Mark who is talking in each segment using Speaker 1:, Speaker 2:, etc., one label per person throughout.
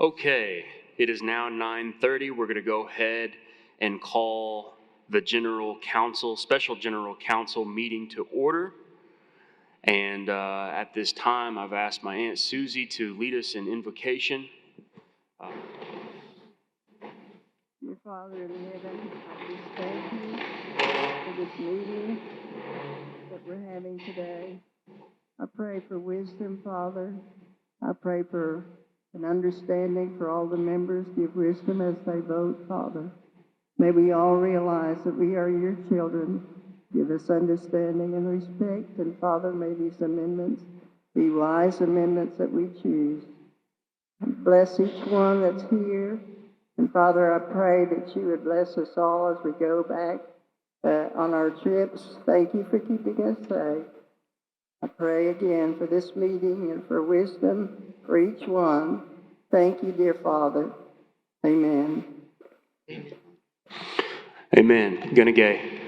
Speaker 1: Okay, it is now 9:30. We're going to go ahead and call the Special General Council meeting to order. And at this time, I've asked my Aunt Susie to lead us in invocation.
Speaker 2: Dear Father in heaven, I just thank you for this meeting that we're having today. I pray for wisdom, Father. I pray for an understanding for all the members. Give wisdom as they vote, Father. May we all realize that we are your children. Give us understanding and respect. And Father, may these amendments be wise amendments that we choose. And bless each one that's here. And Father, I pray that you would bless us all as we go back on our trips. Thank you for keeping us safe. I pray again for this meeting and for wisdom for each one. Thank you, dear Father. Amen.
Speaker 1: Amen. Gonna gay.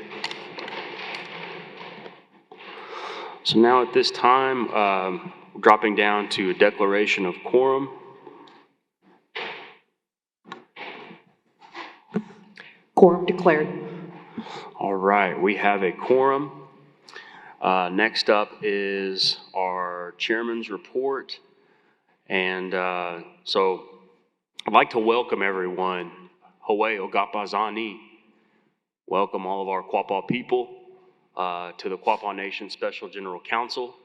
Speaker 1: So now at this time, we're dropping down to a declaration of quorum.
Speaker 3: Quorum declared.
Speaker 1: All right, we have a quorum. Next up is our chairman's report. And so I'd like to welcome everyone. Hawaii O-gah-pah zani. Welcome all of our Quapaw people to the Quapaw Nation Special General Council.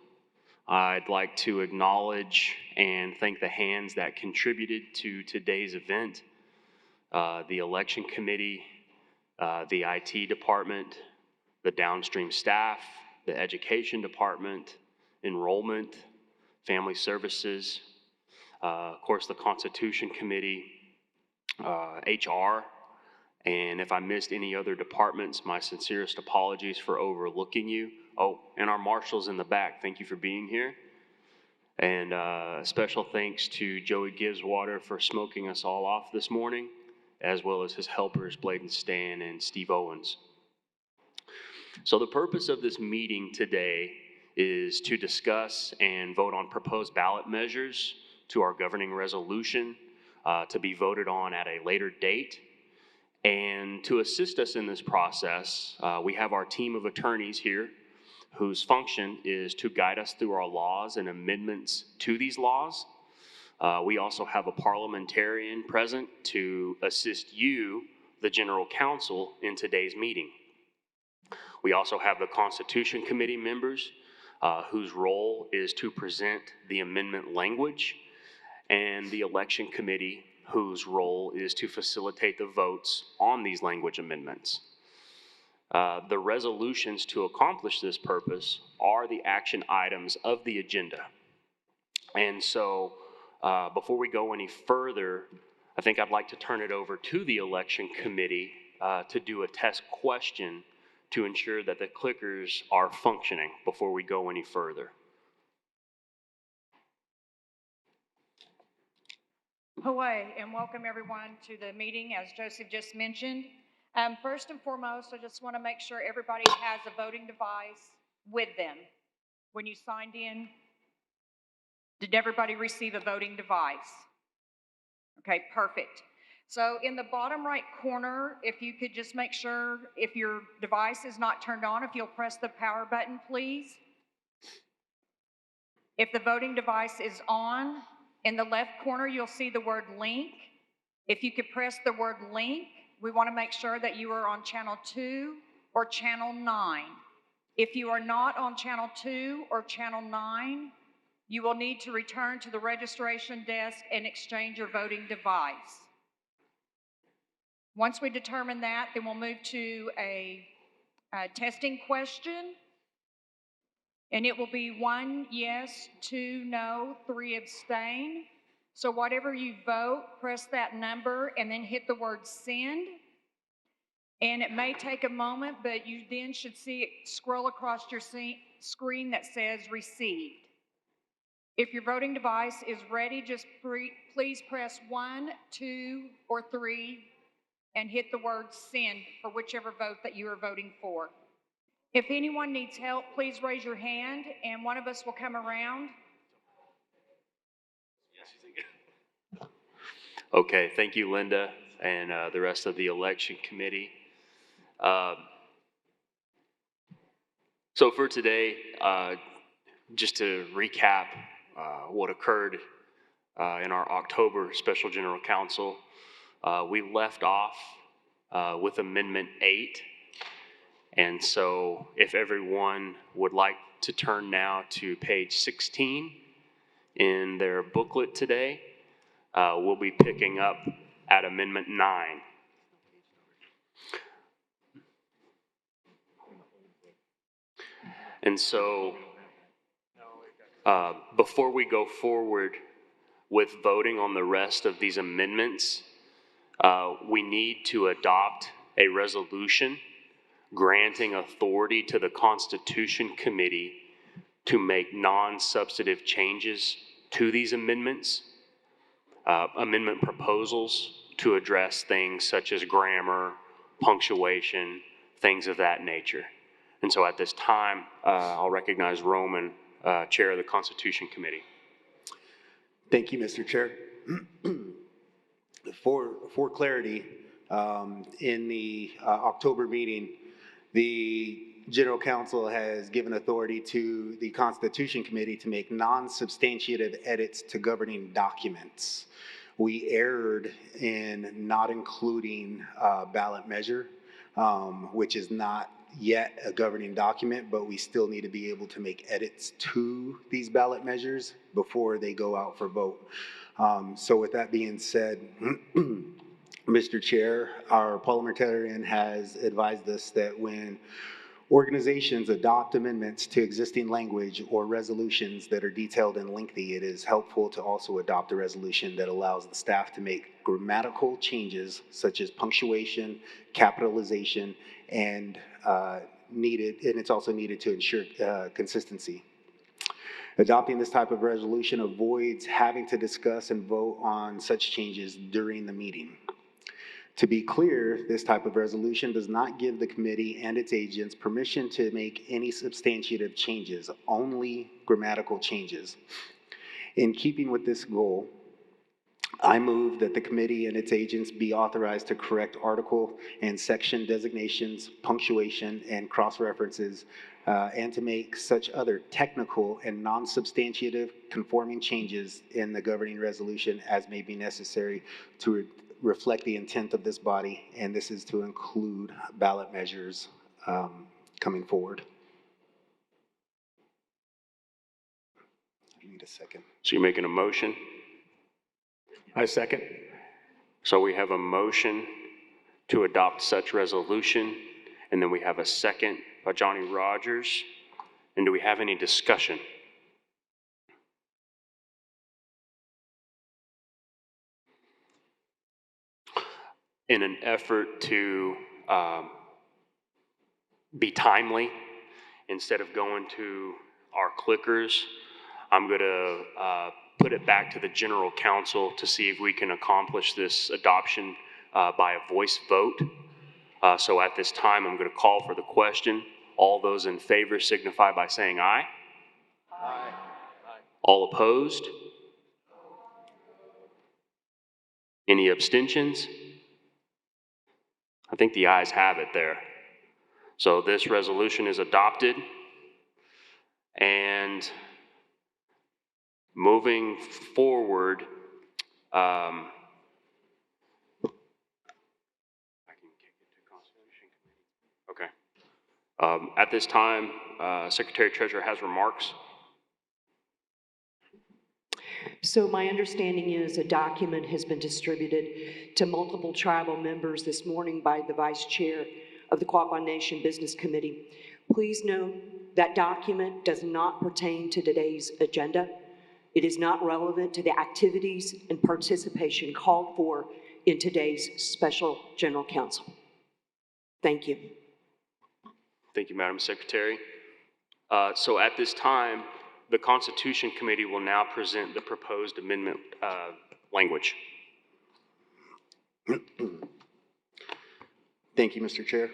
Speaker 1: I'd like to acknowledge and thank the hands that contributed to today's event. The election committee, the IT department, the Downstream staff, the education department, enrollment, family services, of course the Constitution Committee, HR, and if I missed any other departments, my sincerest apologies for overlooking you. Oh, and our marshals in the back, thank you for being here. And special thanks to Joey Giveswater for smoking us all off this morning, as well as his helpers, Bladen Stan and Steve Owens. So the purpose of this meeting today is to discuss and vote on proposed ballot measures to our governing resolution to be voted on at a later date. And to assist us in this process, we have our team of attorneys here whose function is to guide us through our laws and amendments to these laws. We also have a parliamentarian present to assist you, the General Council, in today's meeting. We also have the Constitution Committee members whose role is to present the amendment language, and the Election Committee whose role is to facilitate the votes on these language amendments. The resolutions to accomplish this purpose are the action items of the agenda. And so before we go any further, I think I'd like to turn it over to the Election Committee to do a test question to ensure that the clickers are functioning before we go any further.
Speaker 4: Hawaii, and welcome everyone to the meeting, as Joseph just mentioned. First and foremost, I just want to make sure everybody has a voting device with them. When you signed in, did everybody receive a voting device? Okay, perfect. So in the bottom right corner, if you could just make sure if your device is not turned on, if you'll press the power button, please. If the voting device is on, in the left corner, you'll see the word link. If you could press the word link, we want to make sure that you are on channel 2 or channel 9. If you are not on channel 2 or channel 9, you will need to return to the registration desk and exchange your voting device. Once we determine that, then we'll move to a testing question. And it will be 1 yes, 2 no, 3 abstain. So whatever you vote, press that number and then hit the word send. And it may take a moment, but you then should see it scroll across your screen that says received. If your voting device is ready, just please press 1, 2, or 3 and hit the word send for whichever vote that you are voting for. If anyone needs help, please raise your hand and one of us will come around.
Speaker 1: Okay, thank you, Linda, and the rest of the election committee. So for today, just to recap what occurred in our October Special General Council, we left off with Amendment 8. And so if everyone would like to turn now to page 16 in their booklet today, we'll be picking up at Amendment 9. And so before we go forward with voting on the rest of these amendments, we need to adopt a resolution granting authority to the Constitution Committee to make non-substantive changes to these amendments, amendment proposals to address things such as grammar, punctuation, things of that nature. And so at this time, I'll recognize Roman, Chair of the Constitution Committee.
Speaker 5: Thank you, Mr. Chair. For clarity, in the October meeting, the General Counsel has given authority to the Constitution Committee to make non-substantive edits to governing documents. We erred in not including ballot measure, which is not yet a governing document, but we still need to be able to make edits to these ballot measures before they go out for vote. So with that being said, Mr. Chair, our parliamentarian has advised us that when organizations adopt amendments to existing language or resolutions that are detailed and lengthy, it is helpful to also adopt a resolution that allows the staff to make grammatical changes such as punctuation, capitalization, and it's also needed to ensure consistency. Adopting this type of resolution avoids having to discuss and vote on such changes during the meeting. To be clear, this type of resolution does not give the committee and its agents permission to make any substantive changes, only grammatical changes. In keeping with this goal, I move that the committee and its agents be authorized to correct article and section designations, punctuation, and cross-references, and to make such other technical and non-substantive conforming changes in the governing resolution as may be necessary to reflect the intent of this body, and this is to include ballot measures coming forward. I need a second.
Speaker 1: So you're making a motion?
Speaker 5: I second.
Speaker 1: So we have a motion to adopt such resolution, and then we have a second by Johnny Rogers. And do we have any discussion? In an effort to be timely, instead of going to our clickers, I'm going to put it back to the General Counsel to see if we can accomplish this adoption by a voice vote. So at this time, I'm going to call for the question. All those in favor signify by saying aye. Aye. All opposed? Any abstentions? I think the ayes have it there. So this resolution is adopted. And moving forward, I can kick it to Constitution Committee. Okay. At this time, Secretary Treasurer has remarks.
Speaker 3: So my understanding is a document has been distributed to multiple tribal members this morning by the Vice Chair of the Quapaw Nation Business Committee. Please note that document does not pertain to today's agenda. It is not relevant to the activities and participation called for in today's Special General Counsel. Thank you.
Speaker 1: Thank you, Madam Secretary. So at this time, the Constitution Committee will now present the proposed amendment language.
Speaker 5: Thank you, Mr. Chair.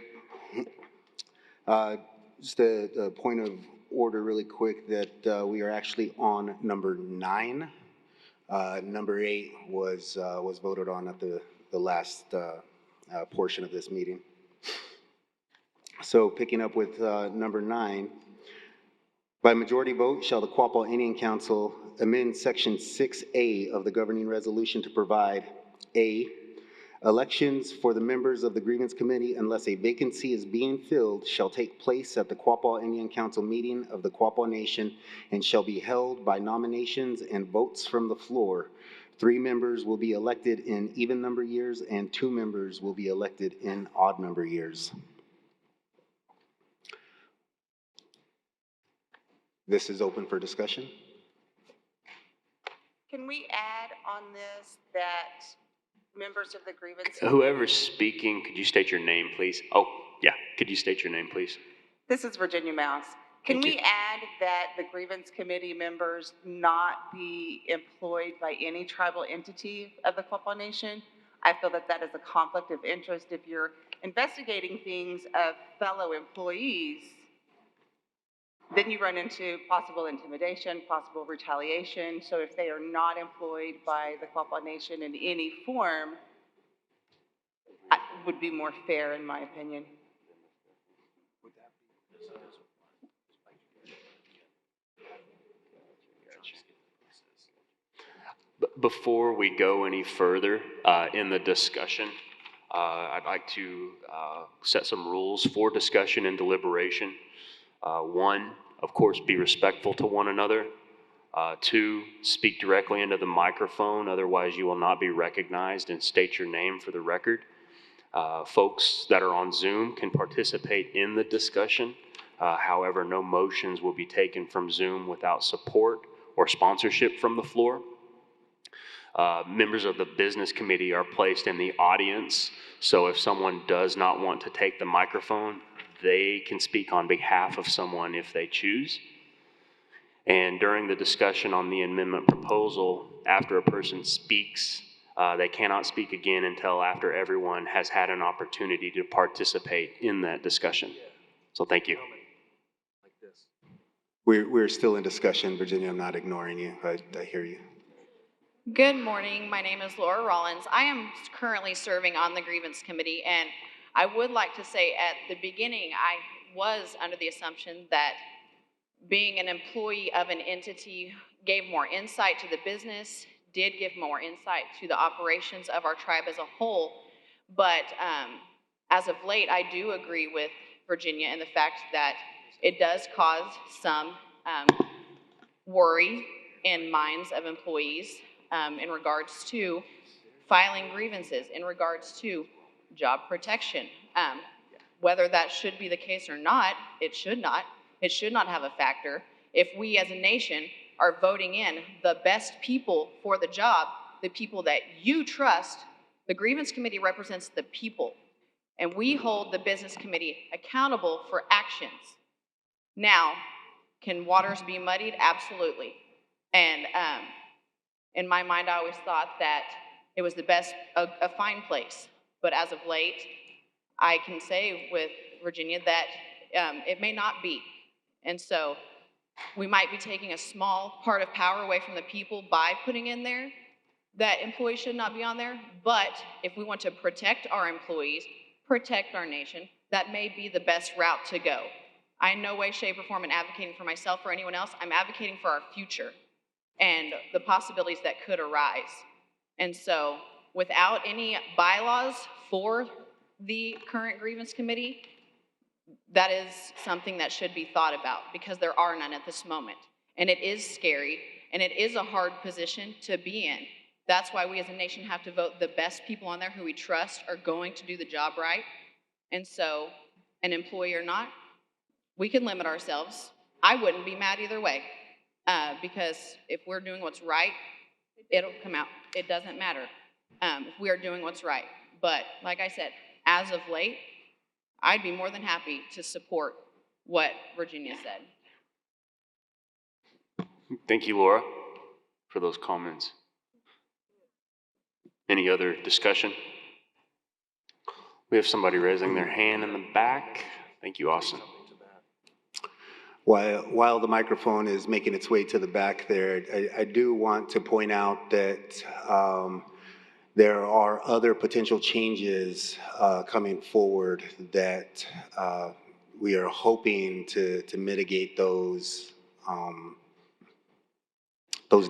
Speaker 5: Just a point of order really quick that we are actually on number 9. Number 8 was voted on at the last portion of this meeting. So picking up with number 9, by majority vote shall the Quapaw Indian Council amend Section 6A of the governing resolution to provide A, elections for the members of the grievance committee unless a vacancy is being filled shall take place at the Quapaw Indian Council meeting of the Quapaw Nation and shall be held by nominations and votes from the floor. 3 members will be elected in even number years and 2 members will be elected in odd number years. This is open for discussion.
Speaker 6: Can we add on this that members of the grievance?
Speaker 1: Whoever's speaking, could you state your name, please? Oh, yeah. Could you state your name, please?
Speaker 6: This is Virginia Mouse. Can
Speaker 1: Thank
Speaker 6: we
Speaker 1: you.
Speaker 6: add that the grievance committee members not be employed by any tribal entity of the Quapaw Nation? I feel that that is a conflict of interest if you're investigating things of fellow employees. Then you run into possible intimidation, possible retaliation. So if they are not employed by the Quapaw Nation in any form, it would be more fair in my opinion.
Speaker 1: Before we go any further in the discussion, I'd like to set some rules for discussion and deliberation. 1, of course, be respectful to one another. 2, speak directly into the microphone, otherwise you will not be recognized, and state your name for the record. Folks that are on Zoom can participate in the discussion. However, no motions will be taken from Zoom without support or sponsorship from the floor. Members of the business committee are placed in the audience, so if someone does not want to take the microphone, they can speak on behalf of someone if they choose. And during the discussion on the amendment proposal, after a person speaks, they cannot speak again until after everyone has had an opportunity to participate in that discussion. So thank you.
Speaker 5: We're still in discussion, Virginia. I'm not ignoring you. I hear you.
Speaker 7: Good morning. My name is Laura Rollins. I am currently serving on the grievance committee, and I would like to say at the beginning, I was under the assumption that being an employee of an entity gave more insight to the business, did give more insight to the operations of our tribe as a whole. But as of late, I do agree with Virginia in the fact that it does cause some worry in minds of employees in regards to filing grievances, in regards to job protection. Whether that should be the case or not, it should not. It should not have a factor. If we as a nation are voting in the best people for the job, the people that you trust, the grievance committee represents the people. And we hold the business committee accountable for actions. Now, can waters be muddied? Absolutely. And in my mind, I always thought that it was the best, a fine place. But as of late, I can say with Virginia that it may not be. And so we might be taking a small part of power away from the people by putting in there that employees should not be on there. But if we want to protect our employees, protect our nation, that may be the best route to go. I in no way, shape, or form am advocating for myself or anyone else. I'm advocating for our future and the possibilities that could arise. And so without any bylaws for the current grievance committee, that is something that should be thought about because there are none at this moment. And it is scary and it is a hard position to be in. That's why we as a nation have to vote the best people on there who we trust are going to do the job right. And so an employee or not, we can limit ourselves. I wouldn't be mad either way because if we're doing what's right, it'll come out. It doesn't matter if we are doing what's right. But like I said, as of late, I'd be more than happy to support what Virginia said.
Speaker 1: Thank you, Laura, for those comments. Any other discussion? We have somebody raising their hand in the back. Thank you, Austin.
Speaker 5: While the microphone is making its way to the back there, I do want to point out that there are other potential changes coming forward that we are hoping to mitigate those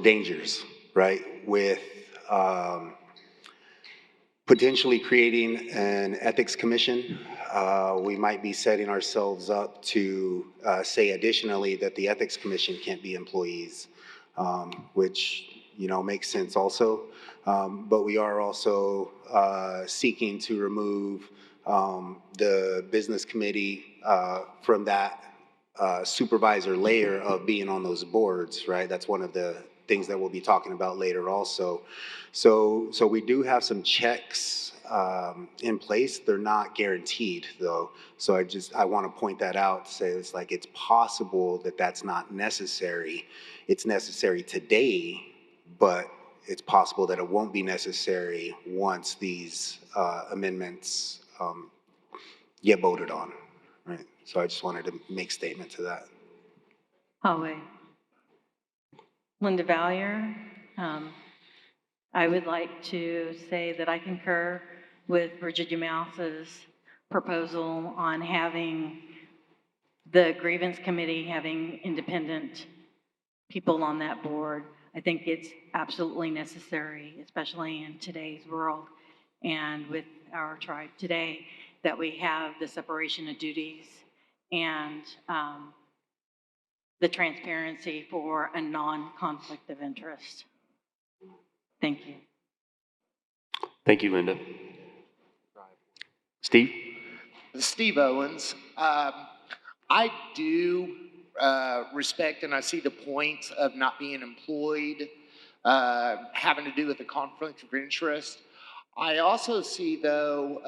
Speaker 5: dangers, right? With potentially creating an ethics commission. We might be setting ourselves up to say additionally that the ethics commission can't be employees, which, you know, makes sense also. But we are also seeking to remove the business committee from that supervisor layer of being on those boards, right? That's one of the things that we'll be talking about later also. So we do have some checks in place. They're not guaranteed though. So I want to point that out, to say it's like, it's possible that that's not necessary. It's necessary today, but it's possible that it won't be necessary once these amendments get voted on, right? So I just wanted to make statement to that.
Speaker 8: Hallway. Linda Valier. I would like to say that I concur with Virginia Mouse's proposal on having the grievance committee, having independent people on that board. I think it's absolutely necessary, especially in today's world and with our tribe today, that we have the separation of duties and the transparency for a non-conflict of interest. Thank you.
Speaker 1: Thank you, Linda. Steve?
Speaker 9: Steve Owens. I do respect and I see the point of not being employed, having to do with the conflict of interest. I also see, though,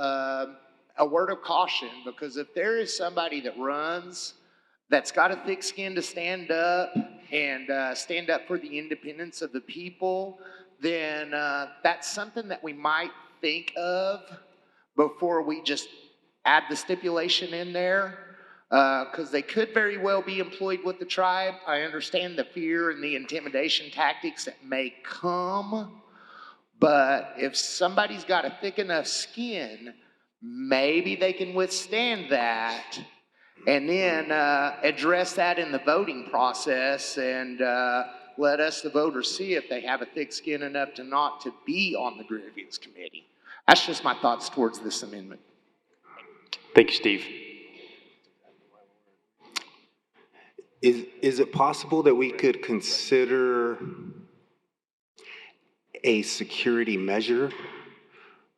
Speaker 9: a word of caution, because if there is somebody that runs that's got a thick skin to stand up and stand up for the independence of the people, then that's something that we might think of before we just add the stipulation in there, because they could very well be employed with the tribe. I understand the fear and the intimidation tactics that may come, but if somebody's got a thick enough skin, maybe they can withstand that and then address that in the voting process and let us, the voters, see if they have a thick skin enough to not to be on the grievance committee. That's just my thoughts towards this amendment.
Speaker 1: Thank you, Steve.
Speaker 5: Is it possible that we could consider a security measure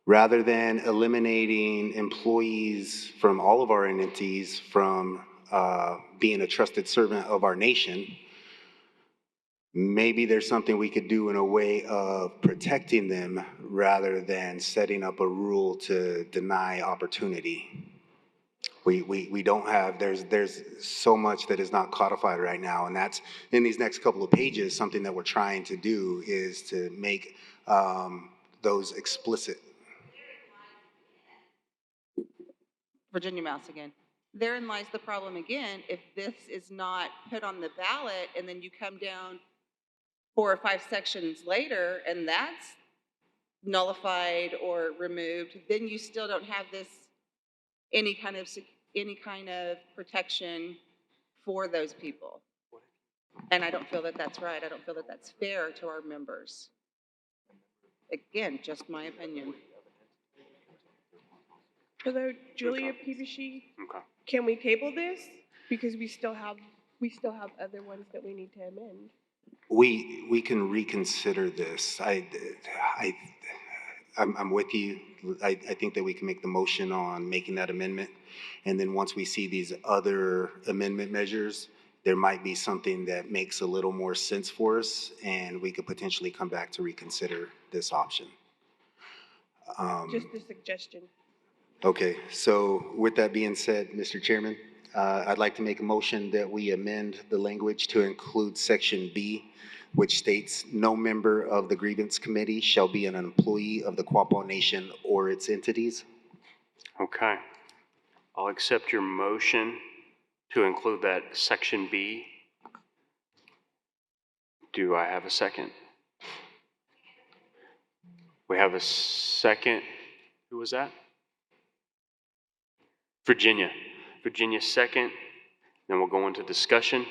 Speaker 5: rather than eliminating employees from all of our entities from being a trusted servant of our nation? Maybe there's something we could do in a way of protecting them rather than setting up a rule to deny opportunity. We don't have, there's so much that is not codified right now, and that's in these next couple of pages. Something that we're trying to do is to make those explicit.
Speaker 6: Virginia Mouse again. Therein lies the problem again. If this is not put on the ballot and then you come down 4 or 5 sections later and that's nullified or removed, then you still don't have this any kind of protection for those people. And I don't feel that that's right. I don't feel that that's fair to our members. Again, just my opinion.
Speaker 10: Hello, Julia Peavy.
Speaker 1: Okay.
Speaker 10: Can we table this? Because we still have other ones that we need to amend.
Speaker 5: We can reconsider this. I'm with you. I think that we can make the motion on making that amendment. And then once we see these other amendment measures, there might be something that makes a little more sense for us, and we could potentially come back to reconsider this option.
Speaker 10: Just a suggestion.
Speaker 5: Okay, so with that being said, Mr. Chairman, I'd like to make a motion that we amend the language to include section B, which states no member of the grievance committee shall be an employee of the Quapaw Nation or its entities.
Speaker 1: Okay. I'll accept your motion to include that section B. Do I have a second? We have a second. Who was that? Virginia. Virginia second. Then we'll go into discussion.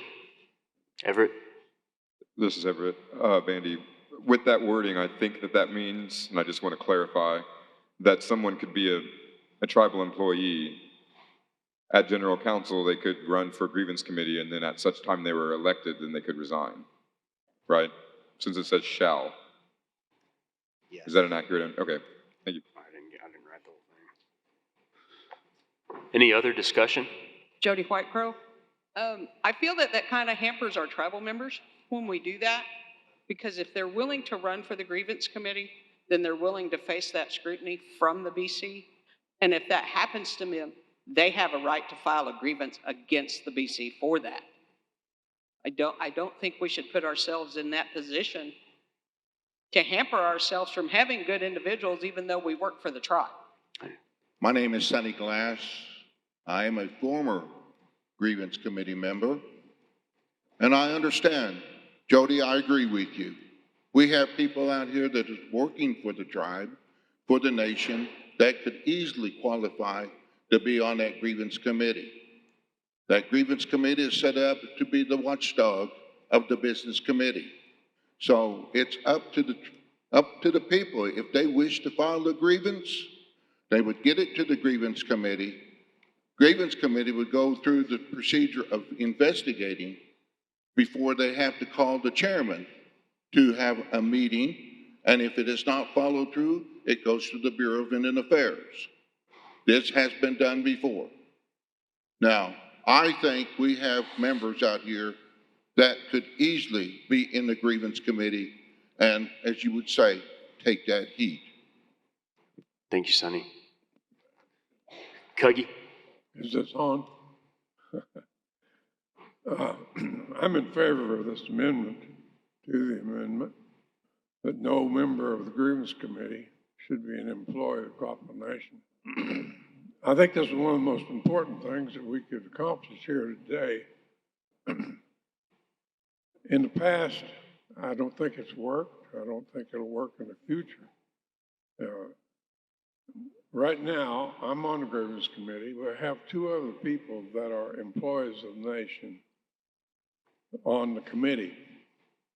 Speaker 1: Everett?
Speaker 11: This is Everett. Vandy, with that wording, I think that means, and I just want to clarify, that someone could be a tribal employee. At general council, they could run for grievance committee, and then at such time they were elected, then they could resign, right? Since it says shall.
Speaker 5: Yes.
Speaker 11: Is that an accurate? Okay, thank you.
Speaker 1: I didn't write the whole thing. Any other discussion?
Speaker 12: Jody Whitecrow. I feel that kind of hampers our tribal members when we do that, because if they're willing to run for the grievance committee, then they're willing to face that scrutiny from the BC. And if that happens to them, they have a right to file a grievance against the BC for that. I don't think we should put ourselves in that position to hamper ourselves from having good individuals, even though we work for the tribe.
Speaker 13: My name is Sonny Glass. I am a former grievance committee member, and I understand. Jody, I agree with you. We have people out here that is working for the tribe, for the nation, that could easily qualify to be on that grievance committee. That grievance committee is set up to be the watchdog of the business committee. So it's up to the people. If they wish to file a grievance, they would get it to the grievance committee. Grievance committee would go through the procedure of investigating before they have to call the chairman to have a meeting. And if it is not followed through, it goes to the Bureau of Indian Affairs. This has been done before. Now, I think we have members out here that could easily be in the grievance committee and, as you would say, take that heat.
Speaker 1: Thank you, Sonny. Cuggy?
Speaker 14: Is this on? I'm in favor of this amendment to the amendment that no member of the grievance committee should be an employee of Quapaw Nation. I think this is one of the most important things that we could accomplish here today. In the past, I don't think it's worked. I don't think it'll work in the future. Right now, I'm on the grievance committee. We have two other people that are employees of the nation on the committee.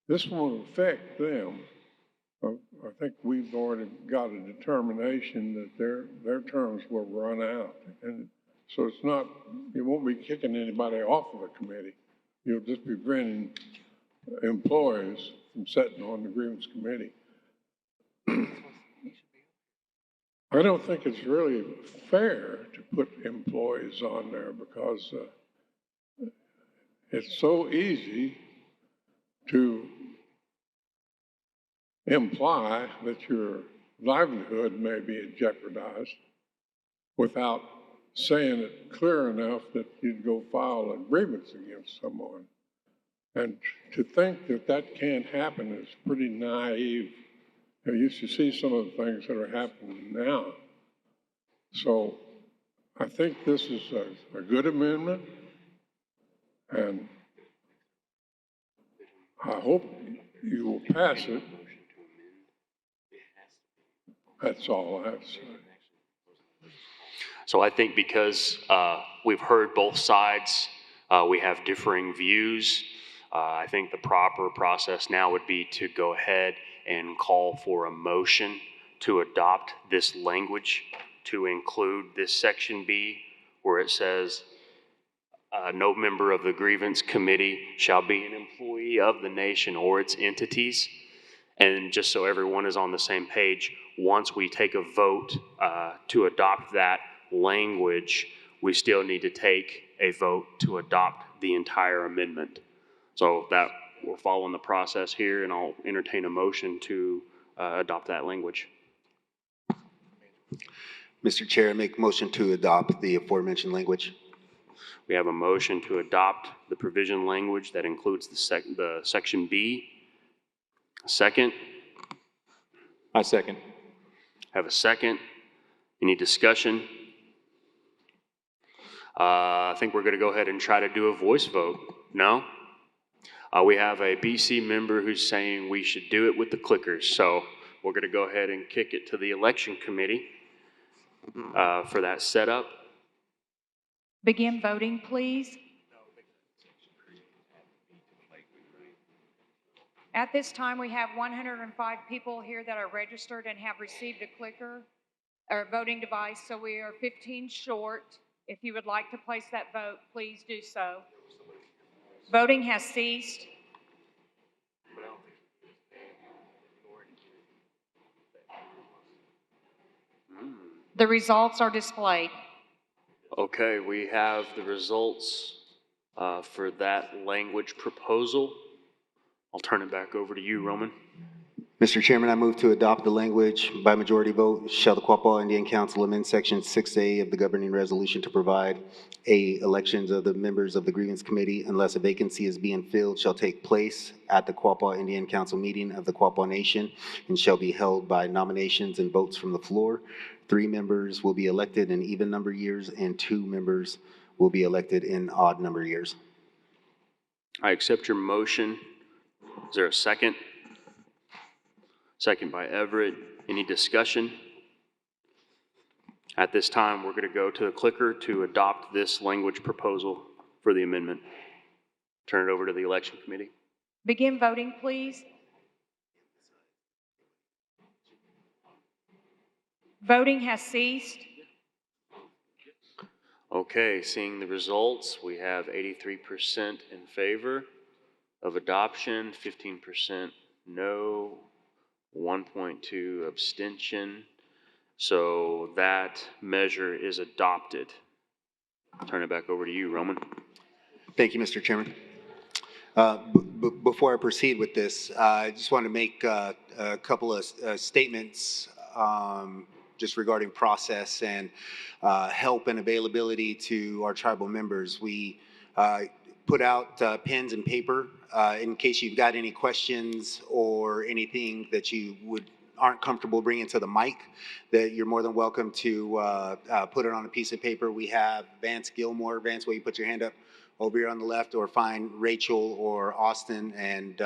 Speaker 14: This won't affect them. I think we've already got a determination that their terms will run out. And so it's not, you won't be kicking anybody off of the committee. You'll just be preventing employees from sitting on the grievance committee. I don't think it's really fair to put employees on there because it's so easy to imply that your livelihood may be jeopardized without saying it clear enough that you'd go file a grievance against someone. And to think that that can't happen is pretty naive. You should see some of the things that are happening now. So I think this is a good amendment, and I hope you will pass it. That's all I have to say.
Speaker 1: So I think because we've heard both sides, we have differing views. I think the proper process now would be to go ahead and call for a motion to adopt this language to include this section B, where it says, no member of the grievance committee shall be an employee of the nation or its entities. And just so everyone is on the same page, once we take a vote to adopt that language, we still need to take a vote to adopt the entire amendment. So that we're following the process here, and I'll entertain a motion to adopt that language.
Speaker 5: Mr. Chair, make motion to adopt the aforementioned language.
Speaker 1: We have a motion to adopt the provision language that includes the section B. A second?
Speaker 15: I second.
Speaker 1: Have a second. Any discussion? I think we're going to go ahead and try to do a voice vote. No? We have a BC member who's saying we should do it with the clickers. So we're going to go ahead and kick it to the election committee for that setup.
Speaker 4: Begin voting, please. At this time, we have 105 people here that are registered and have received a clicker or voting device, so we are 15 short. If you would like to place that vote, please do so. Voting has ceased. The results are displayed.
Speaker 1: Okay, we have the results for that language proposal. I'll turn it back over to you, Roman.
Speaker 5: Mr. Chairman, I move to adopt the language by majority vote. Shall the Quapaw Indian Council amend Section 6A of the governing resolution to provide elections of the members of the grievance committee unless a vacancy is being filled shall take place at the Quapaw Indian Council meeting of the Quapaw Nation and shall be held by nominations and votes from the floor. 3 members will be elected in even number years and 2 members will be elected in odd number years.
Speaker 1: I accept your motion. Is there a second? Second by Everett. Any discussion? At this time, we're going to go to the clicker to adopt this language proposal for the amendment. Turn it over to the election committee.
Speaker 4: Begin voting, please. Voting has ceased.
Speaker 1: Okay, seeing the results, we have 83% in favor of adoption, 15% no, 1.2 abstention. So that measure is adopted. I'll turn it back over to you, Roman.
Speaker 5: Thank you, Mr. Chairman. Before I proceed with this, I just want to make a couple of statements just regarding process and help and availability to our tribal members. We put out pens and paper in case you've got any questions or anything that you aren't comfortable bringing to the mic, that you're more than welcome to put it on a piece of paper. We have Vance Gilmore. Vance, will you put your hand up over here on the left, or find Rachel or Austin, and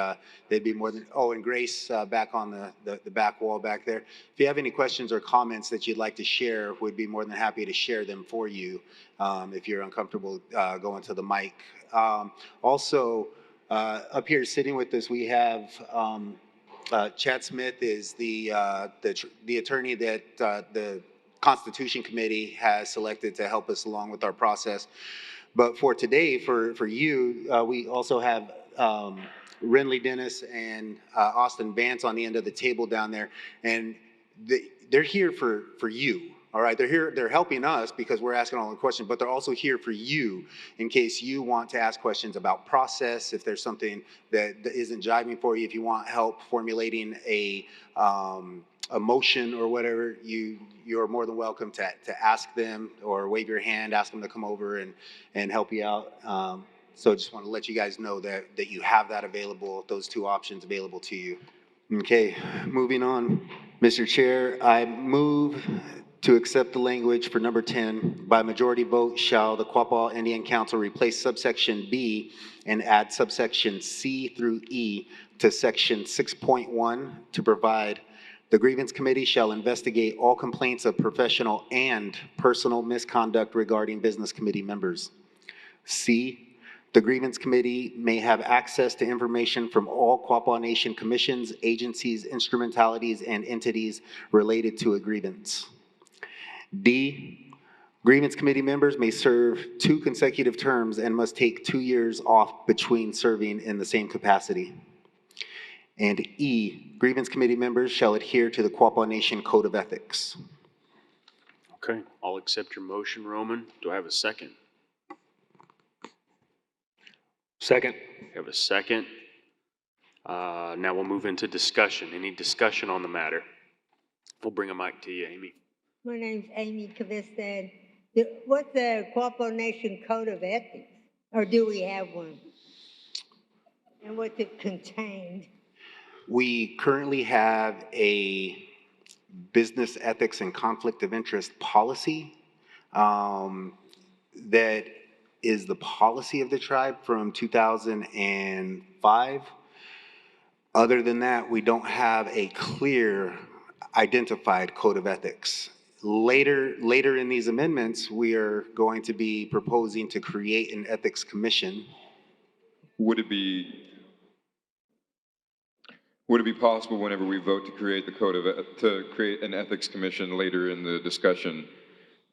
Speaker 5: they'd be more than, and Grace back on the back wall back there. If you have any questions or comments that you'd like to share, we'd be more than happy to share them for you if you're uncomfortable going to the mic. Also, up here sitting with us, we have Chad Smith is the attorney that the Constitution Committee has selected to help us along with our process. But for today, for you, we also have Renly Dennis and Austin Vance on the end of the table down there, and they're here for you. All right, they're here. They're helping us because we're asking all the questions, but they're also here for you in case you want to ask questions about process. If there's something that isn't jiving for you, if you want help formulating a motion or whatever, you're more than welcome to ask them or wave your hand, ask them to come over and help you out. So I just want to let you guys know that you have that available, those 2 options available to you. Okay, moving on. Mr. Chair, I move to accept the language for number 10. By majority vote, shall the Quapaw Indian Council replace subsection B and add subsection C through E to section 6.1 to provide the grievance committee shall investigate all complaints of professional and personal misconduct regarding business committee members. C, the grievance committee may have access to information from all Quapaw Nation commissions, agencies, instrumentalities, and entities related to a grievance. D, grievance committee members may serve 2 consecutive terms and must take 2 years off between serving in the same capacity. And E, grievance committee members shall adhere to the Quapaw Nation Code of Ethics.
Speaker 1: Okay, I'll accept your motion, Roman. Do I have a second?
Speaker 15: Second.
Speaker 1: I have a second. Now we'll move into discussion. Any discussion on the matter? We'll bring a mic to you, Amy.
Speaker 16: My name's Amy Kavistad. What's the Quapaw Nation Code of Ethics? Or do we have one? And what's it contained?
Speaker 5: We currently have a business ethics and conflict of interest policy. that is the policy of the tribe from 2005. Other than that, we don't have a clear identified code of ethics. Later in these amendments, we are going to be proposing to create an ethics commission.
Speaker 11: Would it be possible whenever we vote to create to create an ethics commission later in the discussion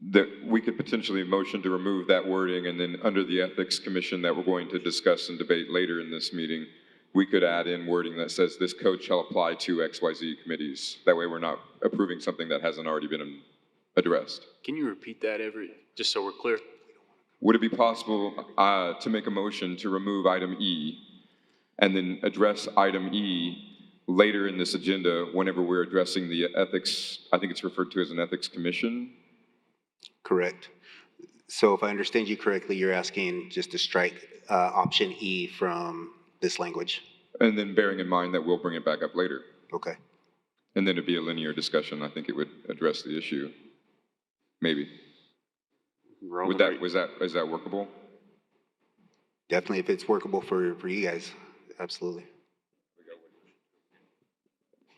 Speaker 11: that we could potentially motion to remove that wording, and then under the ethics commission that we're going to discuss and debate later in this meeting, we could add in wording that says this code shall apply to XYZ committees. That way we're not approving something that hasn't already been addressed.
Speaker 15: Can you repeat that, Everett, just so we're clear?
Speaker 11: Would it be possible to make a motion to remove item E and then address item E later in this agenda whenever we're addressing the ethics, I think it's referred to as an ethics commission?
Speaker 5: Correct. So if I understand you correctly, you're asking just to strike option E from this language.
Speaker 11: And then bearing in mind that we'll bring it back up later.
Speaker 5: Okay.
Speaker 11: And then it'd be a linear discussion. I think it would address the issue. Maybe. Is that workable?
Speaker 5: Definitely, if it's workable for you guys, absolutely.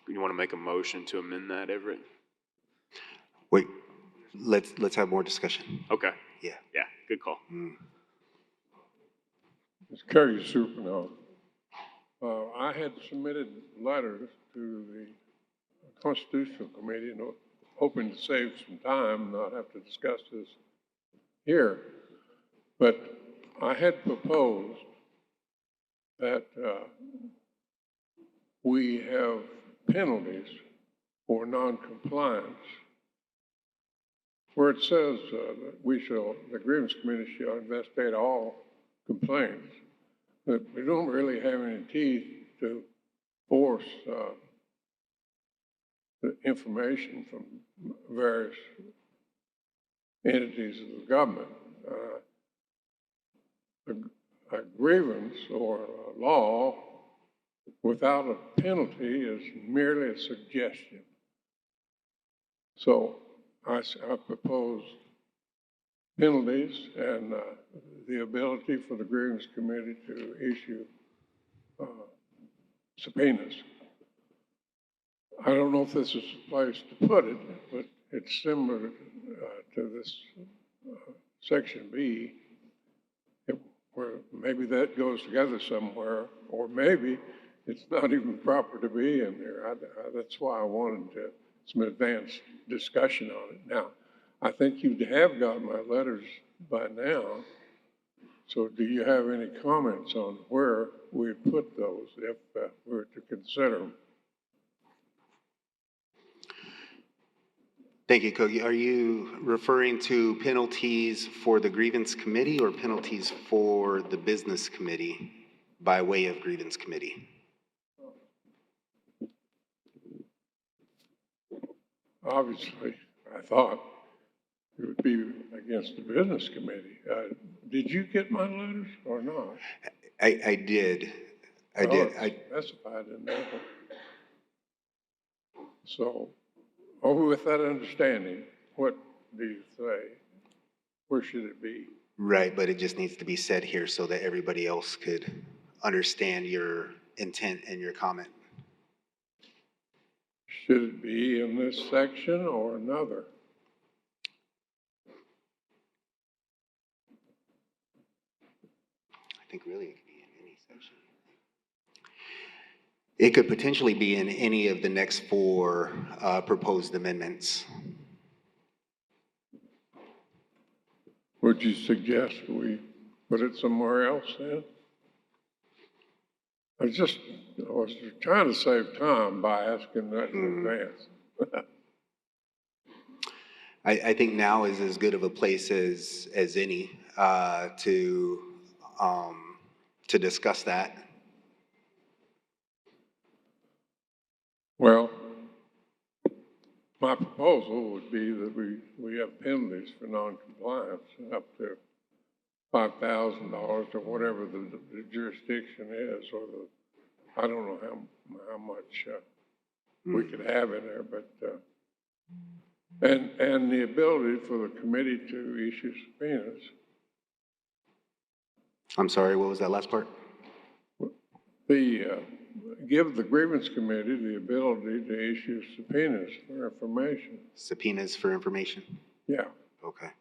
Speaker 15: You want to make a motion to amend that, Everett?
Speaker 5: Wait, let's have more discussion.
Speaker 15: Okay.
Speaker 5: Yeah.
Speaker 15: Yeah, good call.
Speaker 14: Ms. Kerry Supernova, I had submitted letters to the Constitutional Committee, and hoping to save some time, not have to discuss this here. But I had proposed that we have penalties for noncompliance, where it says that the grievance committee shall investigate all complaints, but we don't really have any teeth to force the information from various entities of the government. A grievance or a law without a penalty is merely a suggestion. So I propose penalties and the ability for the grievance committee to issue subpoenas. I don't know if this is the place to put it, but it's similar to this section B, where maybe that goes together somewhere, or maybe it's not even proper to be in there. That's why I wanted some advanced discussion on it. Now, I think you have got my letters by now. So do you have any comments on where we put those if we were to consider them?
Speaker 5: Thank you, Kogi. Are you referring to penalties for the grievance committee or penalties for the business committee by way of grievance committee?
Speaker 14: Obviously, I thought it would be against the business committee. Did you get my letters or not?
Speaker 5: I did. I did.
Speaker 14: I specified in there. So, with that understanding, what do you say? Where should it be?
Speaker 5: Right, but it just needs to be said here so that everybody else could understand your intent and your comment.
Speaker 14: Should it be in this section or another?
Speaker 5: I think really it could be in any section. It could potentially be in any of the next four proposed amendments.
Speaker 14: Would you suggest we put it somewhere else then? I was trying to save time by asking that in advance.
Speaker 5: I think now is as good of a place as any to discuss that.
Speaker 14: Well, my proposal would be that we have penalties for noncompliance up to $5,000 or whatever the jurisdiction is, or I don't know how much we could have in there, but and the ability for the committee to issue subpoenas
Speaker 5: I'm sorry, what was that last part?
Speaker 14: Give the grievance committee the ability to issue subpoenas for information.
Speaker 5: Subpoenas for information?
Speaker 14: Yeah.
Speaker 5: Okay.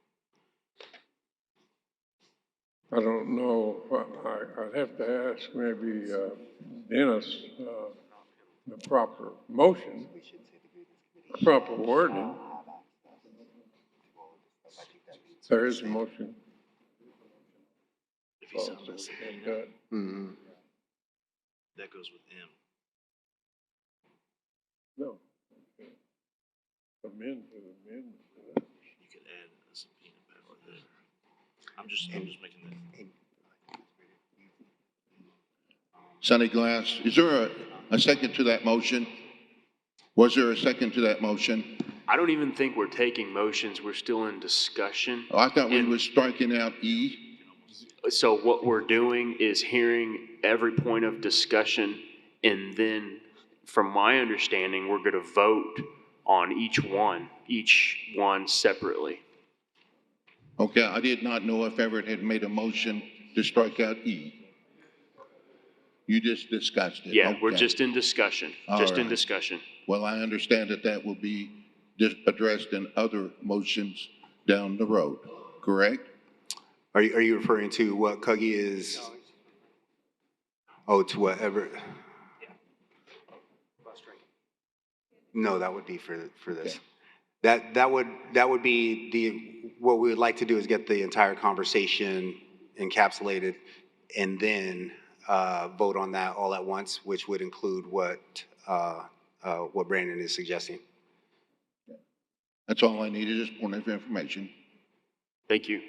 Speaker 14: I don't know, I'd have to ask maybe Dennis the proper motion, proper wording. There is a motion.
Speaker 17: If he sends us an email, that goes with M.
Speaker 14: No. Amend.
Speaker 17: You could add a subpoena back with it. I'm just making that.
Speaker 13: Sonny Glass, is there a second to that motion? Was there a second to that motion?
Speaker 15: I don't even think we're taking motions. We're still in discussion.
Speaker 13: Oh, I thought we were striking out E.
Speaker 15: So what we're doing is hearing every point of discussion, and then, from my understanding, we're going to vote on each one separately.
Speaker 13: Okay, I did not know if Everett had made a motion to strike out E. You just discussed it.
Speaker 15: Yeah,
Speaker 13: Okay.
Speaker 15: we're just in discussion,
Speaker 13: All
Speaker 15: in
Speaker 13: right.
Speaker 15: discussion.
Speaker 13: Well, I understand that that will be addressed in other motions down the road, correct?
Speaker 5: Are you referring to what Cuggy is? Oh, to whatever. No, that would be for this.
Speaker 13: Okay.
Speaker 5: That would be what we would like to do is get the entire conversation encapsulated and then vote on that all at once, which would include what Brandon is suggesting.
Speaker 13: That's all I needed, is point of information.
Speaker 15: Thank you.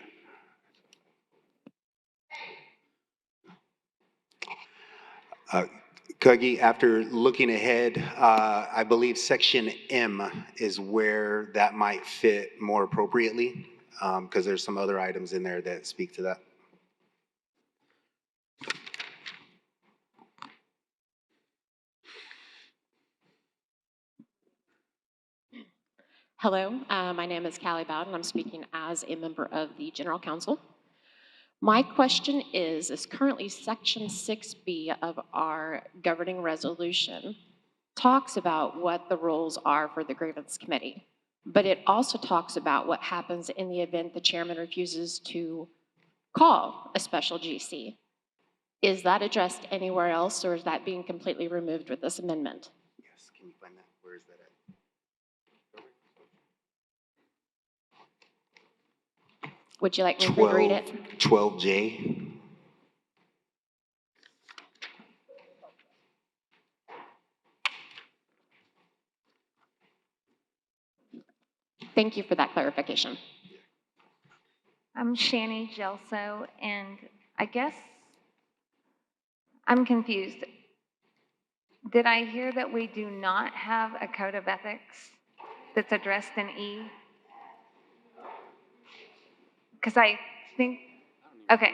Speaker 5: Cuggy, after looking ahead, I believe section M is where that might fit more appropriately, because there's some other items in there that speak to that.
Speaker 18: Hello, my name is Callie Bowden, and I'm speaking as a member of the General Council. My question is currently Section 6B of our governing resolution talks about what the rules are for the grievance committee, but it also talks about what happens in the event the chairman refuses to call a special GC. Is that addressed anywhere else, or is that being completely removed with this amendment?
Speaker 5: Yes, can you find that? Where is that at?
Speaker 18: Would you like me to read it?
Speaker 5: 12J.
Speaker 18: Thank you for that clarification.
Speaker 19: I'm Shani Gelso, and I guess I'm confused. Did I hear that we do not have a code of ethics that's addressed in E? Because I think, okay,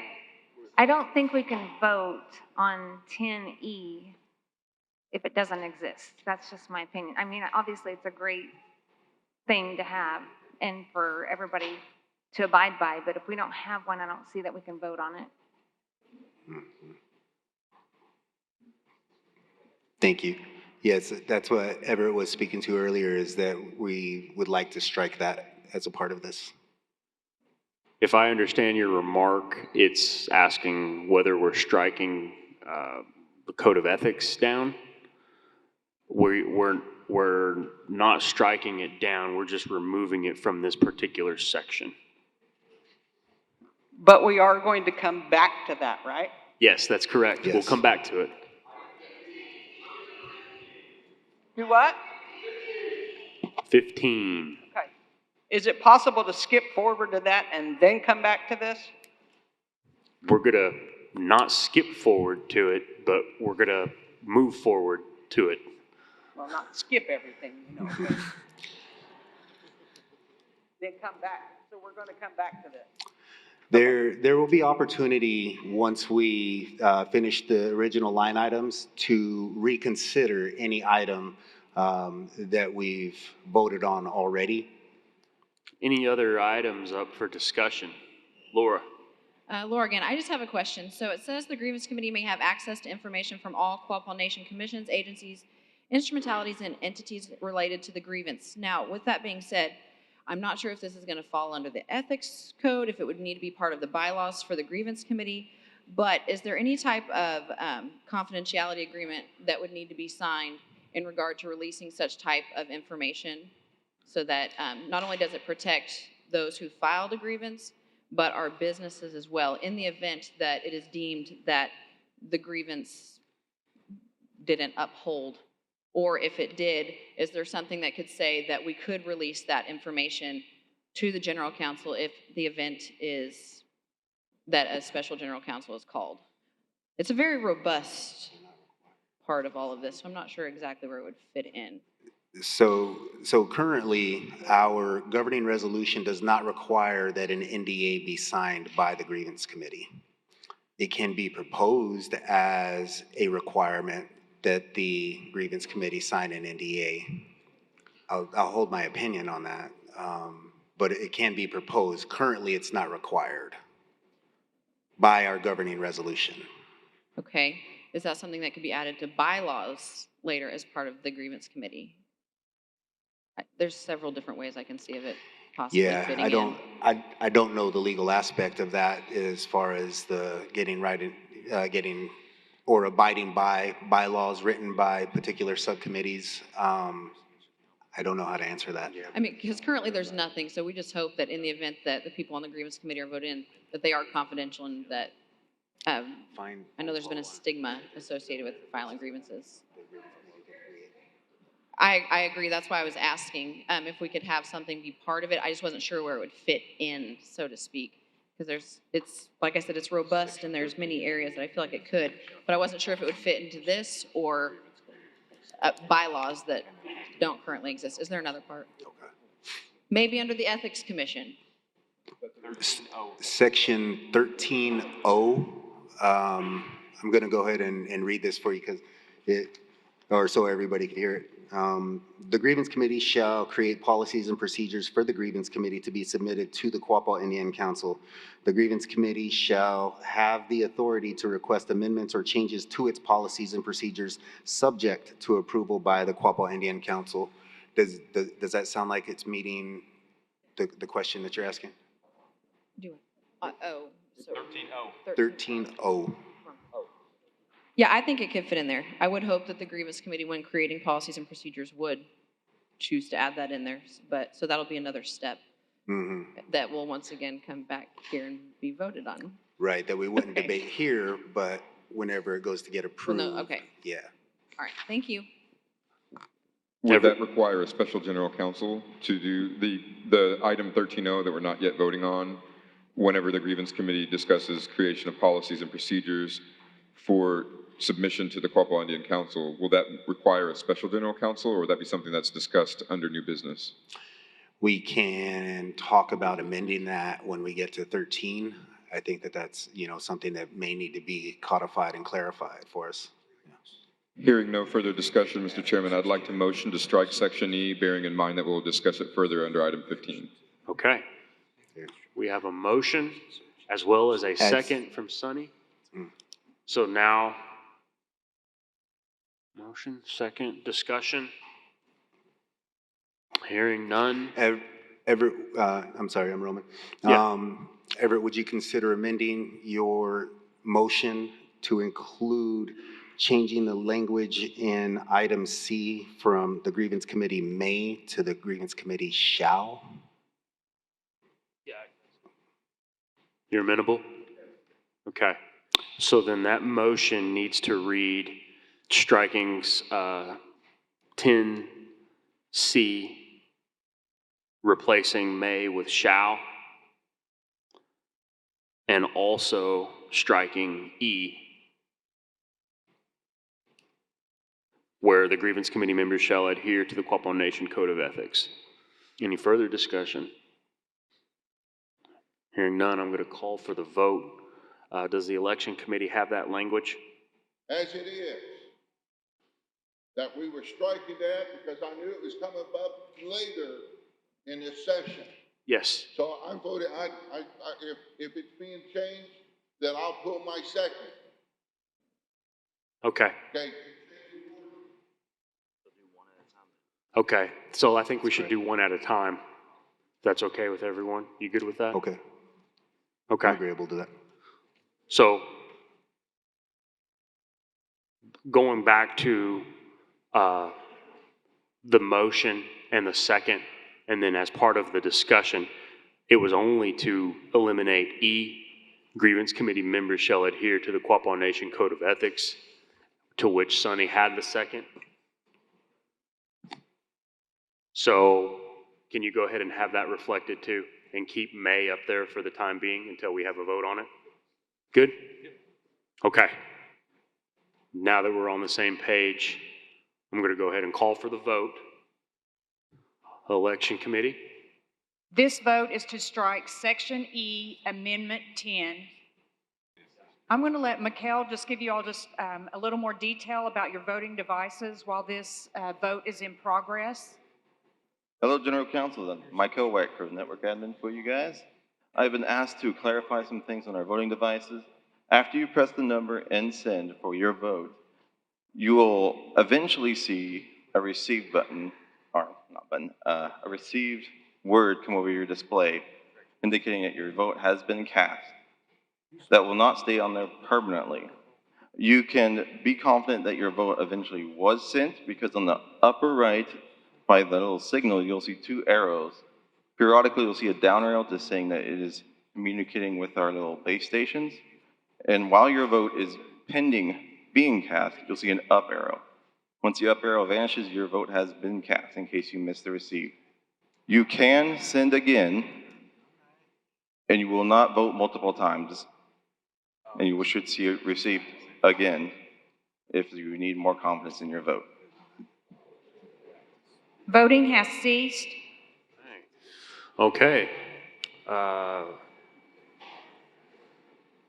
Speaker 19: I don't think we can vote on 10E if it doesn't exist. That's just my opinion. I mean, obviously it's a great thing to have and for everybody to abide by, but if we don't have one, I don't see that we can vote on it.
Speaker 5: Thank you. Yes, that's what Everett was speaking to earlier, is that we would like to strike that as a part of this.
Speaker 15: If I understand your remark, it's asking whether we're striking the code of ethics down. We're not striking it down, we're just removing it from this particular section.
Speaker 12: But we are going to come back to that, right?
Speaker 15: Yes, that's correct.
Speaker 5: Yes.
Speaker 15: We'll come back to it.
Speaker 12: Do what?
Speaker 15: 15.
Speaker 12: Okay. Is it possible to skip forward to that and then come back to this?
Speaker 15: We're gonna not skip forward to it, but we're gonna move forward to it.
Speaker 12: Well, not skip everything, you know. But then come back. So we're going to come back to this.
Speaker 5: There will be opportunity once we finish the original line items to reconsider any item that we've voted on already.
Speaker 15: Any other items up for discussion? Laura?
Speaker 7: Laura again, I just have a question. So it says the grievance committee may have access to information from all Quapaw Nation commissions, agencies, instrumentalities, and entities related to the grievance. Now, with that being said, I'm not sure if this is going to fall under the ethics code, if it would need to be part of the bylaws for the grievance committee, but is there any type of confidentiality agreement that would need to be signed in regard to releasing such type of information so that not only does it protect those who filed a grievance, but our businesses as well, in the event that it is deemed that the grievance didn't uphold? Or if it did, is there something that could say that we could release that information to the general counsel if the event is that a special general counsel is called? It's a very robust part of all of this, so I'm not sure exactly where it would fit in.
Speaker 5: So currently, our governing resolution does not require that an NDA be signed by the grievance committee. It can be proposed as a requirement that the grievance committee sign an NDA. I'll hold my opinion on that, but it can be proposed. Currently, it's not required by our governing resolution.
Speaker 7: Okay, is that something that could be added to bylaws later as part of the grievance committee? There's several different ways I can see of it possibly fitting in.
Speaker 5: I don't know the legal aspect of that as far as the getting or abiding by bylaws written by particular subcommittees. I don't know how to answer that.
Speaker 7: I mean, because currently there's nothing, so we just hope that in the event that the people on the grievance committee are voted in, that they are confidential and that, I know there's been a stigma associated with filing grievances. I agree, that's why I was asking if we could have something be part of it. I just wasn't sure where it would fit in, so to speak. Because it's, like I said, it's robust and there's many areas that I feel like it could, but I wasn't sure if it would fit into this or bylaws that don't currently exist. Is there another part? Okay. Maybe under the Ethics Commission.
Speaker 5: Section 13O. I'm going to go ahead and read this for you so everybody can hear it. The grievance committee shall create policies and procedures for the grievance committee to be submitted to the Quapaw Indian Council. The grievance committee shall have the authority to request amendments or changes to its policies and procedures subject to approval by the Quapaw Indian Council. Does that sound like it's meeting the question that you're asking?
Speaker 7: Do it.
Speaker 5: 13O. 13O.
Speaker 7: Yeah, I think it could fit in there. I would hope that the grievance committee, when creating policies and procedures, would choose to add that in there. But so that'll be another step that will once again come back here and be voted on.
Speaker 5: Right, that we wouldn't debate here, but whenever it goes to get approved.
Speaker 7: Well, no, okay.
Speaker 5: Yeah.
Speaker 7: All right, thank you.
Speaker 11: Would that require a special general counsel to do the item 13O that we're not yet voting on whenever the grievance committee discusses creation of policies and procedures for submission to the Quapaw Indian Council? Will that require a special general counsel, or would that be something that's discussed under new business?
Speaker 5: We can talk about amending that when we get to 13. I think that's something that may need to be codified and clarified for us.
Speaker 11: Hearing no further discussion, Mr. Chairman, I'd like to motion to strike section E, bearing in mind that we'll discuss it further under item 15.
Speaker 15: Okay. We have a motion as well as a second from Sonny. So now, motion, second, discussion. Hearing none.
Speaker 5: Everett, I'm sorry, I'm Roman.
Speaker 15: Yeah.
Speaker 5: Everett, would you consider amending your motion to include changing the language in item C from the grievance committee may to the grievance committee shall?
Speaker 15: Yeah. You're amenable? Okay. So then that motion needs to read striking 10C, replacing may with shall, and also striking E, where the grievance committee members shall adhere to the Quapaw Nation Code of Ethics. Any further discussion? Hearing none, I'm going to call for the vote. Does the election committee have that language?
Speaker 13: As it is, that we were striking that because I knew it was coming up later in this session.
Speaker 15: Yes.
Speaker 13: So I voted, if it's being changed, then I'll put my second,
Speaker 15: Okay.
Speaker 13: okay?
Speaker 15: Okay. So I think we should do one at a time. If that's okay with everyone? You good with that?
Speaker 5: Okay,
Speaker 15: Okay.
Speaker 5: I'm agreeable to that.
Speaker 15: So going back to the motion and the second, and then as part of the discussion, it was only to eliminate E, grievance committee members shall adhere to the Quapaw Nation Code of Ethics, to which Sonny had the second. So can you go ahead and have that reflected too, and keep May up there for the time being until we have a vote on it? Good? Okay. Now that we're on the same page, I'm going to go ahead and call for the vote. Election committee.
Speaker 4: This vote is to strike Section E, Amendment 10. I'm going to let Mikkel just give you all just a little more detail about your voting devices while this vote is in progress.
Speaker 20: Hello, General Counsel. Michael Whitecrow, Network Admin for you guys. I've been asked to clarify some things on our voting devices. After you press the number and send for your vote, you will eventually see a receive button, or not button, a received word come over your display indicating that your vote has been cast. That will not stay on there permanently. You can be confident that your vote eventually was sent because on the upper right, by the little signal, you'll see two arrows. Periodically, you'll see a down arrow just saying that it is communicating with our little base stations. And while your vote is pending being cast, you'll see an up arrow. Once the up arrow vanishes, your vote has been cast in case you missed the receive. You can send again, and you will not vote multiple times. And you should see it received again if you need more confidence in your vote.
Speaker 4: Voting has ceased.
Speaker 15: Okay. By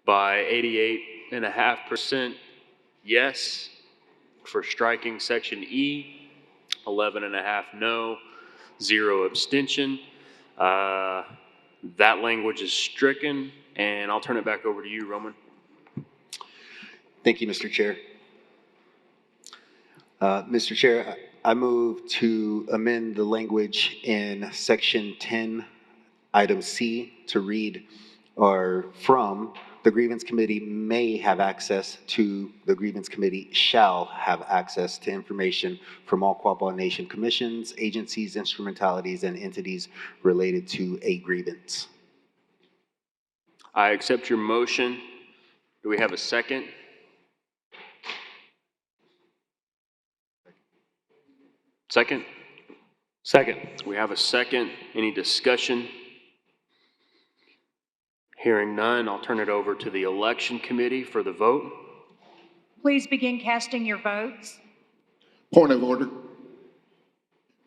Speaker 15: 88.5% yes for striking Section E, 11.5 no, 0 abstention. That language is stricken, and I'll turn it back over to you, Roman.
Speaker 5: Thank you, Mr. Chair. Mr. Chair, I move to amend the language in Section 10, Item C, to read, or from, the grievance committee may have access to, the grievance committee shall have access to information from all Quapaw Nation commissions, agencies, instrumentalities, and entities related to a grievance.
Speaker 15: I accept your motion. Do we have a second? Second? Second. We have a second. Any discussion? Hearing none, I'll turn it over to the election committee for the vote.
Speaker 4: Please begin casting your votes.
Speaker 13: Point of order.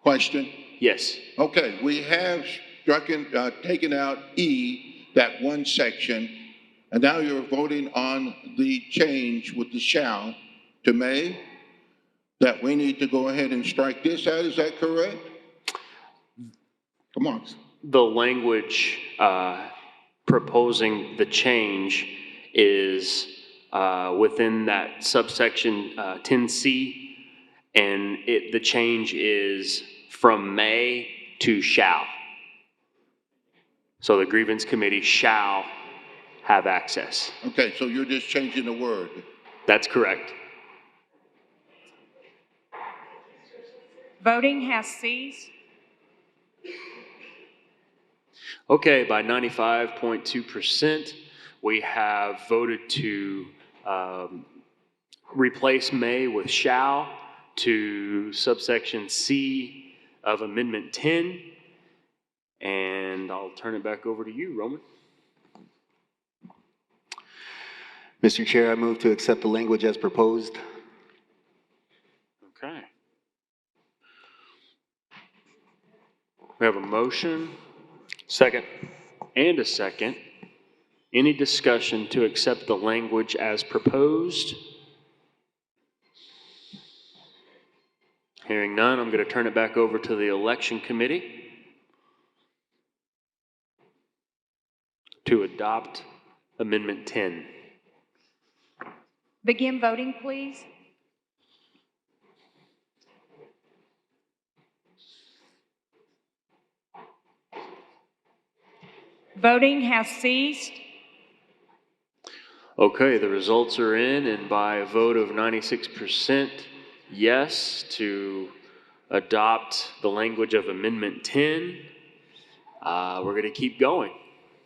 Speaker 13: Question?
Speaker 15: Yes.
Speaker 13: Okay, we have taken out E, that one section, and now you're voting on the change with the shall to may, that we need to go ahead and strike this out, is that correct? Come on.
Speaker 15: The language proposing the change is within that subsection 10C, and the change is from may to shall. So the grievance committee shall have access.
Speaker 13: Okay, so you're just changing the word.
Speaker 15: That's correct.
Speaker 4: Voting has ceased.
Speaker 15: Okay, by 95.2%, we have voted to replace may with shall to subsection C of Amendment 10. And I'll turn it back over to you, Roman.
Speaker 5: Mr. Chair, I move to accept the language as proposed.
Speaker 15: Okay. We have a motion. Second. And a second. Any discussion to accept the language as proposed? Hearing none, I'm going to turn it back over to the election committee. to adopt Amendment 10.
Speaker 4: Begin voting, please. Voting has ceased.
Speaker 15: Okay, the results are in, and by a vote of 96% yes to adopt the language of Amendment 10, we're going to keep going.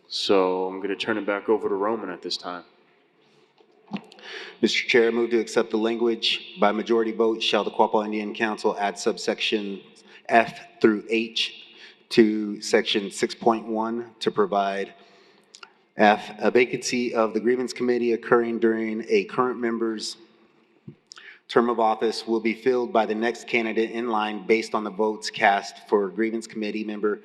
Speaker 15: So I'm going to turn it back over to Roman at this time.
Speaker 5: Mr. Chair, I move to accept the language by majority vote. Shall the Quapaw Indian Council add subsection F through H to section 6.1 to provide F, a vacancy of the grievance committee occurring during a current member's term of office will be filled by the next candidate in line based on the votes cast for grievance committee member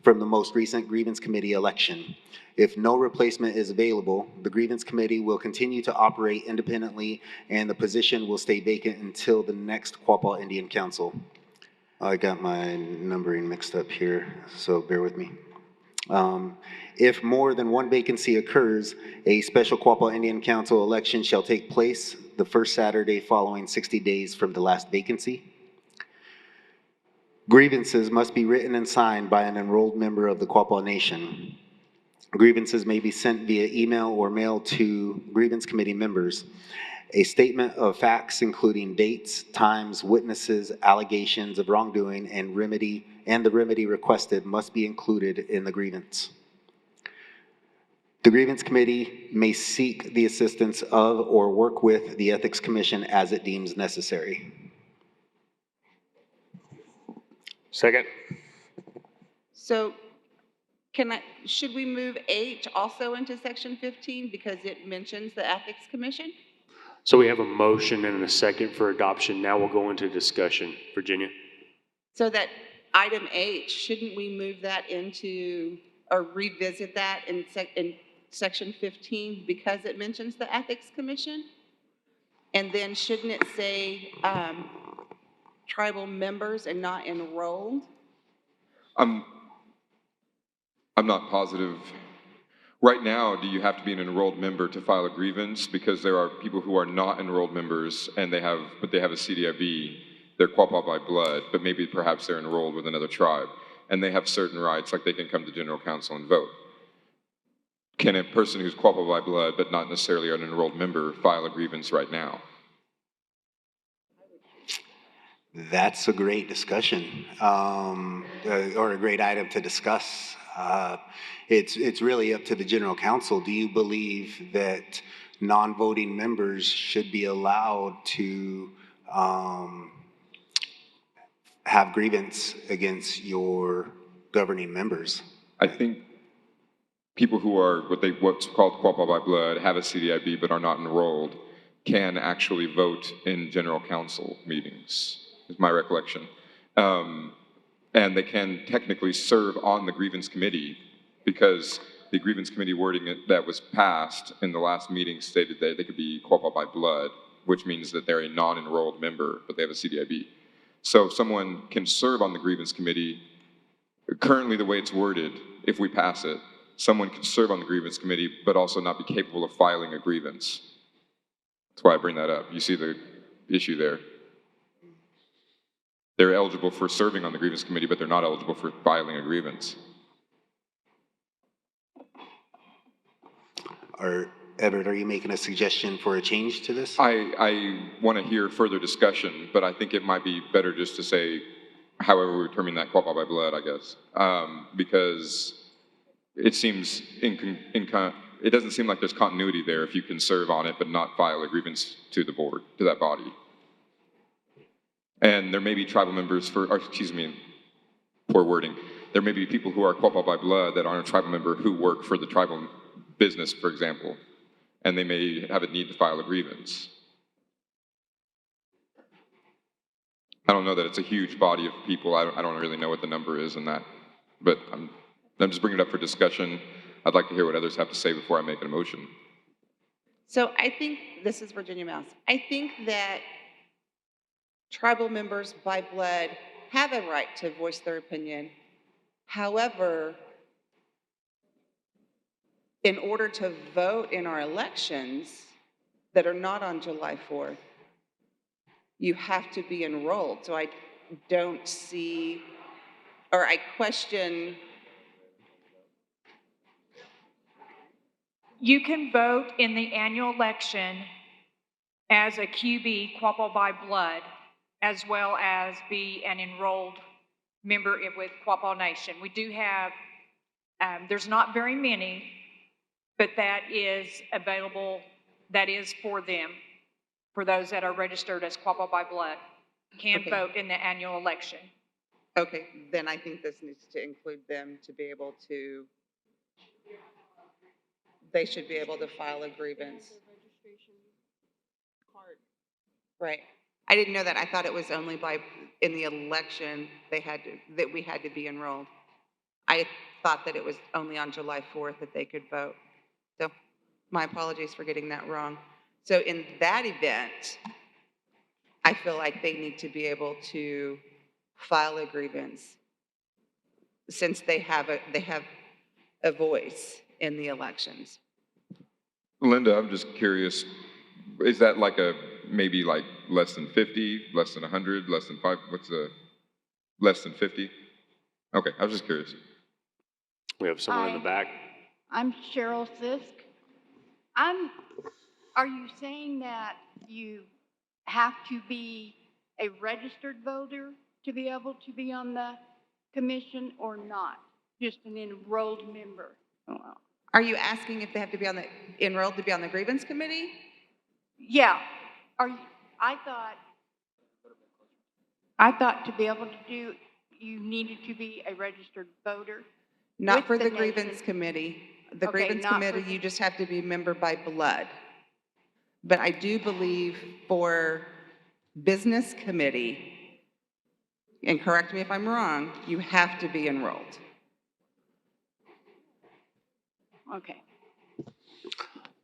Speaker 5: from the most recent grievance committee election. If no replacement is available, the grievance committee will continue to operate independently and the position will stay vacant until the next Quapaw Indian Council. I got my numbering mixed up here, so bear with me. If more than one vacancy occurs, a special Quapaw Indian Council election shall take place the first Saturday following 60 days from the last vacancy. Grievances must be written and signed by an enrolled member of the Quapaw Nation. Grievances may be sent via email or mail to grievance committee members. A statement of facts including dates, times, witnesses, allegations of wrongdoing, and the remedy requested must be included in the grievance. The grievance committee may seek the assistance of or work with the Ethics Commission as it deems necessary.
Speaker 15: Second.
Speaker 6: So should we move H also into section 15 because it mentions the Ethics Commission?
Speaker 15: So we have a motion and a second for adoption. Now we'll go into discussion. Virginia?
Speaker 6: So that item H, shouldn't we move that into, or revisit that in section 15 because it mentions the Ethics Commission? And then shouldn't it say tribal members and not enrolled?
Speaker 11: I'm not positive. Right now, do you have to be an enrolled member to file a grievance? Because there are people who are not enrolled members and they have a CDIB. They're Quapaw by blood, but maybe perhaps they're enrolled with another tribe. And they have certain rights, like they can come to general council and vote. Can a person who's Quapaw by blood, but not necessarily an enrolled member, file a grievance right now?
Speaker 5: That's a great discussion, or a great item to discuss. It's really up to the general council. Do you believe that non-voting members should be allowed to have grievance against your governing members?
Speaker 11: I think people who are what's called Quapaw by blood, have a CDIB but are not enrolled, can actually vote in general council meetings, is my recollection. And they can technically serve on the grievance committee because the grievance committee wording that was passed in the last meeting stated that they could be Quapaw by blood, which means that they're a non-enrolled member, but they have a CDIB. So someone can serve on the grievance committee. Currently, the way it's worded, if we pass it, someone can serve on the grievance committee, but also not be capable of filing a grievance. That's why I bring that up. You see the issue there. They're eligible for serving on the grievance committee, but they're not eligible for filing a grievance.
Speaker 5: Everett, are you making a suggestion for a change to this?
Speaker 11: I want to hear further discussion, but I think it might be better just to say, however we're terming that Quapaw by blood, I guess, because it seems it doesn't seem like there's continuity there if you can serve on it but not file a grievance to the board, to that body. And there may be tribal members poor wording. There may be people who are Quapaw by blood that aren't a tribal member who work for the tribal business, for example, and they may have a need to file a grievance. I don't know that it's a huge body of people. I don't really know what the number is in that, but I'm just bringing it up for discussion. I'd like to hear what others have to say before I make a motion.
Speaker 6: So I think, this is Virginia Mouse, I think that tribal members by blood have a right to voice their opinion. However, in order to vote in our elections that are not on July 4th, you have to be enrolled. So I don't see, or I question.
Speaker 4: You can vote in the annual election as a QB, Quapaw by blood, as well as be an enrolled member with Quapaw Nation. We do have, there's not very many, but that is available, that is for them, for those that are registered as Quapaw by blood, can vote in the annual election.
Speaker 6: Okay, then I think this needs to include them to be able to, they should be able to file a grievance. Right. I didn't know that. I thought it was only by, in the election, they had to, that we had to be enrolled. I thought that it was only on July 4th that they could vote. So my apologies for getting that wrong. So in that event, I feel like they need to be able to file a grievance since they have a voice in the elections.
Speaker 11: Linda, I'm just curious, is that like maybe like less than 50, less than 100, less than 5, less than 50? Okay, I was just curious.
Speaker 1: We have someone in the back.
Speaker 21: I'm Cheryl Sisk. Are you saying that you have to be a registered voter to be able to be on the commission or not? Just an enrolled member?
Speaker 6: Are you asking if they have to be enrolled to be on the grievance committee?
Speaker 21: Yeah. I thought to be able to do, you needed to be a registered voter.
Speaker 6: Not for the grievance committee. The
Speaker 21: Okay,
Speaker 6: grievance
Speaker 21: not
Speaker 6: committee,
Speaker 21: for-
Speaker 6: you just have to be a member by blood. But I do believe for business committee, and correct me if I'm wrong, you have to be enrolled.
Speaker 21: Okay.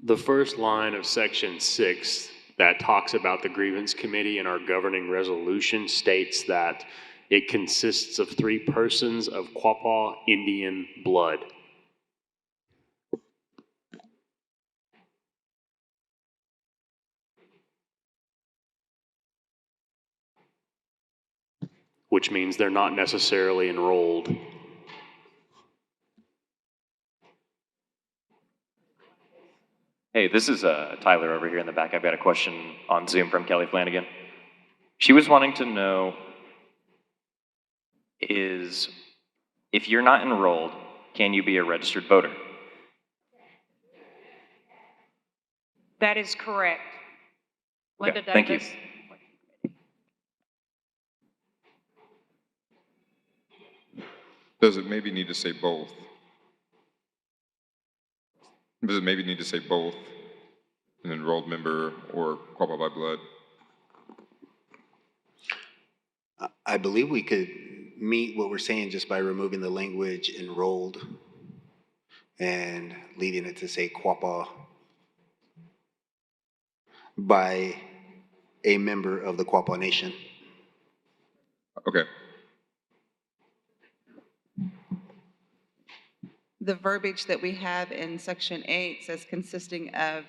Speaker 15: The first line of section 6 that talks about the grievance committee in our governing resolution states that it consists of 3 persons of Quapaw Indian blood. Which means they're not necessarily enrolled.
Speaker 22: Hey, this is Tyler over here in the back. I've got a question on Zoom from Kelly Flanagan. She was wanting to know is if you're not enrolled, can you be a registered voter?
Speaker 4: That is correct. Linda
Speaker 22: Okay, thank you.
Speaker 4: Davis.
Speaker 11: Does it maybe need to say both? Does it maybe need to say both, an enrolled member or Quapaw by blood?
Speaker 5: I believe we could meet what we're saying just by removing the language enrolled and leaving it to say Quapaw by a member of the Quapaw Nation.
Speaker 11: Okay.
Speaker 6: The verbiage that we have in section 8 says consisting of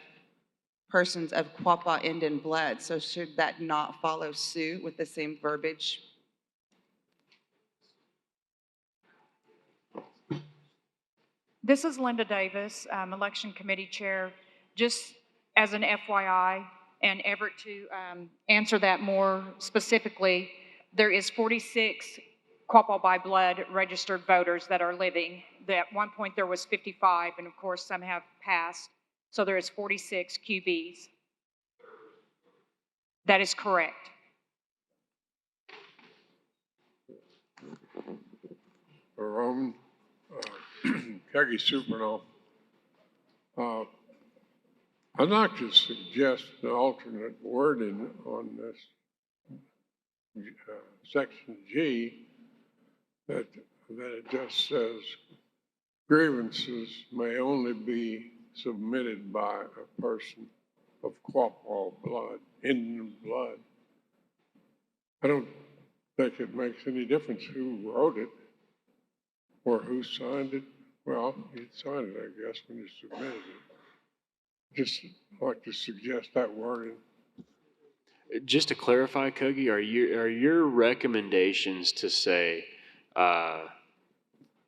Speaker 6: persons of Quapaw Indian blood. So should that not follow suit with the same verbiage?
Speaker 4: This is Linda Davis, Election Committee Chair. Just as an FYI, and Everett to answer that more specifically, there is 46 Quapaw by blood registered voters that are living. At one point there was 55, and of course some have passed. So there is 46 QBs. That is correct.
Speaker 14: Roman, Keggy Supernal. I'd like to suggest an alternate wording on this section G, that it just says grievances may only be submitted by a person of Quapaw blood, Indian blood. I don't think it makes any difference who wrote it or who signed it Well, you'd sign it, I guess, when you submitted it. Just like to suggest that wording.
Speaker 15: Just to clarify, Kogi, are your recommendations to say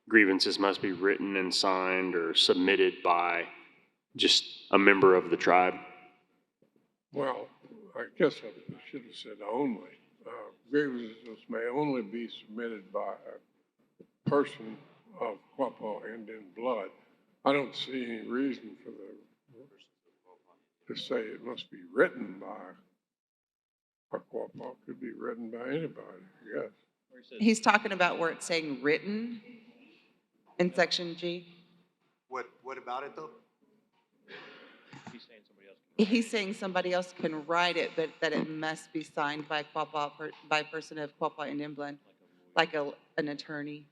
Speaker 15: grievances must be written and signed or submitted by just a member of the tribe?
Speaker 14: Well, I guess I should have said only. Grievances may only be submitted by a person of Quapaw Indian blood. I don't see any reason for to say it must be written by a Quapaw. It could be written by anybody, I guess.
Speaker 6: He's talking about where it's saying written in section G.
Speaker 5: What about it though?
Speaker 6: He's saying somebody else can write it, but that it must be signed by Quapaw, by a person of Quapaw Indian blood, like an attorney.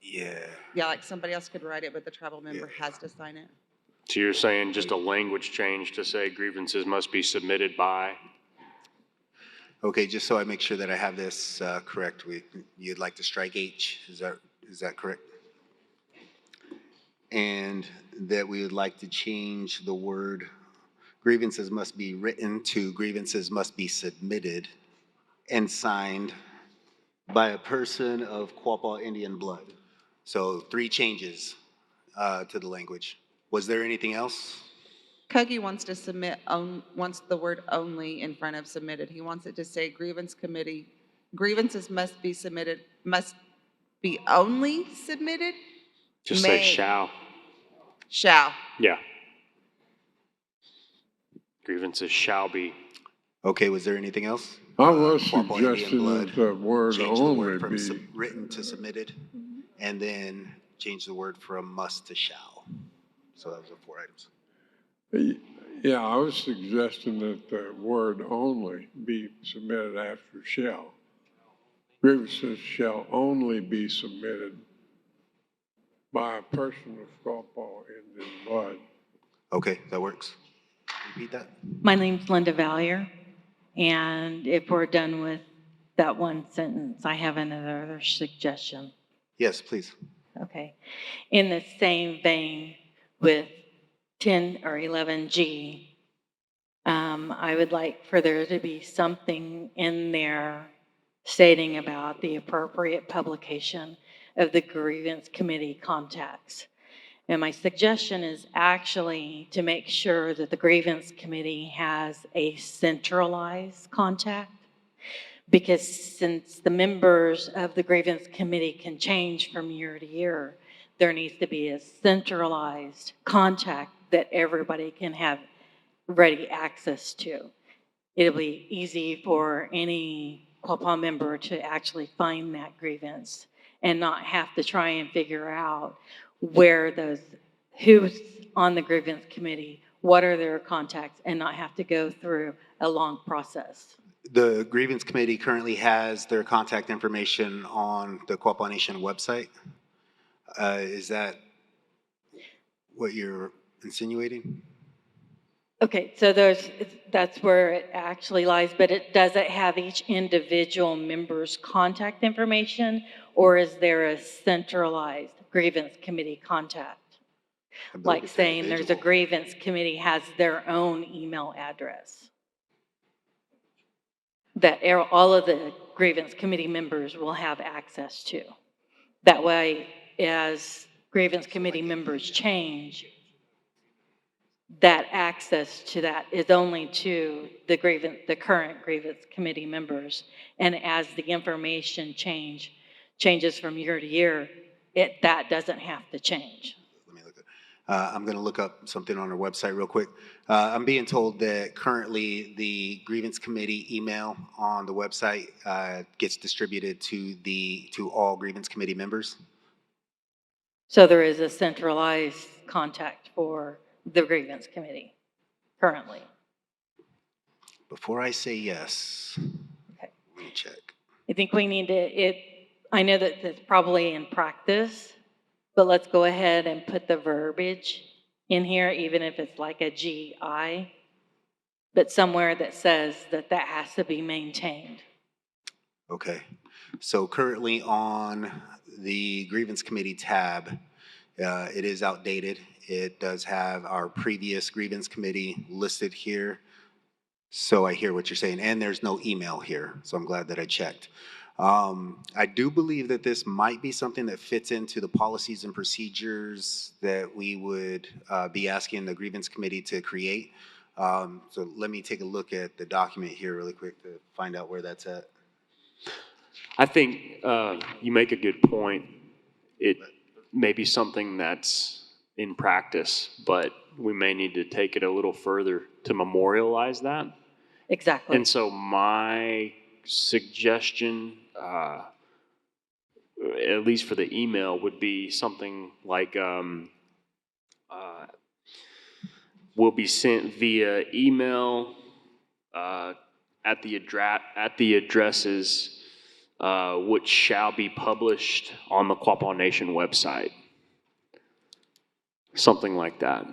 Speaker 5: Yeah.
Speaker 6: Yeah, like somebody else could write it, but the tribal member has to sign it.
Speaker 15: So you're saying just a language change to say grievances must be submitted by?
Speaker 5: Okay, just so I make sure that I have this correct, you'd like to strike H, is that correct? And that we would like to change the word grievances must be written to grievances must be submitted and signed by a person of Quapaw Indian blood. So 3 changes to the language. Was there anything else?
Speaker 6: Kogi wants to wants the word only in front of submitted. He wants it to say grievances must be only submitted?
Speaker 15: Just say shall.
Speaker 6: Shall.
Speaker 15: Yeah. Grievances shall be.
Speaker 5: Okay, was there anything else?
Speaker 14: I was
Speaker 5: Quapaw Indian
Speaker 14: suggesting
Speaker 5: blood,
Speaker 14: that the word
Speaker 5: change the
Speaker 14: only
Speaker 5: word from
Speaker 14: be,
Speaker 5: written to submitted, and then change the word from must to shall. So that was the 4 items.
Speaker 14: yeah, I was suggesting that the word only be submitted after shall. Grievances shall only be submitted by a person of Quapaw Indian blood.
Speaker 5: Okay, that works. Repeat that.
Speaker 8: My name's Linda Valier, and if we're done with that one sentence, I have another suggestion.
Speaker 5: Yes, please.
Speaker 8: Okay. In the same vein with 10 or 11G, I would like for there to be something in there stating about the appropriate publication of the grievance committee contacts. And my suggestion is actually to make sure that the grievance committee has a centralized contact, because since the members of the grievance committee can change from year to year, there needs to be a centralized contact that everybody can have ready access to. It'll be easy for any Quapaw member to actually find that grievance and not have to try and figure out who's on the grievance committee, what are their contacts, and not have to go through a long process.
Speaker 5: The grievance committee currently has their contact information on the Quapaw Nation website. Is that what you're insinuating?
Speaker 8: Okay, so that's where it actually lies, but does it have each individual member's contact information, or is there a centralized grievance committee contact? Like saying there's a grievance committee has their own email address that all of the grievance committee members will have access to. That way, as grievance committee members change, that access to that is only to the current grievance committee members. And as the information changes from year to year, that doesn't have to change.
Speaker 5: I'm going to look up something on our website real quick. I'm being told that currently the grievance committee email on the website gets distributed to all grievance committee members.
Speaker 8: So there is a centralized contact for the grievance committee currently.
Speaker 5: Before I say yes,
Speaker 8: okay,
Speaker 5: let me check.
Speaker 8: I think we need to, I know that it's probably in practice, but let's go ahead and put the verbiage in here, even if it's like a GI, but somewhere that says that has to be maintained.
Speaker 5: Okay. So currently on the grievance committee tab, it is outdated. It does have our previous grievance committee listed here. So I hear what you're saying, and there's no email here, so I'm glad that I checked. I do believe that this might be something that fits into the policies and procedures that we would be asking the grievance committee to create. So let me take a look at the document here really quick to find out where that's at.
Speaker 15: I think you make a good point. It may be something that's in practice, but we may need to take it a little further to memorialize that.
Speaker 8: Exactly.
Speaker 15: And so my suggestion, at least for the email, would be something like will be sent via email at the addresses which shall be published on the Quapaw Nation website. Something like that.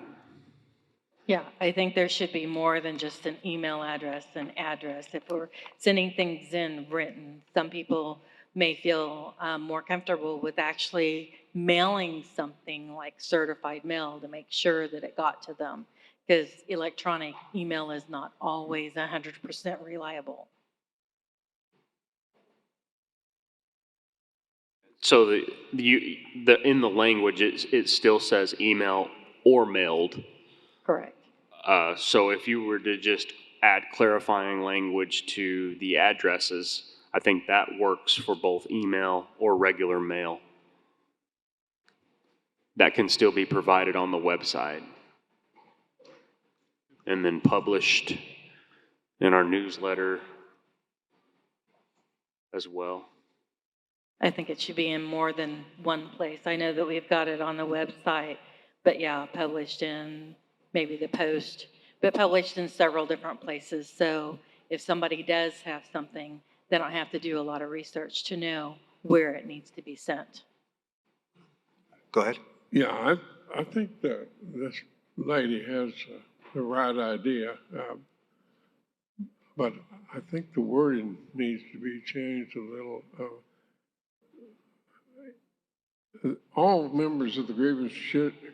Speaker 8: Yeah, I think there should be more than just an email address and address. If we're sending things in written, some people may feel more comfortable with actually mailing something like certified mail to make sure that it got to them, because electronic email is not always 100% reliable.
Speaker 15: So in the language, it still says email or mailed.
Speaker 8: Correct.
Speaker 15: So if you were to just add clarifying language to the addresses, I think that works for both email or regular mail. That can still be provided on the website and then published in our newsletter as well.
Speaker 8: I think it should be in more than one place. I know that we've got it on the website, but yeah, published in maybe the Post, but published in several different places. So if somebody does have something, they don't have to do a lot of research to know where it needs to be sent.
Speaker 5: Go ahead.
Speaker 14: Yeah, I think that this lady has the right idea, but I think the wording needs to be changed a little. All members of the grievance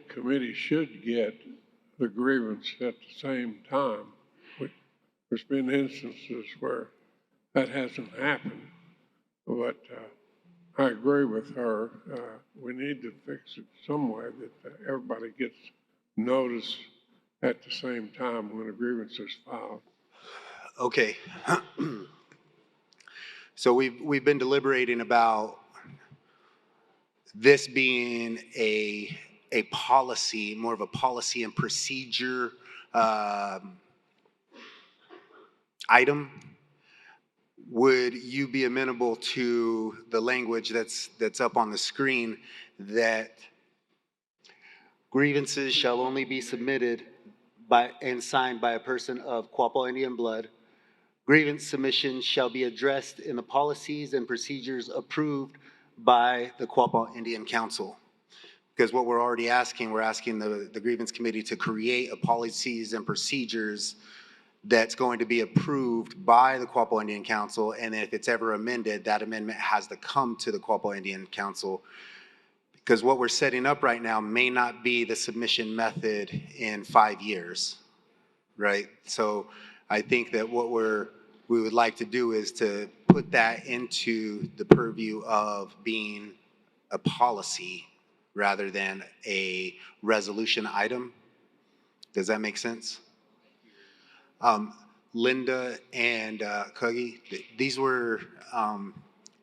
Speaker 14: committee should get the grievance at the same time. There's been instances where that hasn't happened, but I agree with her. We need to fix it somewhere that everybody gets notice at the same time when a grievance is filed.
Speaker 5: Okay. So we've been deliberating about this being a policy, more of a policy and procedure item. Would you be amenable to the language that's up on the screen, that grievances shall only be submitted by and signed by a person of Quapaw Indian blood? Grievance submissions shall be addressed in the policies and procedures approved by the Quapaw Indian Council. Because what we're already asking, we're asking the grievance committee to create a policies and procedures that's going to be approved by the Quapaw Indian Council, and if it's ever amended, that amendment has to come to the Quapaw Indian Council. Because what we're setting up right now may not be the submission method in 5 years, right? So I think that what we would like to do is to put that into the purview of being a policy rather than a resolution item. Does that make sense? Linda and Cuggy, these were,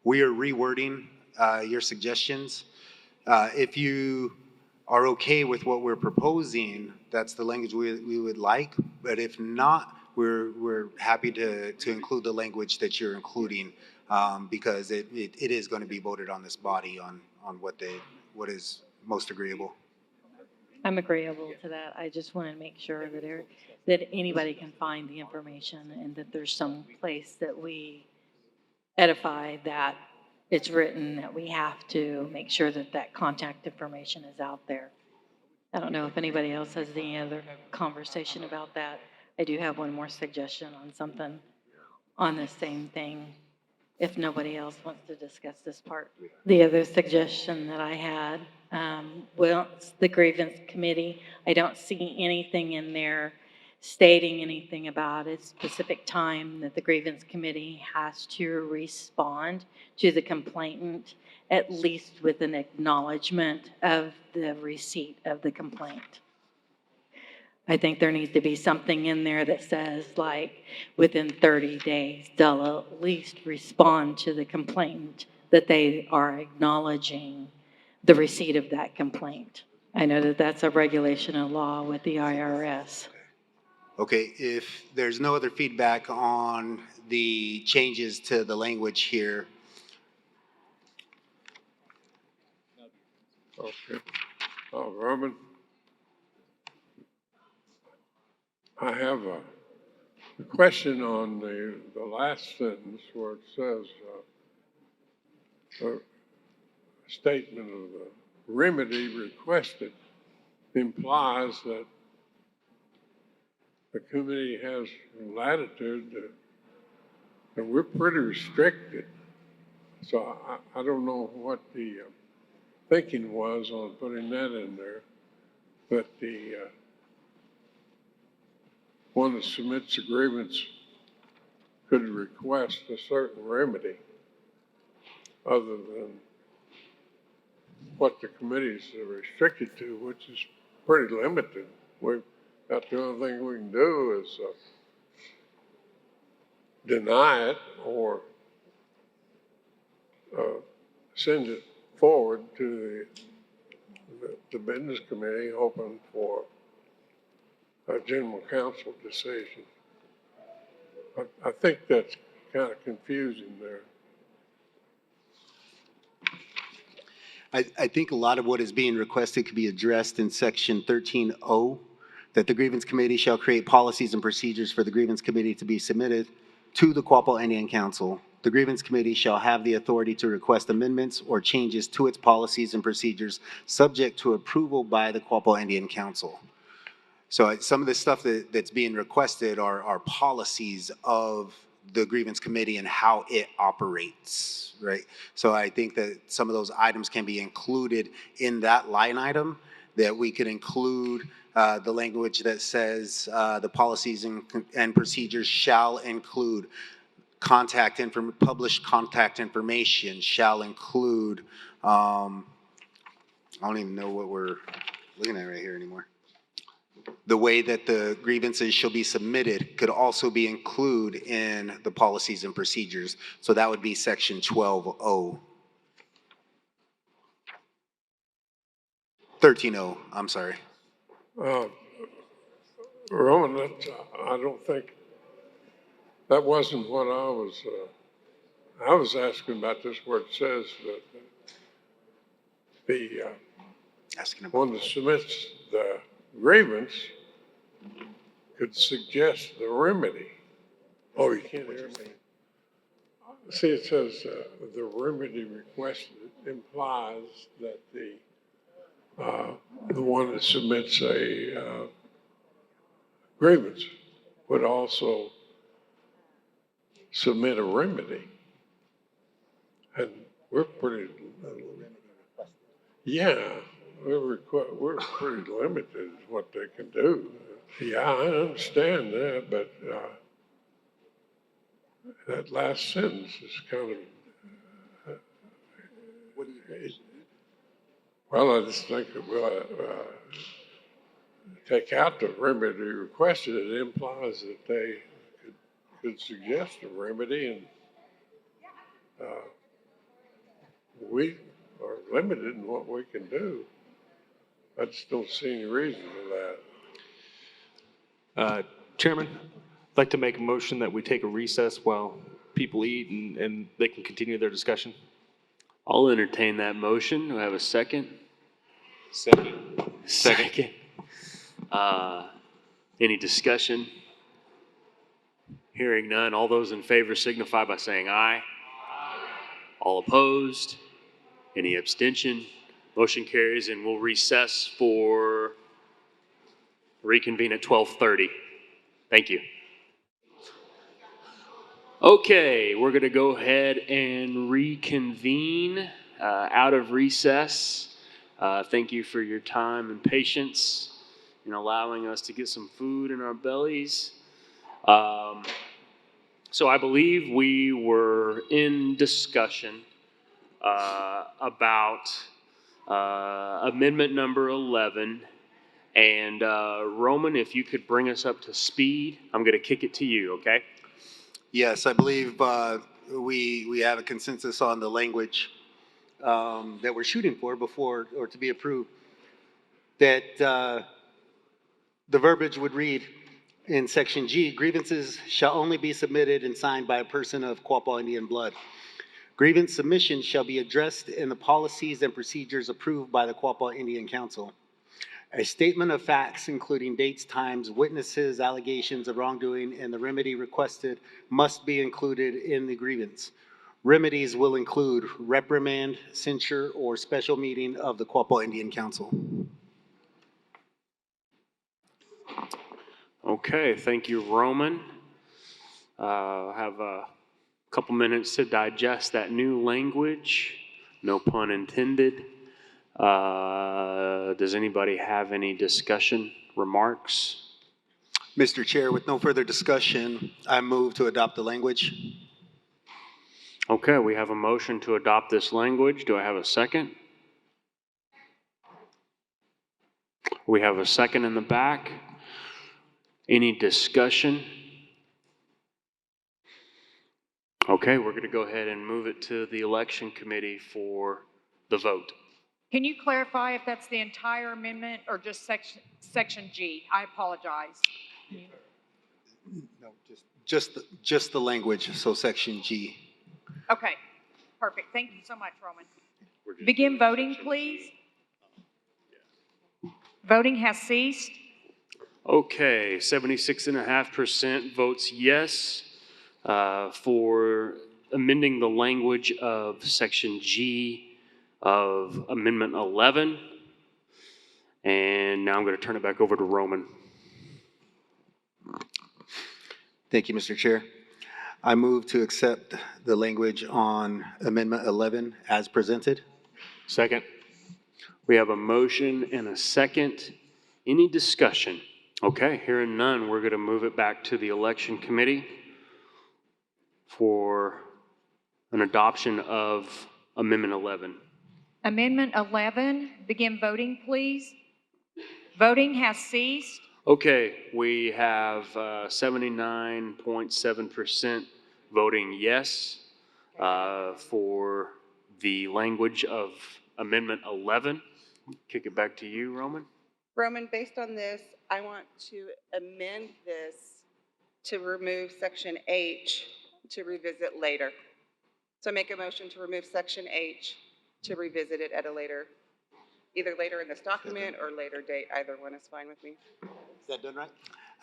Speaker 5: we are rewording your suggestions. If you are okay with what we're proposing, that's the language we would like. But if not, we're happy to include the language that you're including, because it is going to be voted on this body on what is most agreeable.
Speaker 8: I'm agreeable to that. I just want to make sure that anybody can find the information, and that there's some place that we edify that it's written, that we have to make sure that that contact information is out there. I don't know if anybody else has any other conversation about that. I do have one more suggestion on something on the same thing. if nobody else wants to discuss this part. The other suggestion that I had, well, it's the grievance committee. I don't see anything in there stating anything about a specific time that the grievance committee has to respond to the complainant, at least with an acknowledgement of the receipt of the complaint. I think there needs to be something in there that says, like, within 30 days, they'll at least respond to the complainant, that they are acknowledging the receipt of that complaint. I know that that's a regulation of law with the IRS.
Speaker 5: Okay, if there's no other feedback on the changes to the language here,
Speaker 14: Okay. Roman? I have a question on the last sentence where it says, a statement of the remedy requested implies that the committee has latitude, and we're pretty restricted. So I don't know what the thinking was on putting that in there, but the one that submits a grievance could request a certain remedy other than what the committees are restricted to, which is pretty limited. About the only thing we can do is deny it or send it forward to the business committee, hoping for a general counsel decision. I think that's kind of confusing there.
Speaker 5: I think a lot of what is being requested could be addressed in section 13O, that the grievance committee shall create policies and procedures for the grievance committee to be submitted to the Quapaw Indian Council. The grievance committee shall have the authority to request amendments or changes to its policies and procedures subject to approval by the Quapaw Indian Council. So some of the stuff that's being requested are policies of the grievance committee and how it operates, right? So I think that some of those items can be included in that line item, that we could include the language that says the policies and procedures shall include published contact information, shall include, I don't even know what we're looking at right here anymore. The way that the grievances shall be submitted could also be included in the policies and procedures. So that would be section 12O. 13O, I'm sorry.
Speaker 14: Roman, I don't think, that wasn't what I was asking about this where it says that the one that submits the grievance could suggest the remedy. Oh, you can't hear me. See, it says the remedy requested implies that the one that submits a grievance would also submit a remedy. And we're pretty, yeah, we're pretty limited in what they can do. Yeah, I understand that, but that last sentence is kind of, well, I just think that we'll take out the remedy requested. It implies that they could suggest a remedy, and we are limited in what we can do. I just don't see any reason for that.
Speaker 2: Chairman, I'd like to make a motion that we take a recess while people eat and they can continue their discussion.
Speaker 1: I'll entertain that motion. Do I have a second? Second. Any discussion? Hearing none, all those in favor signify by saying aye. All opposed? Any abstention? Motion carries, and we'll recess for reconvene at 12:30. Thank you.
Speaker 15: Okay, we're going to go ahead and reconvene out of recess. Thank you for your time and patience in allowing us to get some food in our bellies. So I believe we were in discussion about amendment number 11. And Roman, if you could bring us up to speed, I'm going to kick it to you, okay?
Speaker 5: Yes, I believe we have a consensus on the language that we're shooting for before, or to be approved, that the verbiage would read in section G, grievances shall only be submitted and signed by a person of Quapaw Indian blood. Grievance submission shall be addressed in the policies and procedures approved by the Quapaw Indian Council. A statement of facts, including dates, times, witnesses, allegations of wrongdoing, and the remedy requested must be included in the grievance. Remedies will include reprimand, censure, or special meeting of the Quapaw Indian Council.
Speaker 15: Okay, thank you, Roman. Have a couple minutes to digest that new language. No pun intended. Does anybody have any discussion, remarks?
Speaker 5: Mr. Chair, with no further discussion, I move to adopt the language.
Speaker 15: Okay, we have a motion to adopt this language. Do I have a second? We have a second in the back. Any discussion? Okay, we're going to go ahead and move it to the election committee for the vote.
Speaker 4: Can you clarify if that's the entire amendment or just section G? I apologize.
Speaker 5: No, just the language, so section G.
Speaker 4: Okay, perfect. Thank you so much, Roman. Begin voting, please. Voting has ceased.
Speaker 15: Okay, 76.5% votes yes for amending the language of section G of Amendment 11. And now I'm going to turn it back over to Roman.
Speaker 5: Thank you, Mr. Chair. I move to accept the language on Amendment 11 as presented.
Speaker 2: Second.
Speaker 15: We have a motion and a second. Any discussion? Okay, hearing none, we're going to move it back to the election committee for an adoption of Amendment 11.
Speaker 4: Amendment 11, begin voting, please. Voting has ceased.
Speaker 15: Okay, we have 79.7% voting yes for the language of Amendment 11. Kick it back to you, Roman.
Speaker 6: Roman, based on this, I want to amend this to remove section H to revisit later. So make a motion to remove section H to revisit it at a later, either later in this document or later date. Either one is fine with me.
Speaker 5: Is that done right?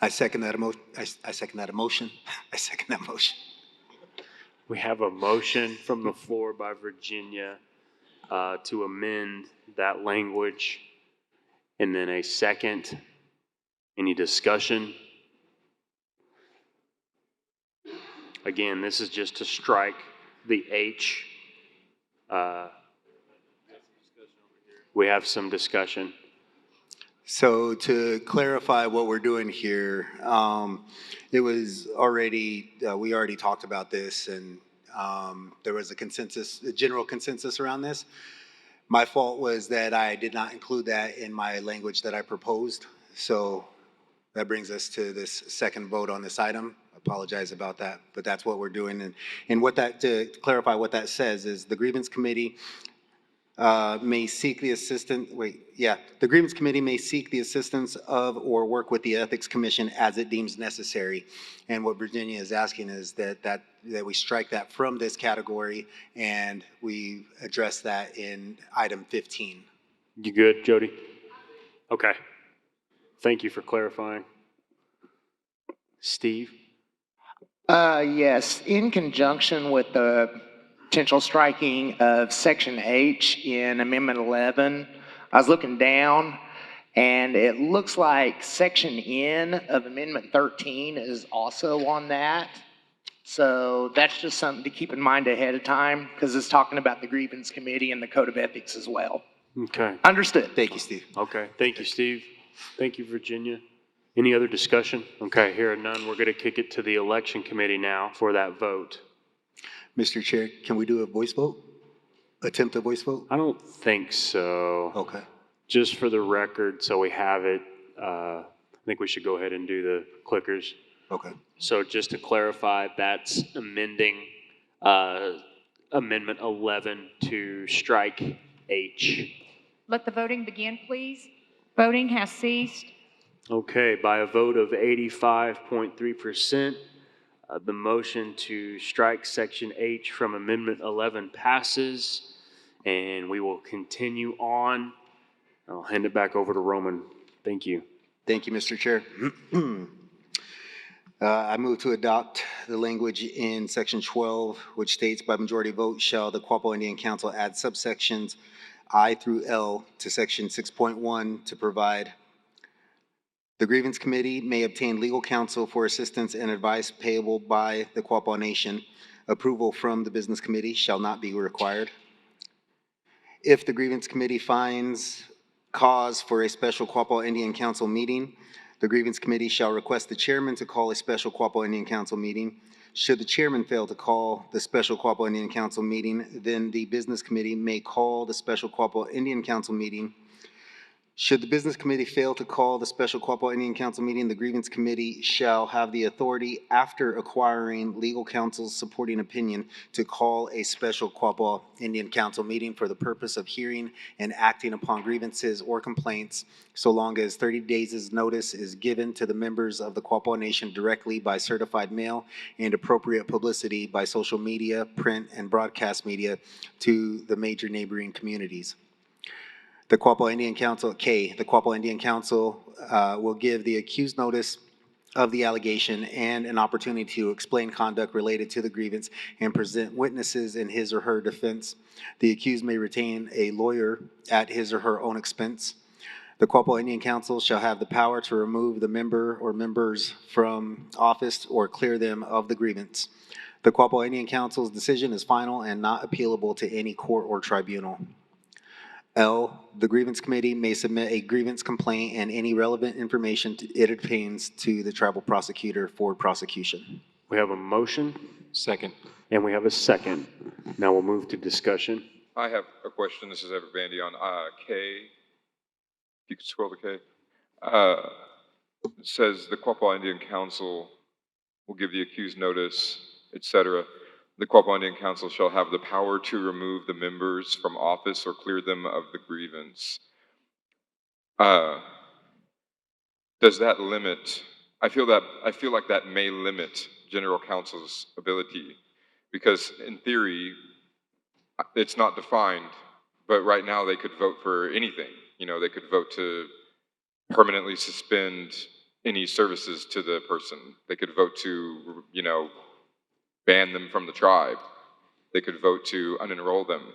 Speaker 5: I second that motion. I second that motion. I second that motion.
Speaker 15: We have a motion from the floor by Virginia to amend that language, and then a second. Any discussion? Again, this is just to strike the H. We have some discussion.
Speaker 5: So to clarify what we're doing here, it was already, we already talked about this, and there was a consensus, a general consensus around this. My fault was that I did not include that in my language that I proposed. So that brings us to this second vote on this item. Apologize about that, but that's what we're doing. And what that, to clarify what that says is the grievance committee may seek the assistance, the grievance committee may seek the assistance of or work with the ethics commission as it deems necessary. And what Virginia is asking is that we strike that from this category and we address that in item 15.
Speaker 15: You good, Jody? Okay. Thank you for clarifying. Steve?
Speaker 3: Yes, in conjunction with the potential striking of section H in Amendment 11, I was looking down and it looks like section N of Amendment 13 is also on that. So that's just something to keep in mind ahead of time, because it's talking about the grievance committee and the code of ethics as well.
Speaker 1: Okay.
Speaker 3: Understood.
Speaker 5: Thank you, Steve.
Speaker 1: Okay, thank you, Steve. Thank you, Virginia. Any other discussion? Okay, hearing none, we're gonna kick it to the election committee now for that vote.
Speaker 5: Mr. Chair, can we do a voice vote? Attempt a voice vote?
Speaker 1: I don't think so.
Speaker 5: Okay.
Speaker 1: Just for the record, so we have it, I think we should go ahead and do the clickers.
Speaker 5: Okay.
Speaker 1: So just to clarify, that's amending, Amendment 11 to strike H.
Speaker 4: Let the voting begin, please. Voting has ceased.
Speaker 1: Okay, by a vote of 85.3%, the motion to strike Section H from Amendment 11 passes, and we will continue on. I'll hand it back over to Roman. Thank you.
Speaker 5: Thank you, Mr. Chair. I move to adopt the language in Section 12, which states, by majority vote shall the Quapaw Indian Council add subsections I through L to Section 6.1 to provide the grievance committee may obtain legal counsel for assistance and advice payable by the Quapaw Nation. Approval from the business committee shall not be required. If the grievance committee finds cause for a special Quapaw Indian Council meeting, the grievance committee shall request the chairman to call a special Quapaw Indian Council meeting. Should the chairman fail to call the special Quapaw Indian Council meeting, then the business committee may call the special Quapaw Indian Council meeting. Should the business committee fail to call the special Quapaw Indian Council meeting, the grievance committee shall have the authority, after acquiring legal counsel's supporting opinion, to call a special Quapaw Indian Council meeting for the purpose of hearing and acting upon grievances or complaints, so long as 30 days' notice is given to the members of the Quapaw Nation directly by certified mail and appropriate publicity by social media, print, and broadcast media to the major neighboring communities. The Quapaw Indian Council, K, the Quapaw Indian Council will give the accused notice of the allegation and an opportunity to explain conduct related to the grievance and present witnesses in his or her defense. The accused may retain a lawyer at his or her own expense. The Quapaw Indian Council shall have the power to remove the member or members from office or clear them of the grievance. The Quapaw Indian Council's decision is final and not appealable to any court or tribunal. L, the grievance committee may submit a grievance complaint and any relevant information it obtains to the tribal prosecutor for prosecution.
Speaker 1: We have a motion. Second. And we have a second. Now we'll move to discussion.
Speaker 11: I have a question. This is Everett Bandy on K. If you could scroll to K. It says the Quapaw Indian Council will give the accused notice, etc. The Quapaw Indian Council shall have the power to remove the members from office or clear them of the grievance. Does that limit? I feel like that may limit General Counsel's ability, because in theory, it's not defined. But right now, they could vote for anything. You know, they could vote to permanently suspend any services to the person. They could vote to, you know, ban them from the tribe. They could vote to unenroll them.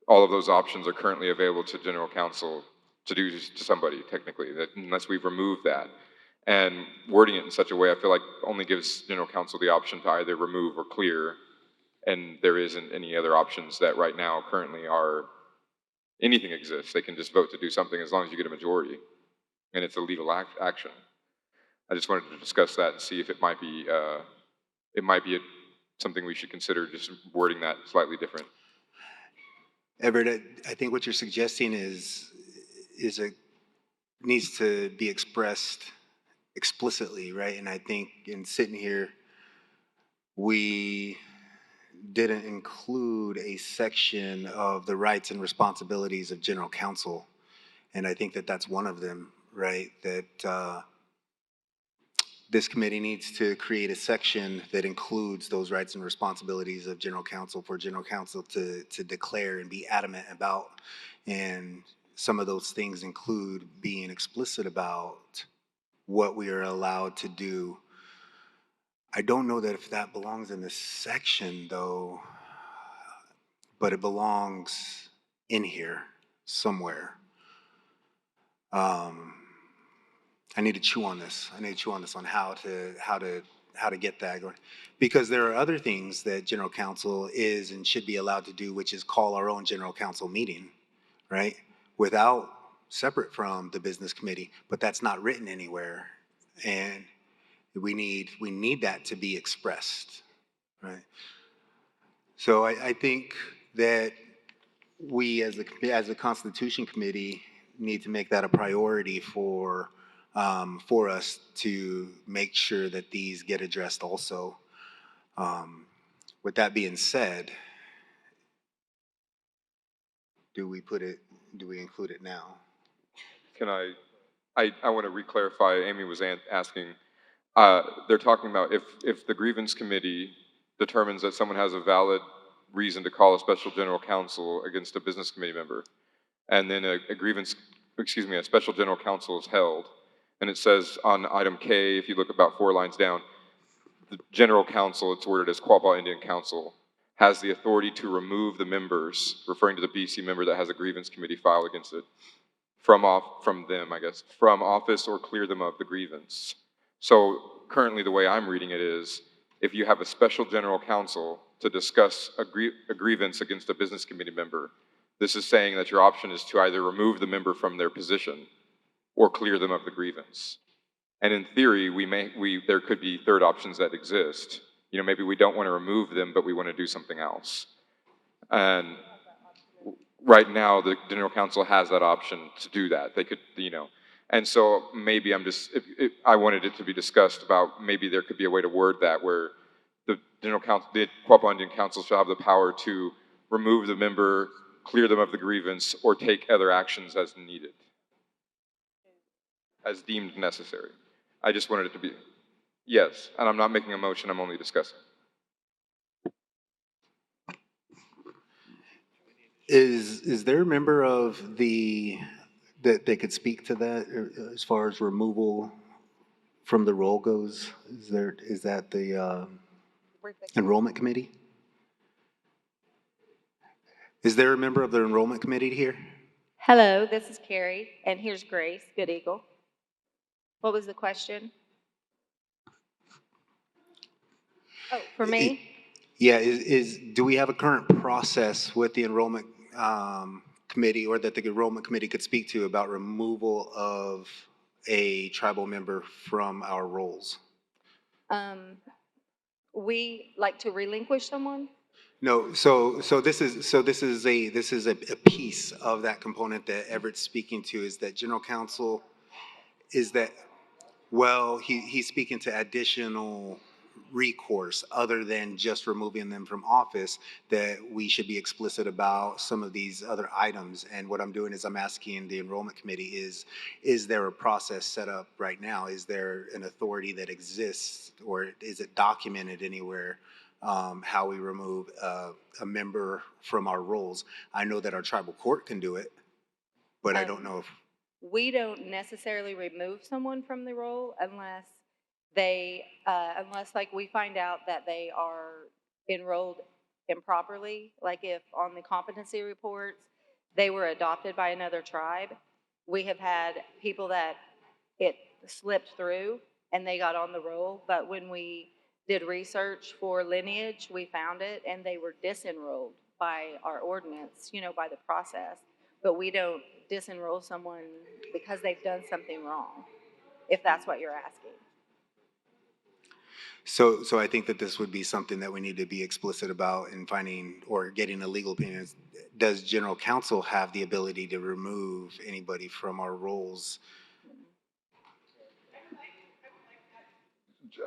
Speaker 11: All of those options are currently available to General Counsel to do to somebody, technically, unless we've removed that. And wording it in such a way, I feel like only gives General Counsel the option to either remove or clear, and there isn't any other options that right now currently are, anything exists. They can just vote to do something as long as you get a majority, and it's a legal action. I just wanted to discuss that and see if it might be something we should consider, just wording that slightly different.
Speaker 5: Everett, I think what you're suggesting needs to be expressed explicitly, right? And I think in sitting here, we didn't include a section of the rights and responsibilities of General Counsel. And I think that that's one of them, right? That this committee needs to create a section that includes those rights and responsibilities of General Counsel for General Counsel to declare and be adamant about. And some of those things include being explicit about what we are allowed to do. I don't know that if that belongs in this section, though, but it belongs in here somewhere. I need to chew on this. I need to chew on this on how to get that going. Because there are other things that general counsel is and should be allowed to do, which is call our own general counsel meeting, right? Without, separate from the business committee, but that's not written anywhere. And we need that to be expressed, right? So I think that we as a Constitution Committee need to make that a priority for us to make sure that these get addressed also. With that being said, do we include it now?
Speaker 11: Can I want to re-clarify, Amy was asking, they're talking about if the grievance committee determines that someone has a valid reason to call a special general counsel against a business committee member, and then a special general counsel is held, and it says on item K, if you look about 4 lines down, the general counsel, it's worded as Quapaw Indian Council, has the authority to remove the members, referring to the BC member that has a grievance committee file against it, from office or clear them of the grievance. So currently the way I'm reading it is, if you have a special general counsel to discuss a grievance against a business committee member, this is saying that your option is to either remove the member from their position or clear them of the grievance. And in theory, there could be third options that exist. You know, maybe we don't want to remove them, but we want to do something else. And right now, the general counsel has that option to do that. They could, and so maybe I wanted it to be discussed about maybe there could be a way to word that where the general counsel, the Quapaw Indian Council shall have the power to remove the member, clear them of the grievance, or take other actions as needed, as deemed necessary. I just wanted it to be, yes, and I'm not making a motion, I'm only discussing.
Speaker 5: Is there a member of that they could speak to that as far as removal from the roll goes? Is that the enrollment committee? Is there a member of the enrollment committee here?
Speaker 9: Hello, this is Carrie, and here's Grace, Good Eagle. What was the question? Oh, for me?
Speaker 5: Yeah, do we have a current process with the enrollment committee, or that the enrollment committee could speak to about removal of a tribal member from our rolls?
Speaker 9: We like to relinquish someone?
Speaker 5: No, so this is a piece of that component that Everett's speaking to, is that general counsel is that, well, he's speaking to additional recourse other than just removing them from office, that we should be explicit about some of these other items. And what I'm doing is I'm asking the enrollment committee is there a process set up right now? Is there an authority that exists, or is it documented anywhere, how we remove a member from our rolls? I know that our tribal court can do it, but I don't know if...
Speaker 9: We don't necessarily remove someone from the role unless like we find out that they are enrolled improperly. Like if on the competency reports, they were adopted by another tribe. We have had people that it slipped through and they got on the roll, but when we did research for lineage, we found it and they were disenrolled by our ordinance, by the process. But we don't disenroll someone because they've done something wrong, if that's what you're asking.
Speaker 5: So I think that this would be something that we need to be explicit about in finding or getting a legal opinion. Does general counsel have the ability to remove anybody from our roles?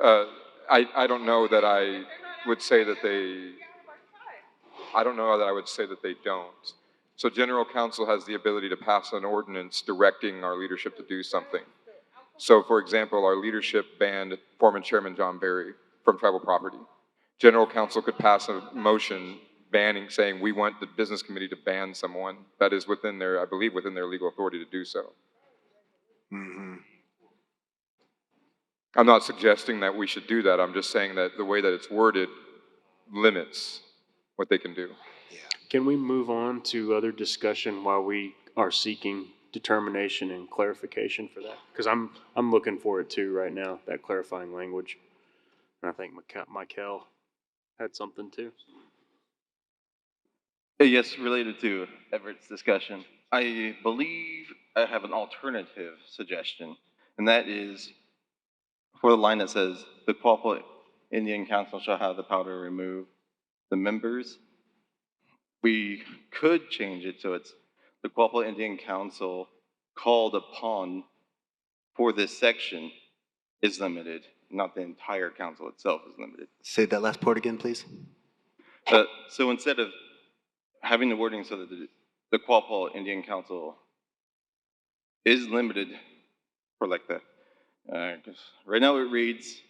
Speaker 11: I don't know that I would say that they, I don't know that I would say that they don't. So general counsel has the ability to pass an ordinance directing our leadership to do something. So for example, our leadership banned former Chairman John Berry from tribal property. General counsel could pass a motion saying we want the business committee to ban someone. That is within their, I believe, within their legal authority to do so.
Speaker 5: Mm-hmm.
Speaker 11: I'm not suggesting that we should do that. I'm just saying that the way that it's worded limits what they can do.
Speaker 15: Can we move on to other discussion while we are seeking determination and clarification for that? Because I'm looking for it too right now, that clarifying language. And I think Michael had something too.
Speaker 20: Yes, related to Everett's discussion, I believe I have an alternative suggestion, and that is for the line that says, "The Quapaw Indian Council shall have the power to remove the members." We could change it so it's the Quapaw Indian Council called upon for this section is limited, not the entire council itself is limited.
Speaker 5: Say that last part again, please.
Speaker 20: So instead of having the wording so that the Quapaw Indian Council is limited for like that, 'cause right now it reads,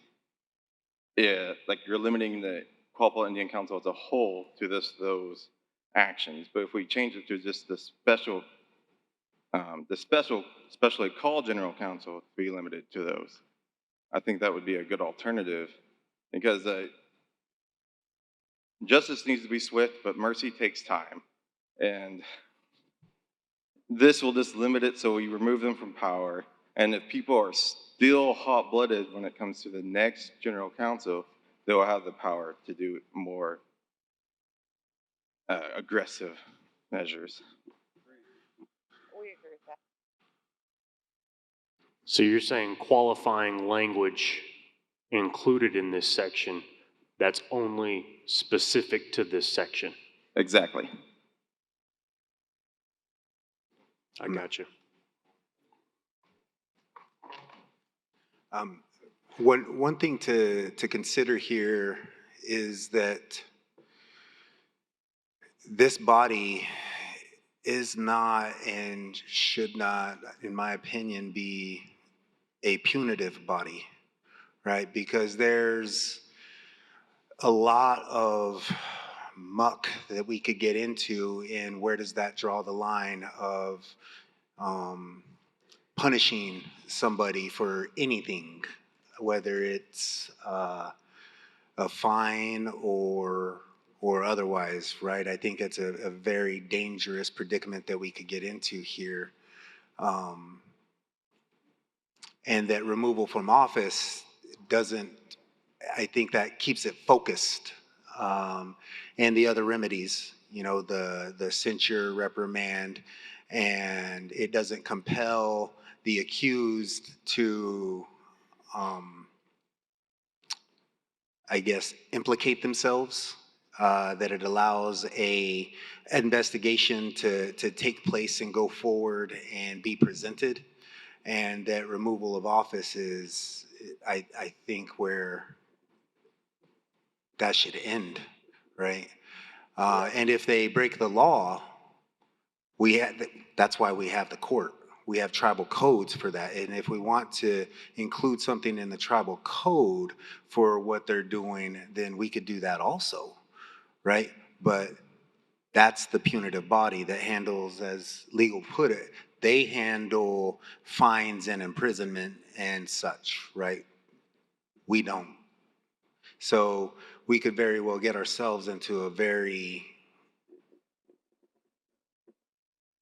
Speaker 20: like you're limiting the Quapaw Indian Council as a whole to those actions. But if we change it to just the specially called general council to be limited to those, I think that would be a good alternative, because justice needs to be swift, but mercy takes time. And this will just limit it so we remove them from power. And if people are still hot-blooded when it comes to the next general council, they'll have the power to do more aggressive measures.
Speaker 6: We agree with that.
Speaker 15: So you're saying qualifying language included in this section that's only specific to this section?
Speaker 20: Exactly.
Speaker 15: I got you.
Speaker 5: One thing to consider here is that this body is not and should not, in my opinion, be a punitive body, right? Because there's a lot of muck that we could get into, and where does that draw the line of punishing somebody for anything, whether it's a fine or otherwise, right? I think it's a very dangerous predicament that we could get into here. And that removal from office doesn't, I think that keeps it focused. And the other remedies, you know, the censure, reprimand, and it doesn't compel the accused to, I guess, implicate themselves, that it allows a investigation to take place and go forward and be presented. And that removal of office is, I think, where that should end, right? And if they break the law, that's why we have the court. We have tribal codes for that. And if we want to include something in the tribal code for what they're doing, then we could do that also, right? But that's the punitive body that handles, as legal put it, they handle fines and imprisonment and such, right? We don't. So we could very well get ourselves into a very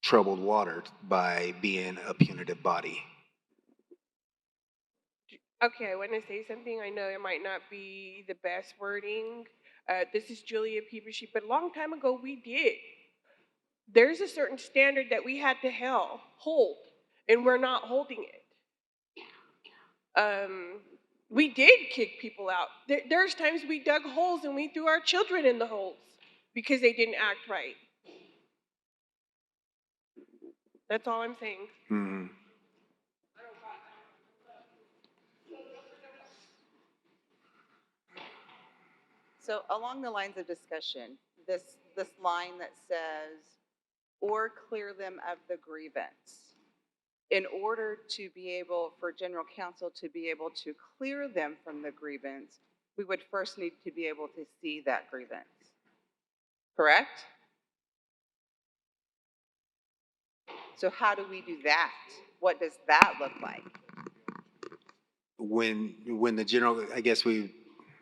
Speaker 5: troubled water by being a punitive body.
Speaker 10: Okay, I want to say something. I know it might not be the best wording. This is Julia Peebershy, but a long time ago we did. There's a certain standard that we had to hold, and we're not holding it. We did kick people out. There's times we dug holes and we threw our children in the holes because they didn't act right. That's all I'm saying.
Speaker 5: Mm-hmm.
Speaker 6: So along the lines of discussion, this line that says, or clear them of the grievance. In order to be able, for general counsel to be able to clear them from the grievance, we would first need to be able to see that grievance. Correct? So how do we do that? What does that look like?
Speaker 5: When the general, I guess we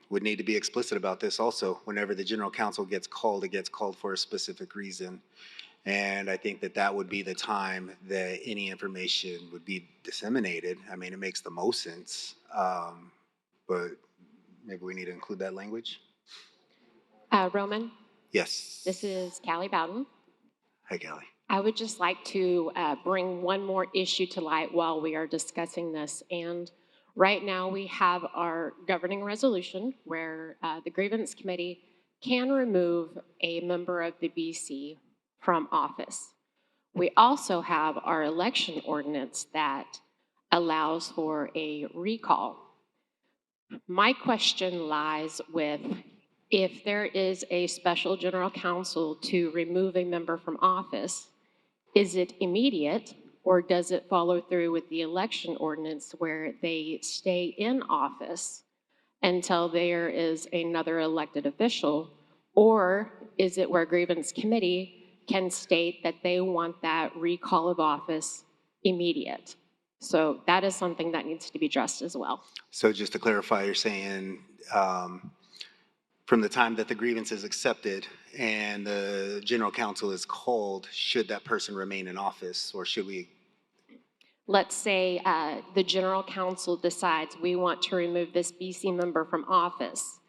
Speaker 5: would need to be explicit about this also. Whenever the general counsel gets called, it gets called for a specific reason. And I think that would be the time that any information would be disseminated. I mean, it makes the most sense. But maybe we need to include that language.
Speaker 18: Roman,
Speaker 5: Yes.
Speaker 18: this is Callie Bowden.
Speaker 5: Hi, Callie.
Speaker 18: I would just like to bring one more issue to light while we are discussing this. And right now we have our governing resolution where the grievance committee can remove a member of the BC from office. We also have our election ordinance that allows for a recall. My question lies with if there is a special general counsel to remove a member from office, is it immediate or does it follow through with the election ordinance where they stay in office until there is another elected official? Or is it where grievance committee can state that they want that recall of office immediate? So that is something that needs to be addressed as well.
Speaker 5: So just to clarify, you're saying from the time that the grievance is accepted and the general counsel is called, should that person remain in office, or should we?
Speaker 18: Let's say the general counsel decides we want to remove this BC member from office.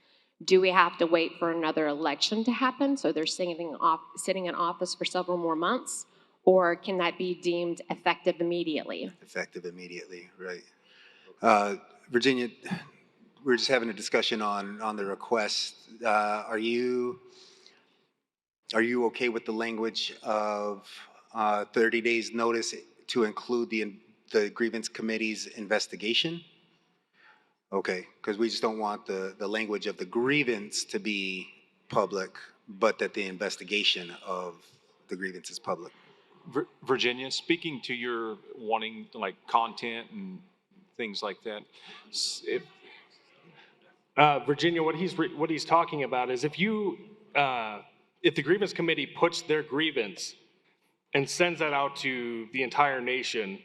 Speaker 18: Do we have to wait for another election to happen, so they're sitting in office for several more months? Or can that be deemed effective immediately? Effective immediately, right. Virginia, we're just having a discussion on the request. Are you okay with the language of 30 days notice to include the grievance committee's investigation? Okay, because we just don't want the language of the grievance to be public, but that the investigation of the grievance is public.
Speaker 16: Virginia, speaking to your wanting like content and things like that,
Speaker 2: Virginia, what he's talking about is if the grievance committee puts their grievance and sends that out to the entire nation,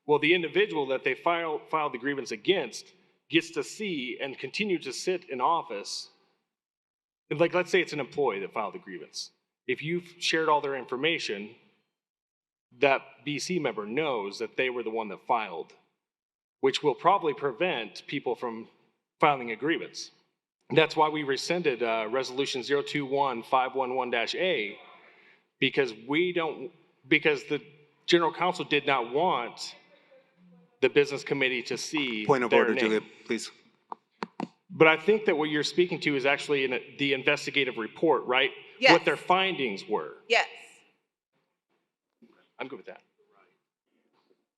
Speaker 2: well, the individual that they filed the grievance against gets to see and continue to sit in office. Like, let's say it's an employee that filed the grievance. If you've shared all their information, that BC member knows that they were the one that filed, which will probably prevent people from filing a grievance. That's why we rescinded Resolution 021-511-A, because the General Counsel did not want the Business Committee to see
Speaker 5: Point of
Speaker 2: their
Speaker 5: order,
Speaker 2: name.
Speaker 5: Julia, please.
Speaker 2: But I think that what you're speaking to is actually the investigative report, right?
Speaker 6: Yes.
Speaker 2: What their findings were.
Speaker 6: Yes.
Speaker 2: I'm good with that.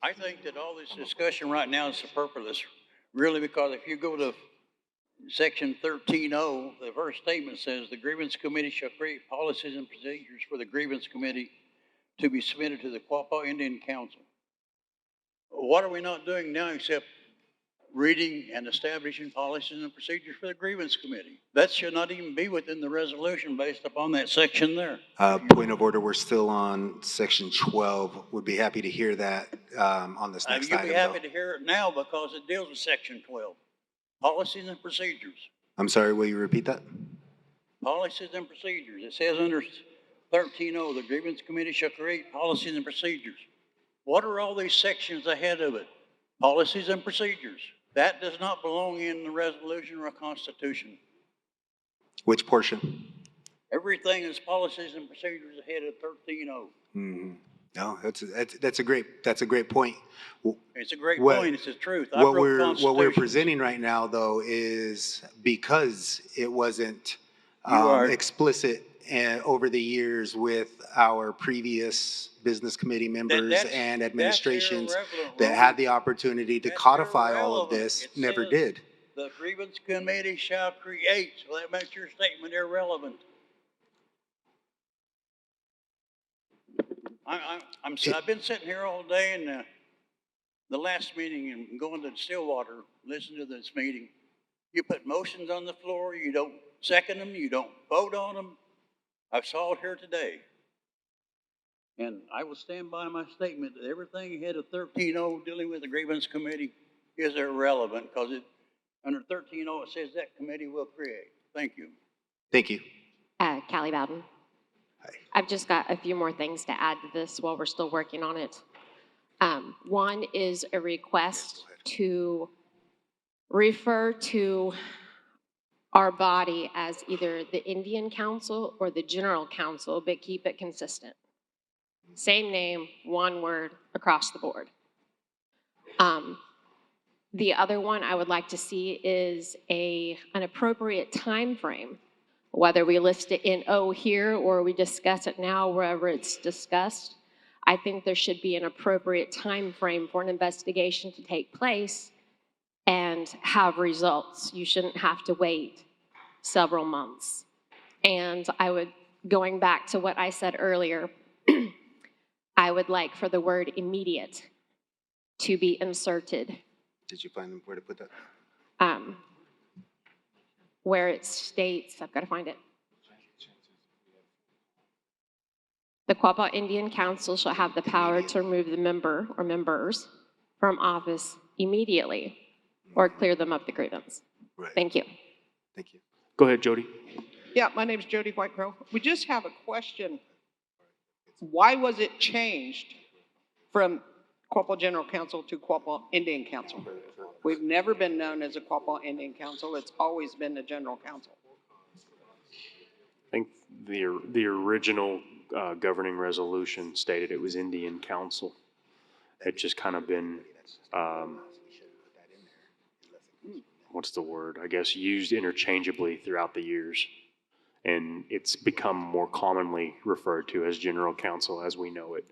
Speaker 17: I think that all this discussion right now is superfluous, really, because if you go to section 13.0, the first statement says the grievance committee shall create policies and procedures for the grievance committee to be submitted to the Quapaw Indian Council. What are we not doing now except reading and establishing policies and procedures for the grievance committee? That should not even be within the resolution based upon that section there.
Speaker 5: Point of order, we're still on section 12. Would be happy to hear that on this next
Speaker 17: You'll
Speaker 5: item.
Speaker 17: be happy to hear it now because it deals with section 12. Policies and procedures.
Speaker 5: I'm sorry, will you repeat that?
Speaker 17: Policies and procedures. It says under 13.0, the grievance committee shall create policies and procedures. What are all these sections ahead of it? Policies and procedures. That does not belong in the resolution or constitution.
Speaker 5: Which portion?
Speaker 17: Everything is policies and procedures ahead of 13.0.
Speaker 5: Mm-hmm. No, that's a great point.
Speaker 17: It's a great point. It's the truth.
Speaker 5: What we're presenting right now, though, is because it wasn't explicit over the years with our previous business committee members and administrations that had the opportunity to codify all of this, never did.
Speaker 17: The grievance committee shall create, so that makes your statement irrelevant. I've been sitting here all day in the last meeting and going to Stillwater, listening to this meeting. You put motions on the floor, you don't second them, you don't vote on them. I saw it here today. And I will stand by my statement that everything ahead of 13.0 dealing with the grievance committee is irrelevant because under 13.0 it says that committee will create. Thank you.
Speaker 5: Thank you.
Speaker 18: Callie Bowden. I've just got a few more things to add to this while we're still working on it. One is a request to refer to our body as either the Indian Council or the General Council, but keep it consistent. Same name, one word across the board. The other one I would like to see is an appropriate time frame, whether we list it in O here or we discuss it now wherever it's discussed. I think there should be an appropriate time frame for an investigation to take place and have results. You shouldn't have to wait several months. And going back to what I said earlier, I would like for the word immediate to be inserted.
Speaker 5: Did you find where to put that?
Speaker 18: Where it states, I've got to find it. The Quapaw Indian Council shall have the power to remove the member or members from office immediately or clear them of the grievance.
Speaker 5: Right.
Speaker 18: Thank you.
Speaker 5: Thank you.
Speaker 1: Go ahead, Jody.
Speaker 12: Yeah, my name's Jody Whitecrow. We just have a question. Why was it changed from Quapaw General Council to Quapaw Indian Council? We've never been known as a Quapaw Indian Council. It's always been the General Council.
Speaker 1: I think the original governing resolution stated it was Indian Council. It just kind of been, what's the word? I guess used interchangeably throughout the years. And it's become more commonly referred to as General Council as we know it.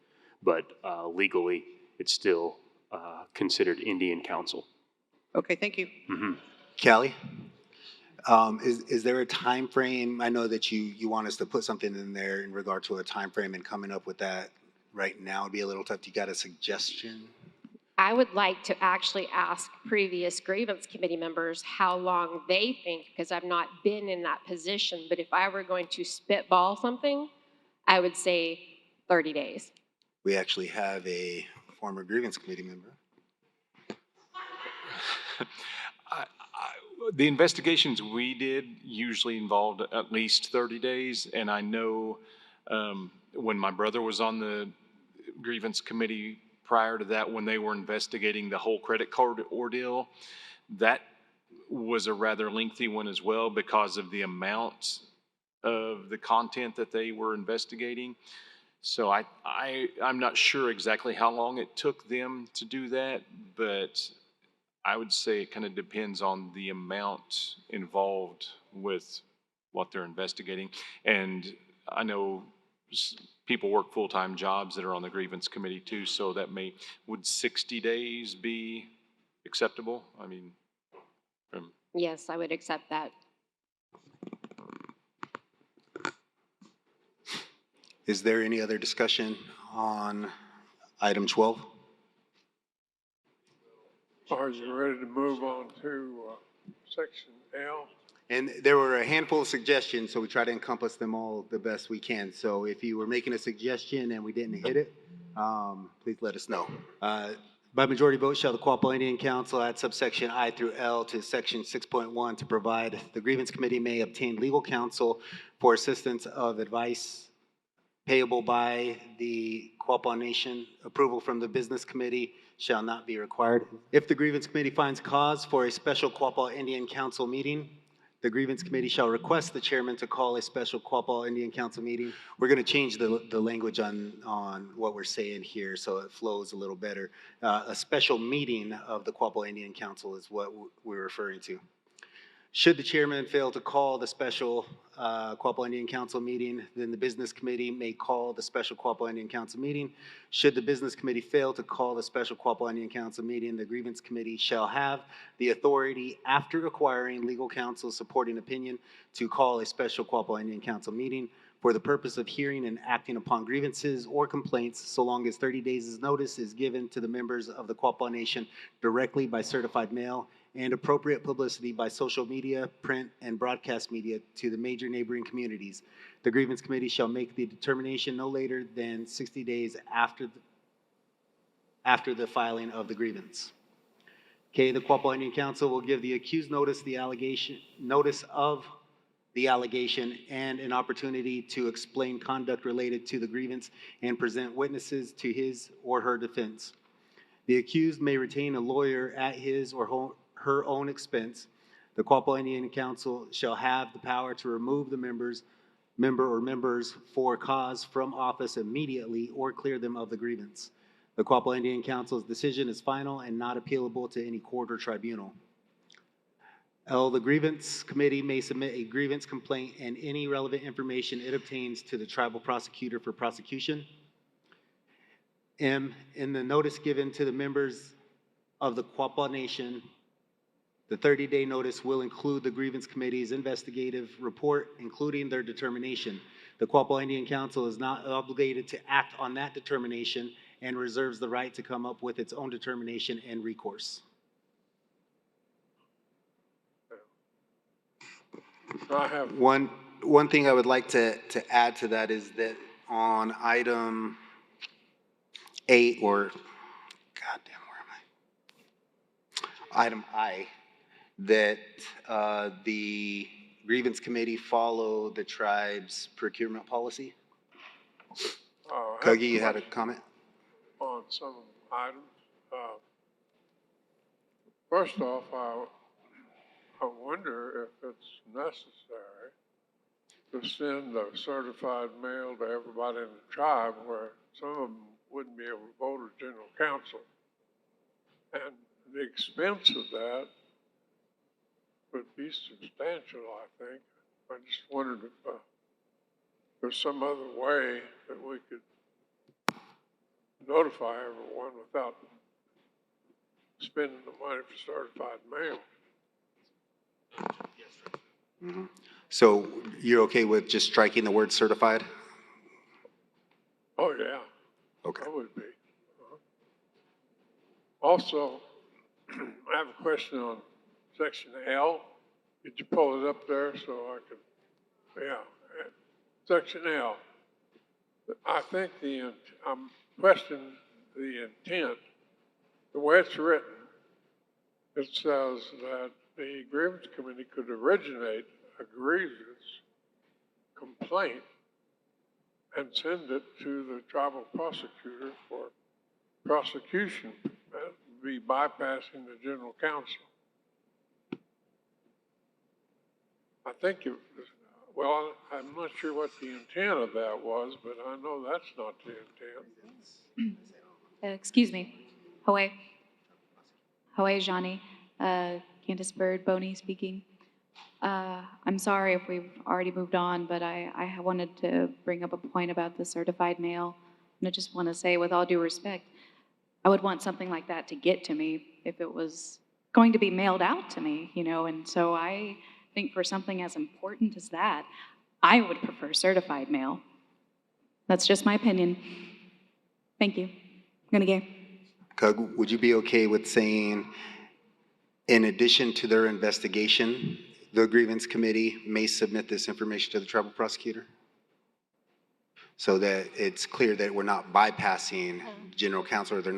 Speaker 1: But legally, it's still considered Indian Council.
Speaker 12: Okay, thank you.
Speaker 1: Mm-hmm.
Speaker 5: Callie, is there a time frame? I know that you want us to put something in there in regard to a time frame, and coming up with that right now would be a little tough. You got a suggestion?
Speaker 18: I would like to actually ask previous grievance committee members how long they think, because I've not been in that position, but if I were going to spitball something, I would say 30 days.
Speaker 5: We actually have a former grievance committee member.
Speaker 16: The investigations we did usually involved at least 30 days, and I know when my brother was on the grievance committee prior to that, when they were investigating the whole credit card ordeal, that was a rather lengthy one as well because of the amount of the content that they were investigating. So I'm not sure exactly how long it took them to do that, but I would say it kind of depends on the amount involved with what they're investigating. And I know people work full-time jobs that are on the grievance committee too, so would 60 days be acceptable? I mean,
Speaker 18: Yes, I would accept that.
Speaker 5: Is there any other discussion on item 12?
Speaker 14: Are you ready to move on to section L?
Speaker 5: And there were a handful of suggestions, so we try to encompass them all the best we can. So if you were making a suggestion and we didn't hit it, please let us know. By majority vote, shall the Quapaw Indian Council add subsection I through L to section 6.1 to provide the grievance committee may obtain legal counsel for assistance of advice payable by the Quapaw Nation. Approval from the business committee shall not be required. If the grievance committee finds cause for a special Quapaw Indian Council meeting, the grievance committee shall request the chairman to call a special Quapaw Indian Council meeting. We're going to change the language on what we're saying here so it flows a little better. A special meeting of the Quapaw Indian Council is what we're referring to. Should the chairman fail to call the special Quapaw Indian Council meeting, then the business committee may call the special Quapaw Indian Council meeting. Should the business committee fail to call the special Quapaw Indian Council meeting, the grievance committee shall have the authority, after acquiring legal counsel's supporting opinion, to call a special Quapaw Indian Council meeting for the purpose of hearing and acting upon grievances or complaints, so long as 30 days' notice is given to the members of the Quapaw Nation directly by certified mail, and appropriate publicity by social media, print, and broadcast media to the major neighboring communities. The grievance committee shall make the determination no later than 60 days after the filing of the grievance. Okay, the Quapaw Indian Council will give the accused notice of the allegation and an opportunity to explain conduct related to the grievance and present witnesses to his or her defense. The accused may retain a lawyer at his or her own expense. The Quapaw Indian Council shall have the power to remove the member or members for cause from office immediately or clear them of the grievance. The Quapaw Indian Council's decision is final and not appealable to any court or tribunal. L, the grievance committee may submit a grievance complaint and any relevant information it obtains to the tribal prosecutor for prosecution. M, in the notice given to the members of the Quapaw Nation, the 30-day notice will include the grievance committee's investigative report, including their determination. The Quapaw Indian Council is not obligated to act on that determination and reserves the right to come up with its own determination and recourse.
Speaker 14: I have
Speaker 5: One thing I would like to add to that is that on item 8, or goddamn, where am I? Item I, that the grievance committee follow the tribe's procurement policy. Kogi, you had a comment?
Speaker 14: On some items. First off, I wonder if it's necessary to send a certified mail to everybody in the tribe where some of them wouldn't be able to vote as general counsel. And the expense of that would be substantial, I think. I just wondered if there's some other way that we could notify everyone without spending the money for certified mail.
Speaker 5: Mm-hmm. So you're okay with just striking the word certified?
Speaker 14: Oh, yeah.
Speaker 5: Okay.
Speaker 14: I would be. Also, I have a question on section L. Did you pull it up there so I could, yeah. Section L. I think I'm questioning the intent. The way it's written, it says that the grievance committee could originate a grievance complaint and send it to the tribal prosecutor for prosecution. That would be bypassing the general counsel. I think it was, well, I'm not sure what the intent of that was, but I know that's not the intent.
Speaker 7: Excuse me. Hawaii. Hawaii Johnny. Candace Bird, Boney speaking. I'm sorry if we've already moved on, but I wanted to bring up a point about the certified mail. And I just want to say, with all due respect, I would want something like that to get to me if it was going to be mailed out to me, you know, and so I think for something as important as that, I would prefer certified mail. That's just my opinion. Thank you. I'm gonna go.
Speaker 5: Kug, would you be okay with saying, in addition to their investigation, the grievance committee may submit this information to the tribal prosecutor? So that it's clear that we're not bypassing general counsel, or they're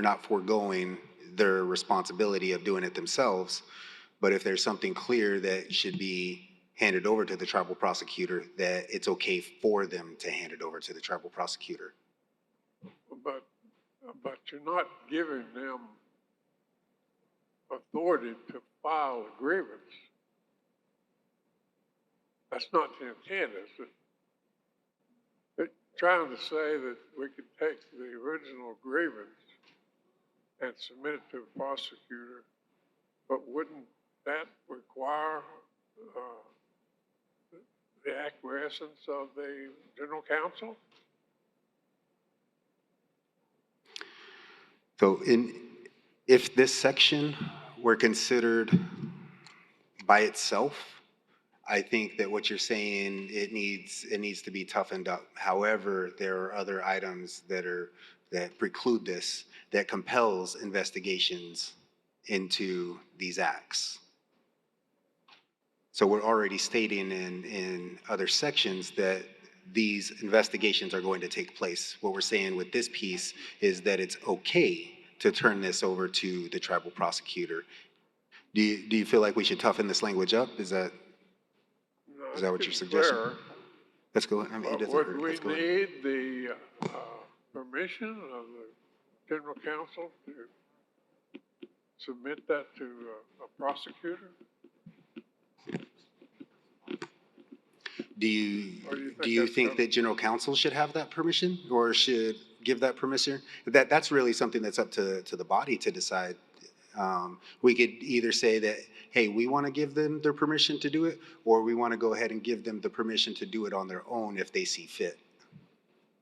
Speaker 5: not foregoing their responsibility of doing it themselves. But if there's something clear that should be handed over to the tribal prosecutor, that it's okay for them to hand it over to the tribal prosecutor.
Speaker 14: But you're not giving them authority to file a grievance. That's not the intent, is it? They're trying to say that we could take the original grievance and submit it to the prosecutor, but wouldn't that require the acquiescence of the general counsel?
Speaker 5: So if this section were considered by itself, I think that what you're saying, it needs to be toughened up. However, there are other items that preclude this, that compels investigations into these acts. So we're already stating in other sections that these investigations are going to take place. What we're saying with this piece is that it's okay to turn this over to the tribal prosecutor. Do you feel like we should toughen this language up? Is that what you're suggesting? Let's go. I mean, it doesn't
Speaker 14: Would
Speaker 5: hurt.
Speaker 14: we
Speaker 5: Let's go ahead.
Speaker 14: need the permission of the general counsel to submit that to a prosecutor?
Speaker 5: Do you,
Speaker 14: Or do you think
Speaker 5: do you
Speaker 14: that's
Speaker 5: think
Speaker 14: up-
Speaker 5: that general counsel should have that permission or should give that permission? That's really something that's up to the body to decide. We could either say that, hey, we want to give them their permission to do it, or we want to go ahead and give them the permission to do it on their own if they see fit.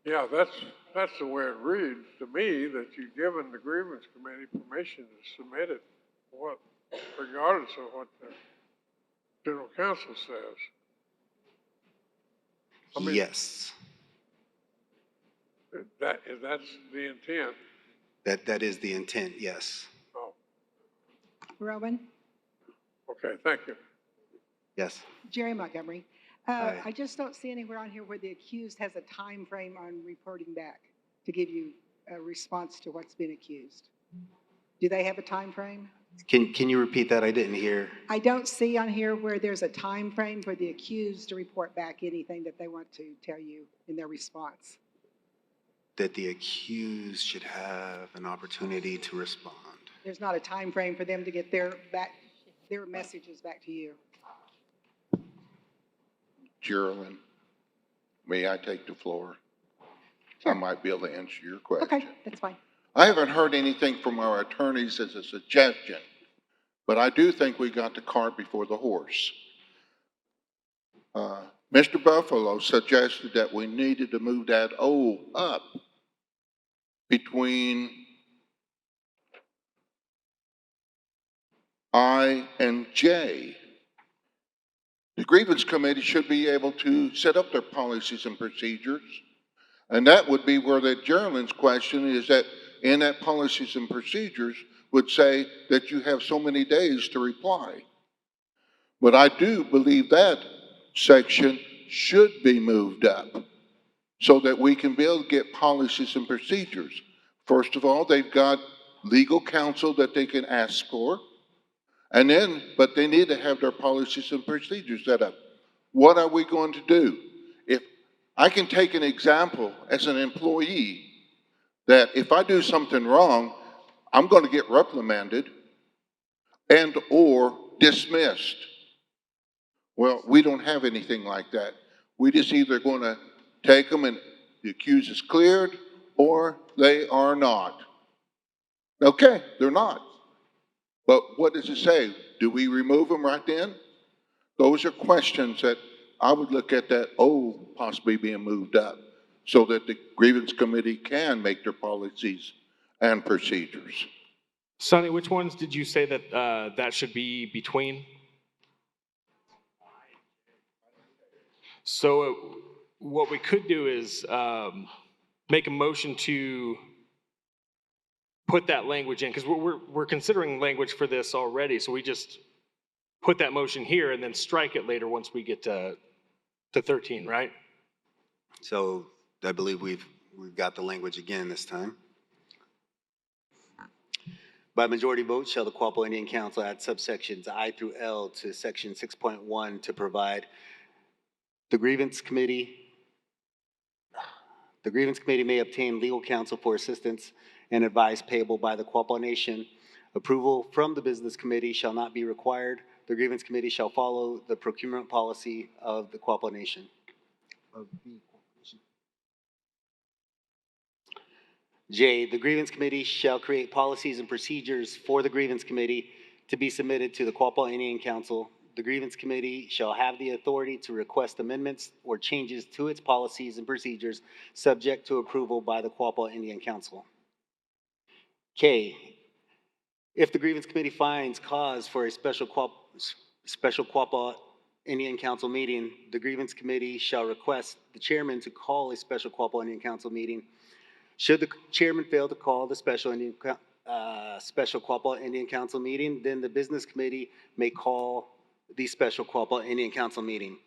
Speaker 14: Yeah, that's the way it reads to me, that you've given the grievance committee permission to submit it, regardless of what the general counsel says. I mean,
Speaker 5: Yes,
Speaker 14: that's the intent.
Speaker 5: that is the intent, yes.
Speaker 14: Oh,
Speaker 13: Roman,
Speaker 14: okay, thank you.
Speaker 5: Yes.
Speaker 13: Jerry Montgomery.
Speaker 5: Hi.
Speaker 13: I just don't see anywhere on here where the accused has a time frame on reporting back to give you a response to what's been accused. Do they have a time frame?
Speaker 5: Can you repeat that? I didn't hear.
Speaker 13: I don't see on here where there's a time frame for the accused to report back anything that they want to tell you in their response.
Speaker 5: That the accused should have an opportunity to respond.
Speaker 13: There's not a time frame for them to get their messages back to you.
Speaker 19: Geraldine, may I take the floor? I might be able to answer your question.
Speaker 13: Okay, that's fine.
Speaker 19: I haven't heard anything from our attorneys as a suggestion, but I do think we got the cart before the horse. Mr. Buffalo suggested that we needed to move that O up between I and J. The grievance committee should be able to set up their policies and procedures. And that would be where that Geraldine's question is, that in that policies and procedures would say that you have so many days to reply. But I do believe that section should be moved up so that we can be able to get policies and procedures. First of all, they've got legal counsel that they can ask for. And then, but they need to have their policies and procedures set up. What are we going to do? If I can take an example as an employee, that if I do something wrong, I'm going to get reprimanded and or dismissed. Well, we don't have anything like that. We just either going to take them and the accused is cleared or they are not. Okay, they're not. But what does it say? Do we remove them right then? Those are questions that I would look at that O possibly being moved up so that the grievance committee can make their policies and procedures.
Speaker 2: Sonny, which ones did you say that that should be between? So what we could do is make a motion to put that language in, because we're considering language for this already, so we just put that motion here and then strike it later once we get to 13, right?
Speaker 5: So I believe we've got the language again this time. By majority vote, shall the Quapaw Indian Council add subsections I through L to section 6.1 to provide the grievance committee may obtain legal counsel for assistance and advice payable by the Quapaw Nation. Approval from the business committee shall not be required. The grievance committee shall follow the procurement policy of the Quapaw Nation. J, the grievance committee shall create policies and procedures for the grievance committee to be submitted to the Quapaw Indian Council. The grievance committee shall have the authority to request amendments or changes to its policies and procedures subject to approval by the Quapaw Indian Council. K, if the grievance committee finds cause for a special Quapaw Indian Council meeting, the grievance committee shall request the chairman to call a special Quapaw Indian Council meeting. Should the chairman fail to call the special Quapaw Indian Council meeting, then the business committee may call the special Quapaw Indian Council meeting.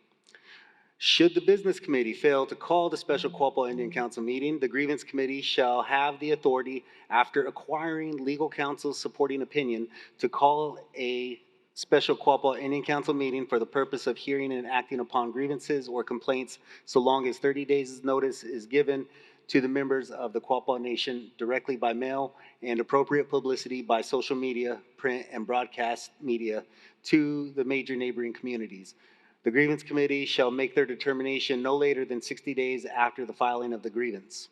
Speaker 5: Should the business committee fail to call the special Quapaw Indian Council meeting, the grievance committee shall have the authority, after acquiring legal counsel's supporting opinion, to call a special Quapaw Indian Council meeting for the purpose of hearing and acting upon grievances or complaints, so long as 30 days notice is given to the members of the Quapaw Nation directly by mail and appropriate publicity by social media, print, and broadcast media to the major neighboring communities. The grievance committee shall make their determination no later than 60 days after the filing of the grievance.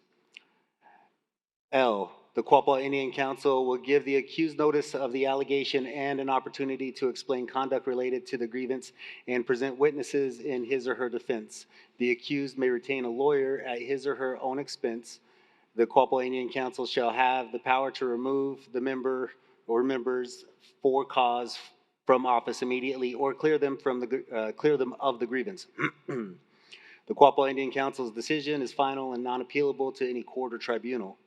Speaker 5: L, the Quapaw Indian Council will give the accused notice of the allegation and an opportunity to explain conduct related to the grievance and present witnesses in his or her defense. The accused may retain a lawyer at his or her own expense. The Quapaw Indian Council shall have the power to remove the member or members for cause from office immediately or clear them of the grievance. The Quapaw Indian Council's decision is final and non-appealable to any court or tribunal.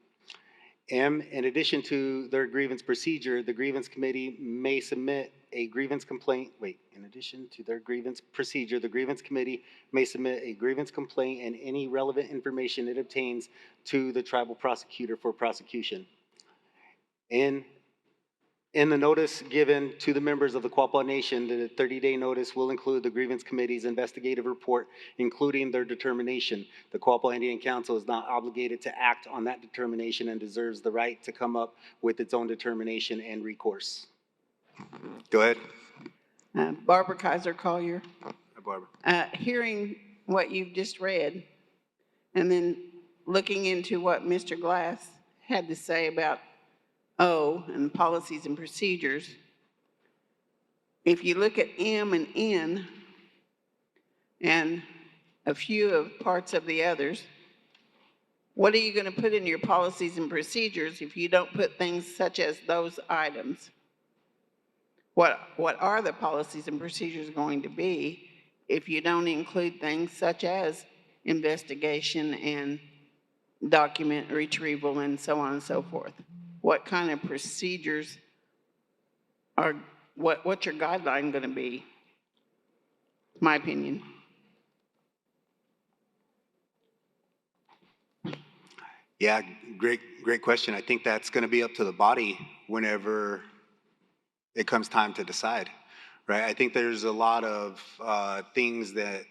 Speaker 5: M, in addition to their grievance procedure, the grievance committee may submit a grievance complaint. In addition to their grievance procedure, the grievance committee may submit a grievance complaint and any relevant information it obtains to the tribal prosecutor for prosecution. In the notice given to the members of the Quapaw Nation, the 30-day notice will include the grievance committee's investigative report, including their determination. The Quapaw Indian Council is not obligated to act on that determination and deserves the right to come up with its own determination and recourse. Go ahead.
Speaker 12: Barbara Kaiser Collier.
Speaker 5: Hi, Barbara.
Speaker 12: Hearing what you've just read, and then looking into what Mr. Glass had to say about O and policies and procedures, if you look at M and N and a few of parts of the others, what are you going to put in your policies and procedures if you don't put things such as those items? What are the policies and procedures going to be if you don't include things such as investigation and document retrieval and so on and so forth? What kind of procedures are, what's your guideline going to be? My opinion.
Speaker 5: Yeah, great question. I think that's going to be up to the body whenever it comes time to decide, right? I think there's a lot of things that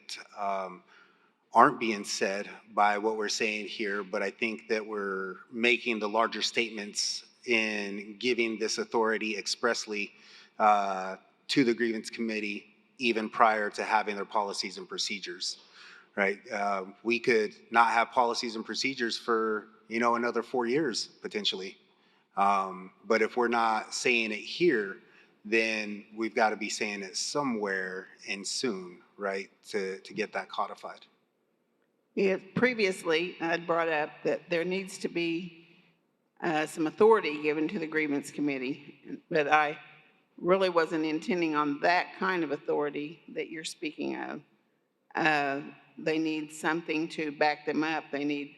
Speaker 5: aren't being said by what we're saying here, but I think that we're making the larger statements in giving this authority expressly to the grievance committee even prior to having their policies and procedures, right? We could not have policies and procedures for, another 4 years potentially. But if we're not saying it here, then we've got to be saying it somewhere and soon, right, to get that codified.
Speaker 12: Yeah, previously, I'd brought up that there needs to be some authority given to the grievance committee, but I really wasn't intending on that kind of authority that you're speaking of. They need something to back them up. They need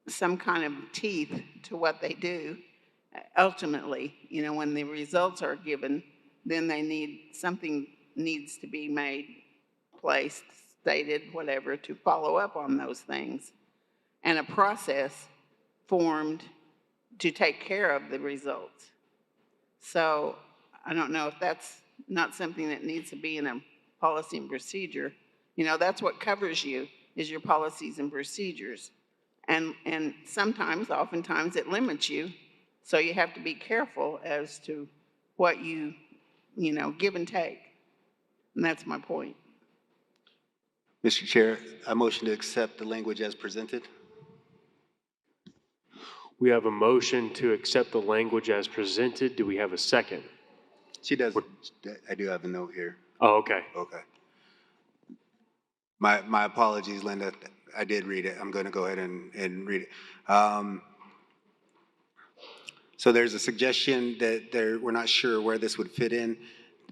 Speaker 12: some kind of teeth to what they do. Ultimately, when the results are given, then they need, something needs to be made, placed, stated, whatever, to follow up on those things. And a process formed to take care of the results. So I don't know if that's not something that needs to be in a policy and procedure. That's what covers you, is your policies and procedures. And sometimes, oftentimes, it limits you. So you have to be careful as to what you give and take. And that's my point.
Speaker 5: Mr. Chair, I motion to accept the language as presented.
Speaker 15: We have a motion to accept the language as presented. Do we have a second?
Speaker 5: She does. I do have a note here.
Speaker 15: Oh, okay.
Speaker 5: Okay. My apologies, Linda. I did read it. I'm going to go ahead and read it. So there's a suggestion that we're not sure where this would fit in,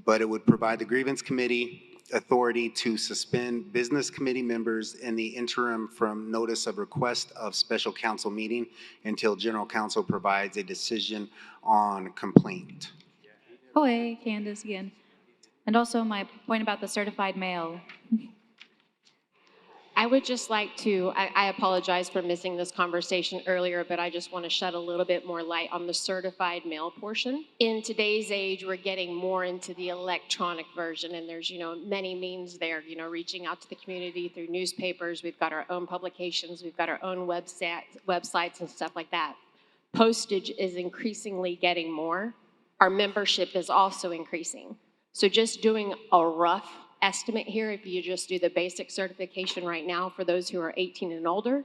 Speaker 5: but it would provide the grievance committee authority to suspend business committee members in the interim from notice of request of special council meeting until general counsel provides a decision on complaint.
Speaker 7: Oh, hey, Candace again. And also my point about the certified mail. I
Speaker 18: I would just like to, I apologize for missing this conversation earlier, but I just want to shed a little bit more light on the certified mail portion. In today's age, we're getting more into the electronic version, and there's, many means there, reaching out to the community through newspapers. We've got our own publications, we've got our own websites and stuff like that. Postage is increasingly getting more. Our membership is also increasing. So just doing a rough estimate here, if you just do the basic certification right now for those who are 18 and older,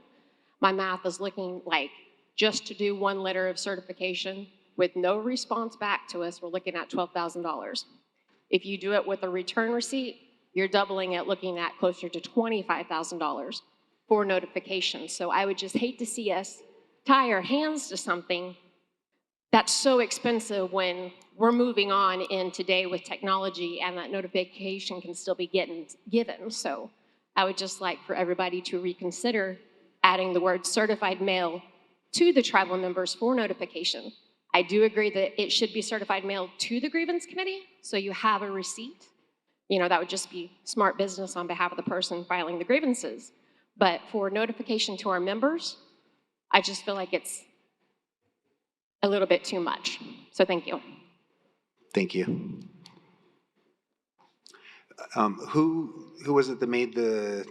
Speaker 18: my math is looking like just to do 1 letter of certification with no response back to us, we're looking at $12,000. If you do it with a return receipt, you're doubling it, looking at closer to $25,000 for notifications. So I would just hate to see us tie our hands to something that's so expensive when we're moving on in today with technology, and that notification can still be given. So I would just like for everybody to reconsider adding the word certified mail to the tribal members for notification. I do agree that it should be certified mail to the grievance committee, so you have a receipt. That would just be smart business on behalf of the person filing the grievances. But for notification to our members, I just feel like it's a little bit too much. So thank you.
Speaker 5: Thank you. Who was it that made the,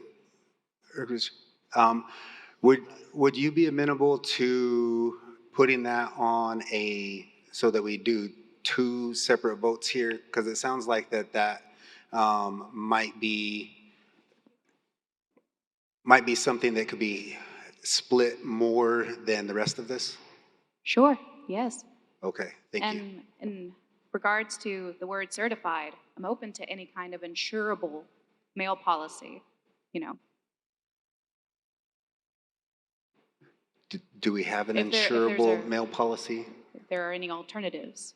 Speaker 5: would you be amenable to putting that on so that we do 2 separate votes here? Because it sounds like that might be something that could be split more than the rest of this?
Speaker 7: Sure, yes.
Speaker 5: Okay, thank you.
Speaker 7: And in regards to the word certified, I'm open to any kind of insurable mail policy,
Speaker 5: Do we have an
Speaker 7: If there's
Speaker 5: insurable mail policy?
Speaker 7: If there are any alternatives.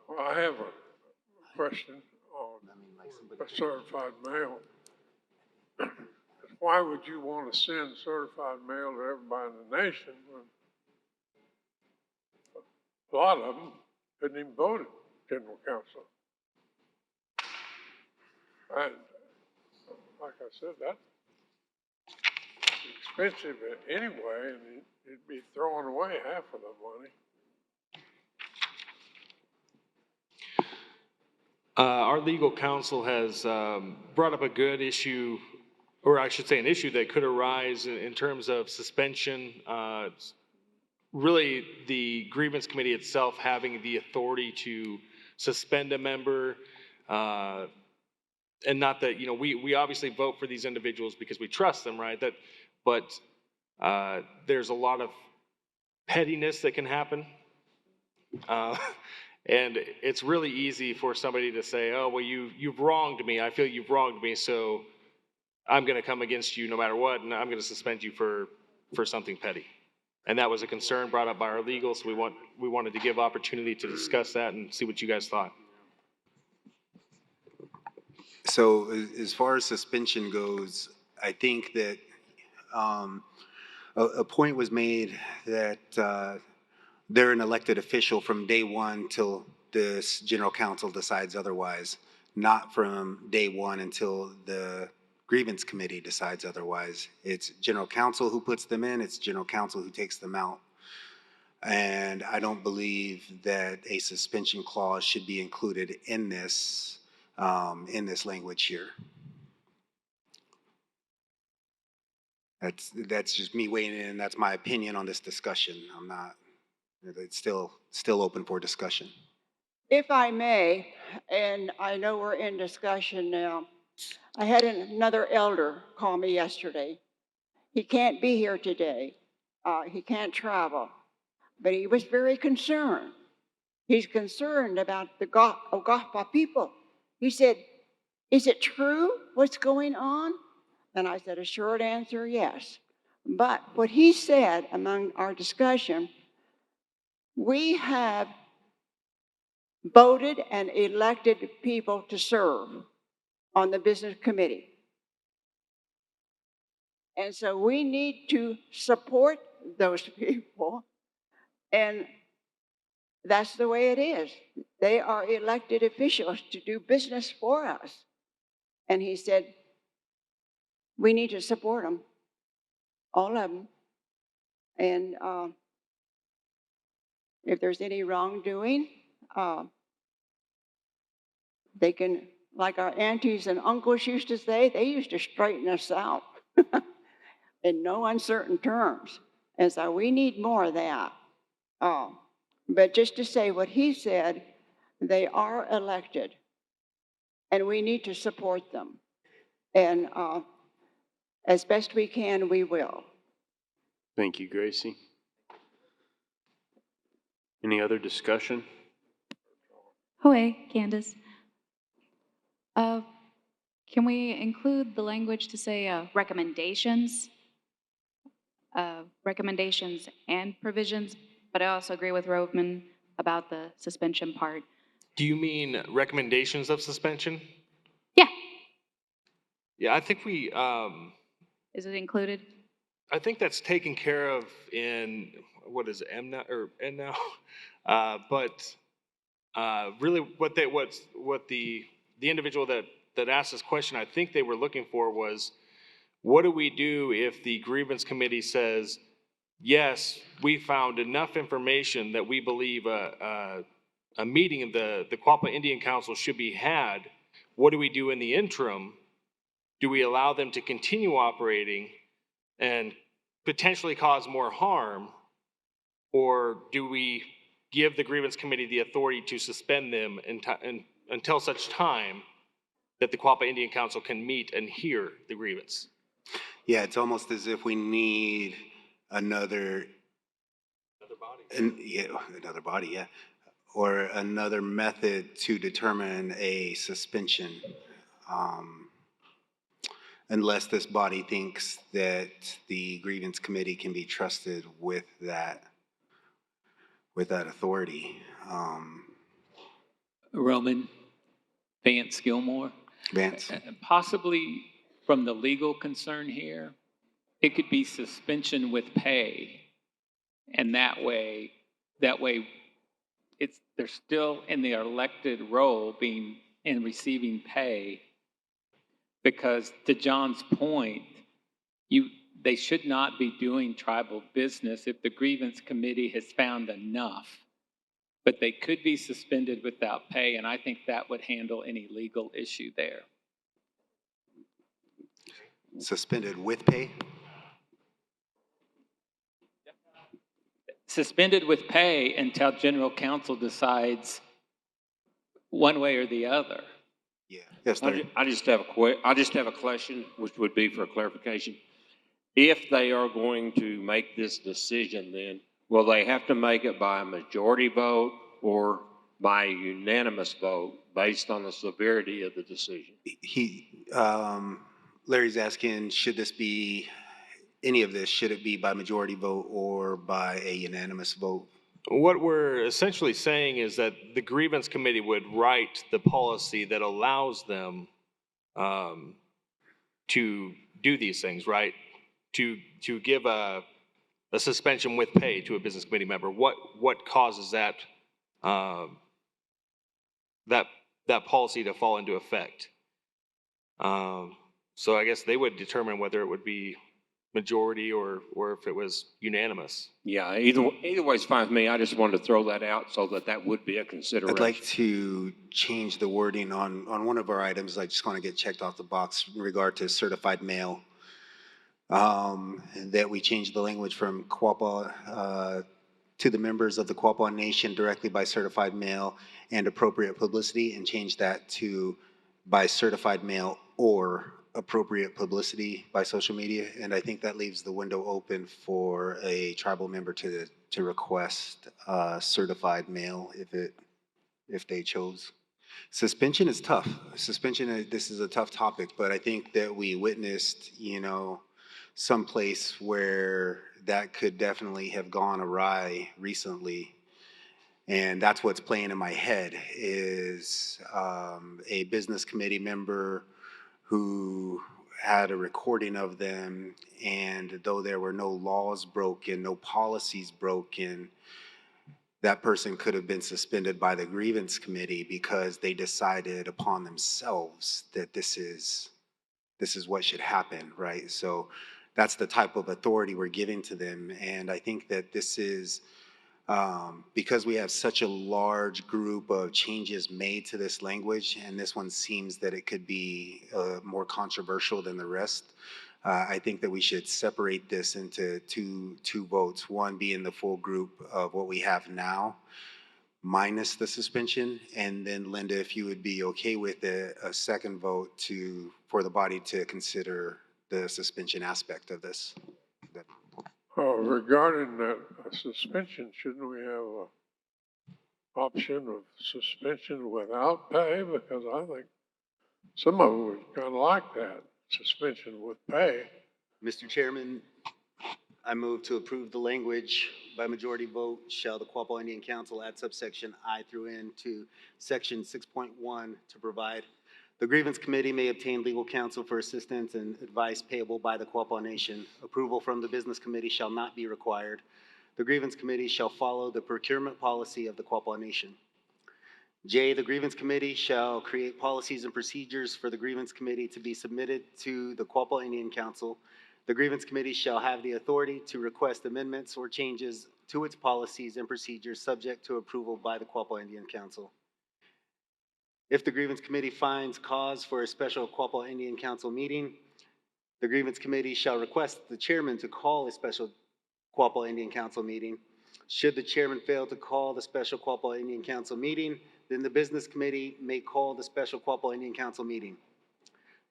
Speaker 14: Well, I have a question on the certified mail. Why would you want to send certified mail to everybody in the nation when a lot of them couldn't even vote at general council? And like I said, that's expensive anyway, and you'd be throwing away half of the money.
Speaker 2: Our legal counsel has brought up a good issue, or I should say an issue that could arise in terms of suspension. Really, the grievance committee itself having the authority to suspend a member, and not that, we obviously vote for these individuals because we trust them, right? But there's a lot of pettiness that can happen. And it's really easy for somebody to say, oh, well, you've wronged me. I feel you've wronged me, so I'm going to come against you no matter what, and I'm going to suspend you for something petty. And that was a concern brought up by our legal, so we wanted to give opportunity to discuss that and see what you guys thought.
Speaker 5: So as far as suspension goes, I think that a point was made that they're an elected official from day one till this general council decides otherwise, not from day one until the grievance committee decides otherwise. It's general council who puts them in, it's general council who takes them out. And I don't believe that a suspension clause should be included in this language here. That's just me weighing in, and that's my opinion on this discussion. It's still open for discussion.
Speaker 21: If I may, and I know we're in discussion now, I had another elder call me yesterday. He can't be here today. He can't travel, but he was very concerned. He's concerned about the O-gah-pah people. He said, is it true what's going on? And I said, a short answer, yes. But what he said among our discussion, we have voted and elected people to serve on the business committee. And so we need to support those people. And that's the way it is. They are elected officials to do business for us. And he said, we need to support them, all of them. And if there's any wrongdoing, they can, like our aunties and uncles used to say, they used to straighten us out in no uncertain terms. And so we need more of that. But just to say what he said, they are elected and we need to support them. And as best we can, we will.
Speaker 15: Thank you, Gracie. Any other discussion?
Speaker 7: Hoy, Candace. Can we include the language to say recommendations? Recommendations and provisions, but I also agree with Roveman about the suspension part.
Speaker 2: Do you mean recommendations of suspension?
Speaker 7: Yeah.
Speaker 2: Yeah, I think we,
Speaker 7: Is it included?
Speaker 2: I think that's taken care of in, what is it, M now, or N now? But really what the individual that asked this question, I think they were looking for was, what do we do if the grievance committee says, yes, we found enough information that we believe a meeting of the Quapaw Indian Council should be had? What do we do in the interim? Do we allow them to continue operating and potentially cause more harm? Or do we give the grievance committee the authority to suspend them until such time that the Quapaw Indian Council can meet and hear the grievance?
Speaker 5: Yeah, it's almost as if we need another body. Another body, yeah. Or another method to determine a suspension. Unless this body thinks that the grievance committee can be trusted with that authority.
Speaker 8: Roman, Vance Gilmore.
Speaker 5: Vance.
Speaker 8: Possibly from the legal concern here, it could be suspension with pay. And that way they're still in the elected role being and receiving pay. Because to John's point, they should not be doing tribal business if the grievance committee has found enough. But they could be suspended without pay, and I think that would handle any legal issue there.
Speaker 5: Suspended with pay?
Speaker 8: Suspended with pay until general counsel decides one way or the other.
Speaker 5: Yeah. Yes, sir.
Speaker 22: I just have a question, which would be for clarification. If they are going to make this decision, then will they have to make it by a majority vote or by a unanimous vote based on the severity of the decision?
Speaker 5: Larry's asking, should this be any of this? Should it be by majority vote or by a unanimous vote?
Speaker 2: What we're essentially saying is that the grievance committee would write the policy that allows them to do these things, right? To give a suspension with pay to a business committee member. What causes that that policy to fall into effect? So I guess they would determine whether it would be majority or if it was unanimous.
Speaker 22: Yeah, either way is fine with me. I just wanted to throw that out so that would be a consideration.
Speaker 5: I'd like to change the wording on one of our items. I just want to get checked off the box in regard to certified mail. That we change the language from Quapaw to the members of the Quapaw Nation directly by certified mail and appropriate publicity, and change that to by certified mail or appropriate publicity by social media. And I think that leaves the window open for a tribal member to request certified mail if they chose. Suspension is tough. Suspension, this is a tough topic, but I think that we witnessed, someplace where that could definitely have gone awry recently. And that's what's playing in my head is a business committee member who had a recording of them, and though there were no laws broken, no policies broken, that person could have been suspended by the grievance committee because they decided upon themselves that this is what should happen, right? So that's the type of authority we're giving to them. And I think that this is, because we have such a large group of changes made to this language, and this one seems that it could be more controversial than the rest, I think that we should separate this into two votes. One being the full group of what we have now, minus the suspension, and then Linda, if you would be okay with a second vote for the body to consider the suspension aspect of this.
Speaker 14: Regarding that suspension, shouldn't we have an option of suspension without pay? Because I think some of them would kind of like that, suspension with pay.
Speaker 5: Mr. Chairman, I move to approve the language by majority vote. Shall the Quapaw Indian Council add subsection I through N to section 6.1 to provide the grievance committee may obtain legal counsel for assistance and advice payable by the Quapaw Nation. Approval from the business committee shall not be required. The grievance committee shall follow the procurement policy of the Quapaw Nation. J, the grievance committee shall create policies and procedures for the grievance committee to be submitted to the Quapaw Indian Council. The grievance committee shall have the authority to request amendments or changes to its policies and procedures subject to approval by the Quapaw Indian Council. If the grievance committee finds cause for a special Quapaw Indian Council meeting, the grievance committee shall request the chairman to call a special Quapaw Indian Council meeting. Should the chairman fail to call the special Quapaw Indian Council meeting, then the business committee may call the special Quapaw Indian Council meeting.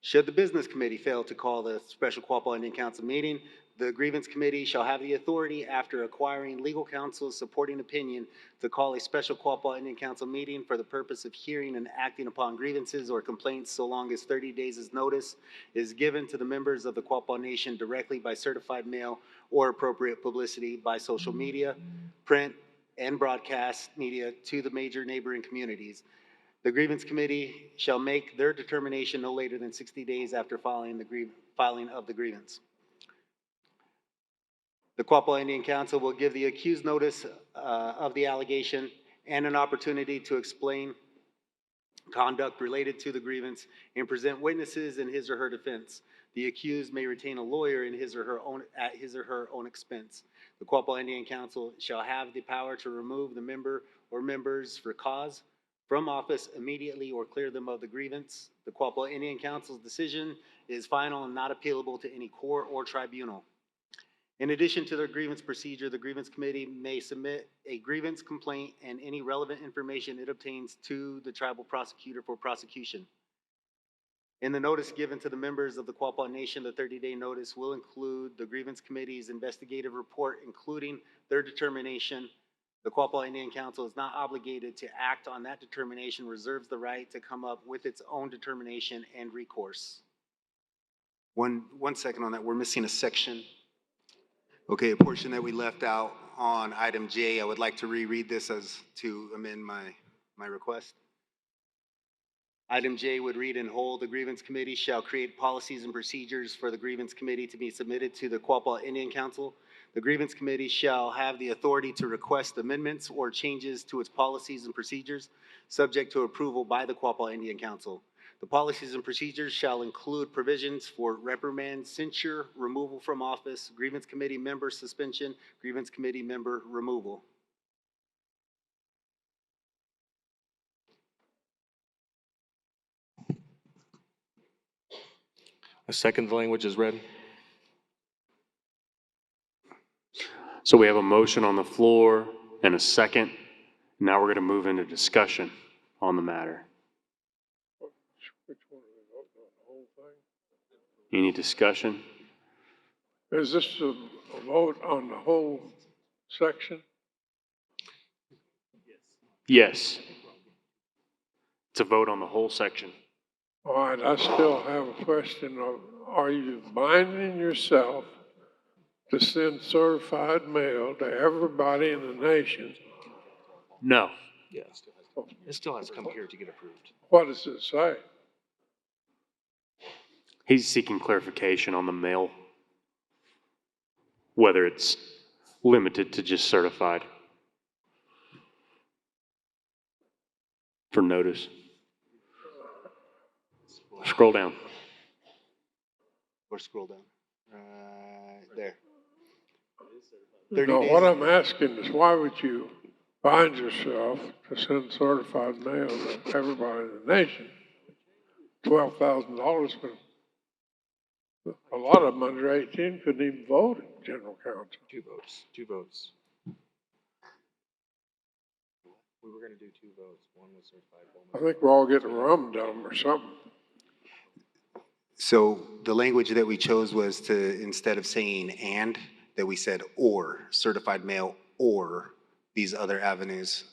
Speaker 5: Should the business committee fail to call the special Quapaw Indian Council meeting, the grievance committee shall have the authority, after acquiring legal counsel's supporting opinion, to call a special Quapaw Indian Council meeting for the purpose of hearing and acting upon grievances or complaints so long as 30 days' notice is given to the members of the Quapaw Nation directly by certified mail or appropriate publicity by social media, print, and broadcast media to the major neighboring communities. The grievance committee shall make their determination no later than 60 days after filing of the grievance. The Quapaw Indian Council will give the accused notice of the allegation and an opportunity to explain conduct related to the grievance and present witnesses in his or her defense. The accused may retain a lawyer at his or her own expense. The Quapaw Indian Council shall have the power to remove the member or members for cause from office immediately or clear them of the grievance. The Quapaw Indian Council's decision is final and not appealable to any court or tribunal. In addition to their grievance procedure, the grievance committee may submit a grievance complaint and any relevant information it obtains to the tribal prosecutor for prosecution. In the notice given to the members of the Quapaw Nation, the 30-day notice will include the grievance committee's investigative report, including their determination. The Quapaw Indian Council is not obligated to act on that determination, reserves the right to come up with its own determination and recourse. One second on that, we're missing a section. Okay, a portion that we left out on item J, I would like to reread this as to amend my request. Item J would read in whole, the grievance committee shall create policies and procedures for the grievance committee to be submitted to the Quapaw Indian Council. The grievance committee shall have the authority to request amendments or changes to its policies and procedures, subject to approval by the Quapaw Indian Council. The policies and procedures shall include provisions for reprimand, censure, removal from office, grievance committee member suspension, grievance committee member removal.
Speaker 2: A second, the language is read.
Speaker 15: So we have a motion on the floor and a second. Now we're going to move into discussion on the matter.
Speaker 14: Which one are we voting on, the whole thing?
Speaker 15: Any discussion?
Speaker 14: Is this a vote on the whole section?
Speaker 15: Yes. It's a vote on the whole section.
Speaker 14: All right, I still have a question of, are you binding yourself to send certified mail to everybody in the nation?
Speaker 15: No.
Speaker 2: Yeah, it still has to come here to get approved.
Speaker 14: What does it say?
Speaker 15: He's seeking clarification on the mail, whether it's limited to just certified.
Speaker 1: for notice. Scroll down.
Speaker 5: Or scroll down. There.
Speaker 14: No, what I'm asking is why would you bind yourself to send certified mail to everybody in the nation? $12,000, but a lot of them under 18 couldn't even vote in general council.
Speaker 2: 2 votes, 2 votes. We were gonna do 2 votes. One was certified.
Speaker 14: I think we're all getting rum dumb or something.
Speaker 5: So the language that we chose was to, instead of saying and, that we said or, certified mail or these other avenues.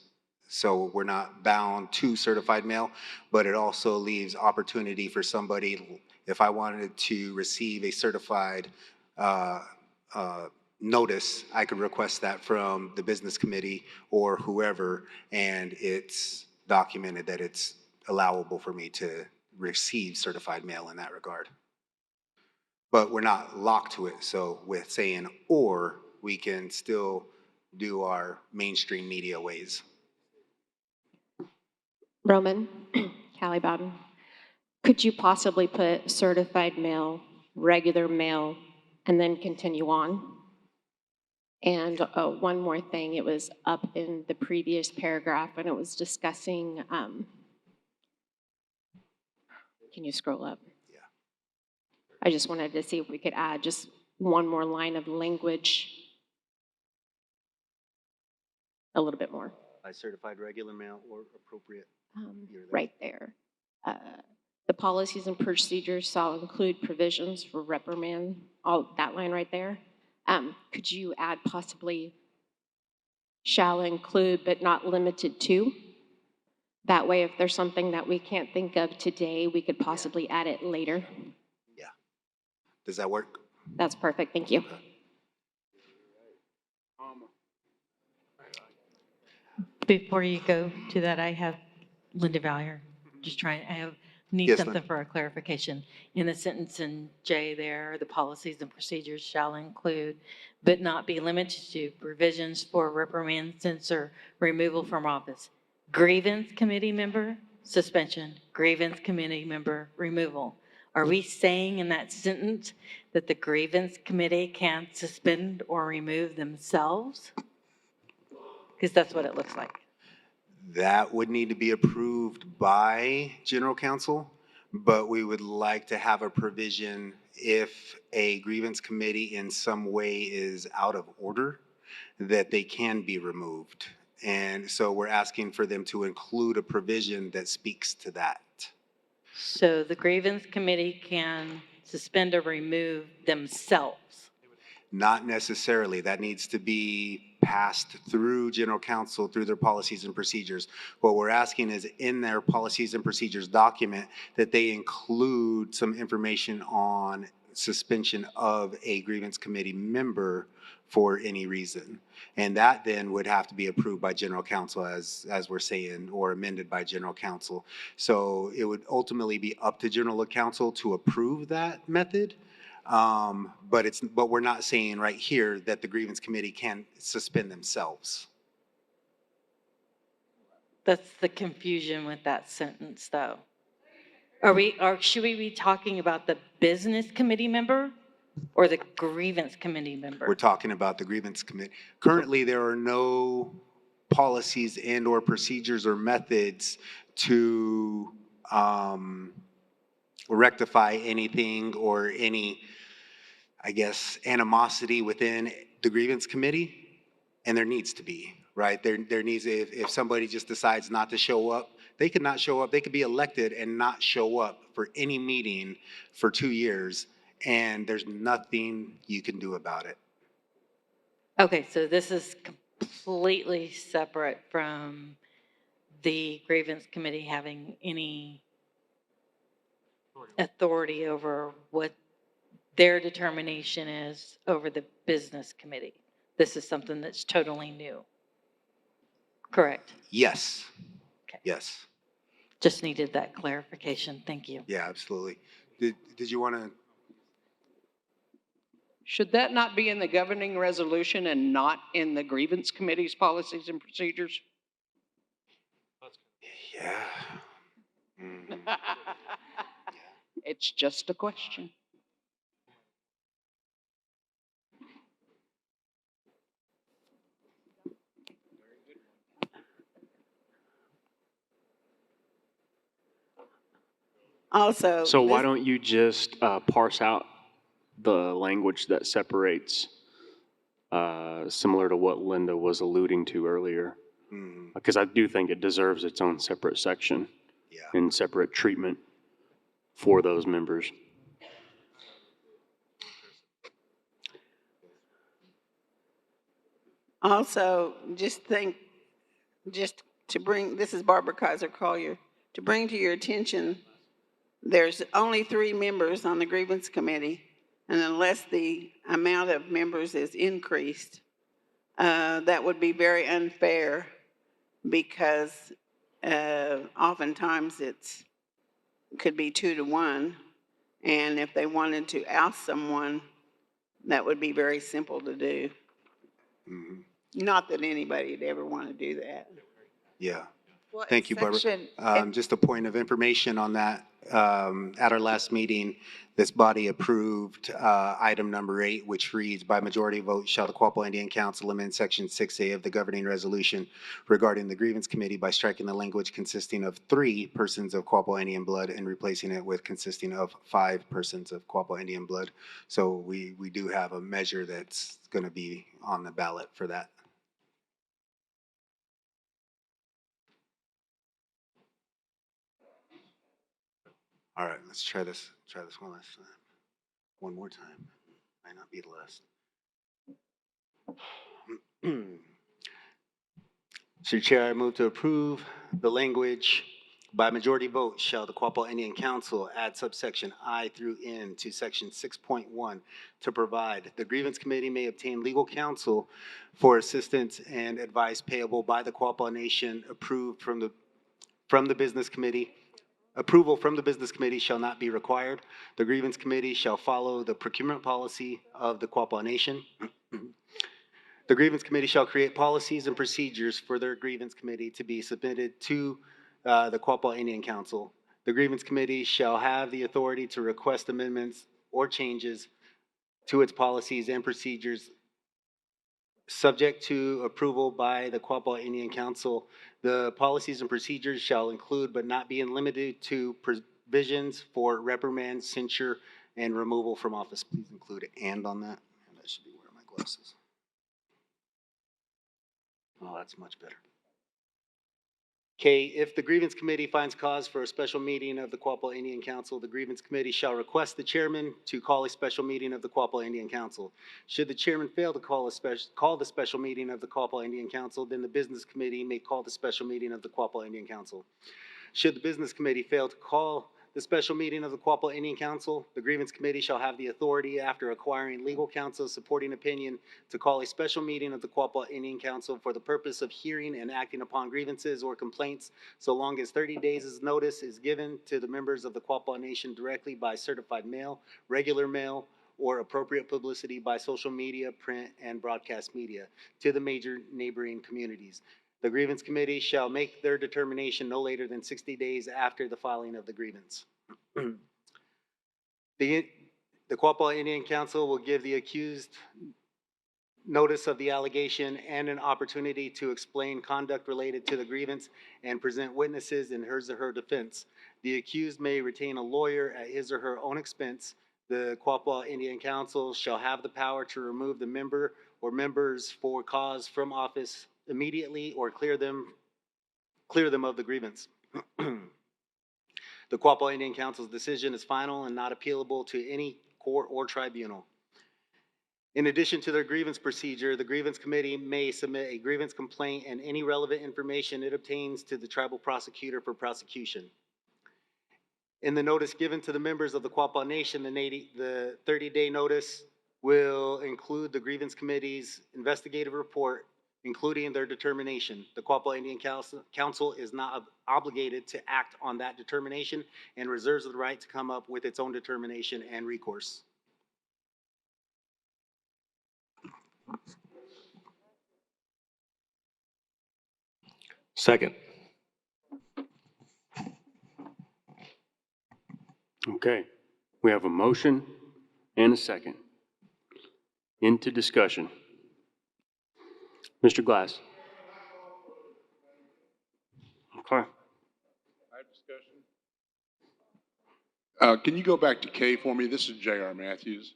Speaker 5: So we're not bound to certified mail, but it also leaves opportunity for somebody, if I wanted to receive a certified notice, I could request that from the business committee or whoever, and it's documented that it's allowable for me to receive certified mail in that regard. But we're not locked to it, so with saying or, we can still do our mainstream media ways.
Speaker 18: Roman, Callie Bowden, could you possibly put certified mail, regular mail, and then continue on? And one more thing, it was up in the previous paragraph when it was discussing, can you scroll up?
Speaker 5: Yeah.
Speaker 18: I just wanted to see if we could add just one more line of language, a little bit more.
Speaker 5: By certified regular mail or appropriate.
Speaker 18: Right there. The policies and procedures shall include provisions for reprimand, all that line right there. Could you add possibly shall include but not limited to? That way, if there's something that we can't think of today, we could possibly add it later.
Speaker 5: Yeah. Does that work?
Speaker 18: That's perfect, thank you.
Speaker 3: Before you go to that, I have Linda Valier, just trying, need
Speaker 5: Yes,
Speaker 3: something
Speaker 5: Linda.
Speaker 3: for a clarification. In the sentence in J there, the policies and procedures shall include, but not be limited to, provisions for reprimand, censure, removal from office. Grievance committee member, suspension. Grievance committee member, removal. Are we saying in that sentence that the grievance committee can suspend or remove themselves? Because that's what it looks like.
Speaker 5: That would need to be approved by general counsel, but we would like to have a provision if a grievance committee in some way is out of order, that they can be removed. And so we're asking for them to include a provision that speaks to that.
Speaker 3: So the grievance committee can suspend or remove themselves.
Speaker 5: Not necessarily. That needs to be passed through general counsel, through their policies and procedures. What we're asking is in their policies and procedures document that they include some information on suspension of a grievance committee member for any reason. And that then would have to be approved by general counsel, as we're saying, or amended by general counsel. So it would ultimately be up to general counsel to approve that method. But we're not saying right here that the grievance committee can suspend themselves.
Speaker 3: That's the confusion with that sentence, though. Should we be talking about the business committee member or the grievance committee member?
Speaker 5: We're talking about the grievance committee. Currently, there are no policies and or procedures or methods to rectify anything or any, I guess, animosity within the grievance committee, and there needs to be, right? There needs, if somebody just decides not to show up, they could not show up. They could be elected and not show up for any meeting for 2 years, and there's nothing you can do about it.
Speaker 3: Okay, so this is completely separate from the grievance committee having any authority over what their determination is over the business committee. This is something that's totally new. Correct?
Speaker 5: Yes.
Speaker 3: Okay.
Speaker 5: Yes.
Speaker 3: Just needed that clarification. Thank you.
Speaker 5: Yeah, absolutely. Did you want to?
Speaker 12: Should that not be in the governing resolution and not in the grievance committee's policies and procedures?
Speaker 5: Yeah. Mhm.
Speaker 12: It's just a question.
Speaker 21: Also,
Speaker 15: So why
Speaker 21: this,
Speaker 15: don't you just parse out the language that separates, similar to what Linda was alluding to earlier?
Speaker 5: Mhm.
Speaker 15: Because I do think it deserves its own separate section and separate treatment for those members.
Speaker 21: also, just to bring, this is Barbara Kaiser Collier, to bring to your attention, there's only 3 members on the grievance committee, and unless the amount of members is increased, that would be very unfair because oftentimes could be 2 to 1, and if they wanted to oust someone, that would be very simple to do.
Speaker 5: Mhm.
Speaker 21: Not that anybody'd ever want to do that.
Speaker 5: Yeah.
Speaker 6: Well, in
Speaker 5: Thank you, Barbara.
Speaker 6: section-
Speaker 5: Just a point of information on that. At our last meeting, this body approved item number 8, which reads, by majority vote shall the Quapaw Indian Council amend section 6A of the governing resolution regarding the grievance committee by striking the language consisting of 3 persons of Quapaw Indian blood and replacing it with consisting of 5 persons of Quapaw Indian blood. So we do have a measure that's going to be on the ballot for that. All right, let's try this. Try this one last time. One more time. Might not be the last. Mr. Chair, I move to approve the language by majority vote shall the Quapaw Indian Council add subsection I through N to section 6.1 to provide the grievance committee may obtain legal counsel for assistance and advice payable by the Quapaw Nation approved from the business committee. Approval from the business committee shall not be required. The grievance committee shall follow the procurement policy of the Quapaw Nation. The grievance committee shall create policies and procedures for their grievance committee to be submitted to the Quapaw Indian Council. The grievance committee shall have the authority to request amendments or changes to its policies and procedures subject to approval by the Quapaw Indian Council. The policies and procedures shall include but not be limited to provisions for reprimand, censure, and removal from office. Please include "and" on that. And I should be wearing my glasses. Oh, that's much better. Okay, if the grievance committee finds cause for a special meeting of the Quapaw Indian Council, the grievance committee shall request the chairman to call a special meeting of the Quapaw Indian Council. Should the chairman fail to call the special meeting of the Quapaw Indian Council, then the business committee may call the special meeting of the Quapaw Indian Council. Should the business committee fail to call the special meeting of the Quapaw Indian Council, the grievance committee shall have the authority, after acquiring legal counsel supporting opinion, to call a special meeting of the Quapaw Indian Council for the purpose of hearing and acting upon grievances or complaints, so long as 30 days' notice is given to the members of the Quapaw Nation directly by certified mail, regular mail, or appropriate publicity by social media, print, and broadcast media to the major neighboring communities. The grievance committee shall make their determination no later than 60 days after the filing of the grievance. The Quapaw Indian Council will give the accused notice of the allegation and an opportunity to explain conduct related to the grievance and present witnesses in his or her defense. The accused may retain a lawyer at his or her own expense. The Quapaw Indian Council shall have the power to remove the member or members for cause from office immediately or clear them of the grievance. The Quapaw Indian Council's decision is final and not appealable to any court or tribunal. In addition to their grievance procedure, the grievance committee may submit a grievance complaint and any relevant information it obtains to the tribal prosecutor for prosecution. In the notice given to the members of the Quapaw Nation, the 30-day notice will include the grievance committee's investigative report, including their determination. The Quapaw Indian Council is not obligated to act on that determination and reserves the right to come up with its own determination and recourse.
Speaker 2: Second.
Speaker 1: Okay, we have a motion and a second. Into discussion. Mr. Glass. Okay.
Speaker 4: Can you go back to K for me? This is J.R. Matthews.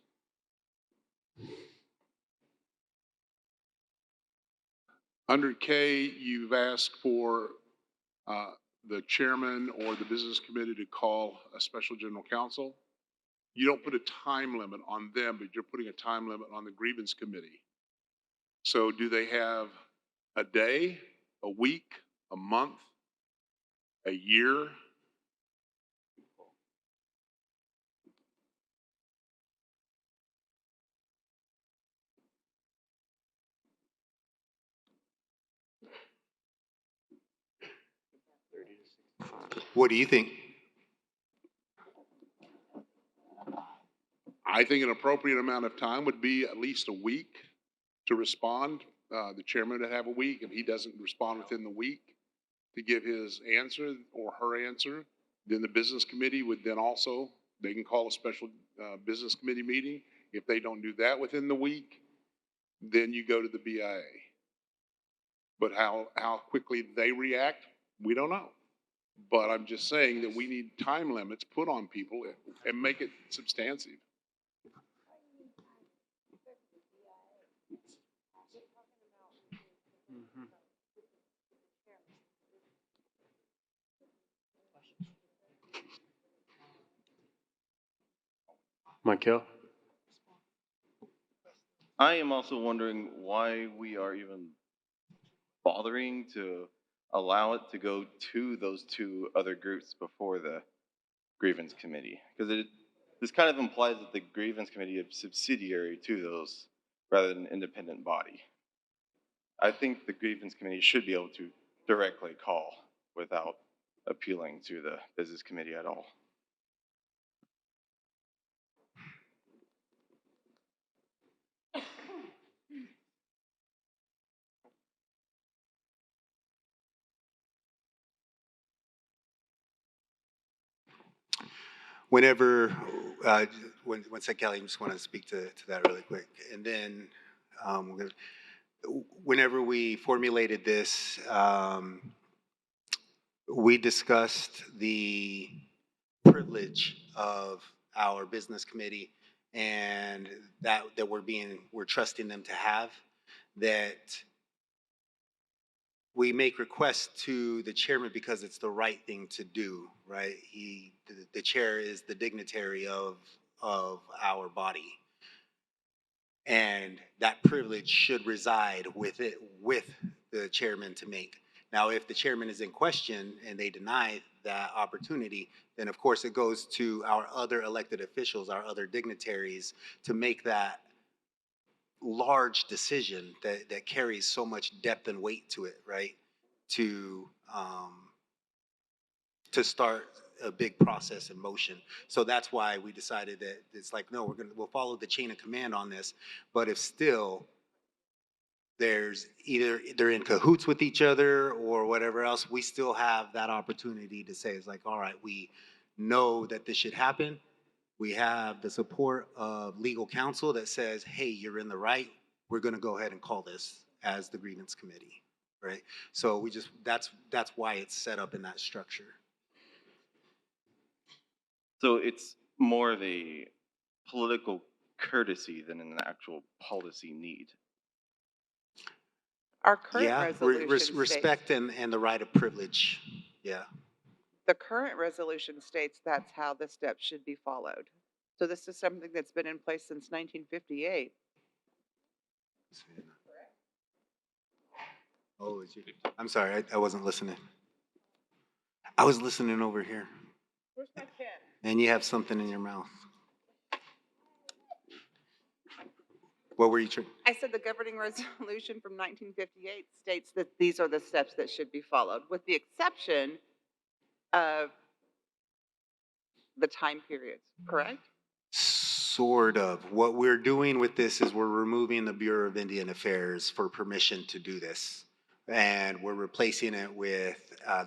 Speaker 4: Under K, you've asked for the chairman or the business committee to call a special general counsel. You don't put a time limit on them, but you're putting a time limit on the grievance committee. So do they have a day, a week, a month, a year?
Speaker 5: What do you think?
Speaker 4: I think an appropriate amount of time would be at least a week to respond. The chairman would have a week. If he doesn't respond within the week to give his answer or her answer, then the business committee would then also, they can call a special business committee meeting. If they don't do that within the week, then you go to the BIA. But how quickly they react, we don't know. But I'm just saying that we need time limits put on people and make it substantive.
Speaker 1: Michael?
Speaker 20: I am also wondering why we are even bothering to allow it to go to those two other groups before the grievance committee. Because this kind of implies that the grievance committee is subsidiary to those rather than an independent body. I think the grievance committee should be able to directly call without appealing to the business committee at all.
Speaker 5: Whenever, one sec, Kelly, I just want to speak to that really quick. And then whenever we formulated this, we discussed the privilege of our business committee and that we're trusting them to have, that we make requests to the chairman because it's the right thing to do, right? The chair is the dignitary of our body. And that privilege should reside with the chairman to make. Now, if the chairman is in question and they deny that opportunity, then of course it goes to our other elected officials, our other dignitaries, to make that large decision that carries so much depth and weight to it, right? To start a big process in motion. So that's why we decided that it's like, no, we'll follow the chain of command on this. But if still there's either they're in cahoots with each other or whatever else, we still have that opportunity to say, it's like, all right, we know that this should happen. We have the support of legal counsel that says, hey, you're in the right. We're going to go ahead and call this as the grievance committee, right? So that's why it's set up in that structure.
Speaker 20: So it's more of a political courtesy than an actual policy need.
Speaker 6: Our current resolution
Speaker 5: respect
Speaker 6: states,
Speaker 5: and the right of privilege. Yeah.
Speaker 6: the current resolution states that's how the steps should be followed. So this is something that's been in place since 1958.
Speaker 5: Oh, I'm sorry, I wasn't listening. I was listening over here.
Speaker 6: Where's my pen?
Speaker 5: And you have something in your mouth. What were you trying?
Speaker 6: I said the governing resolution from 1958 states that these are the steps that should be followed, with the exception of the time periods, correct?
Speaker 5: Sort of. What we're doing with this is we're removing the Bureau of Indian Affairs for permission to do this. And we're replacing it with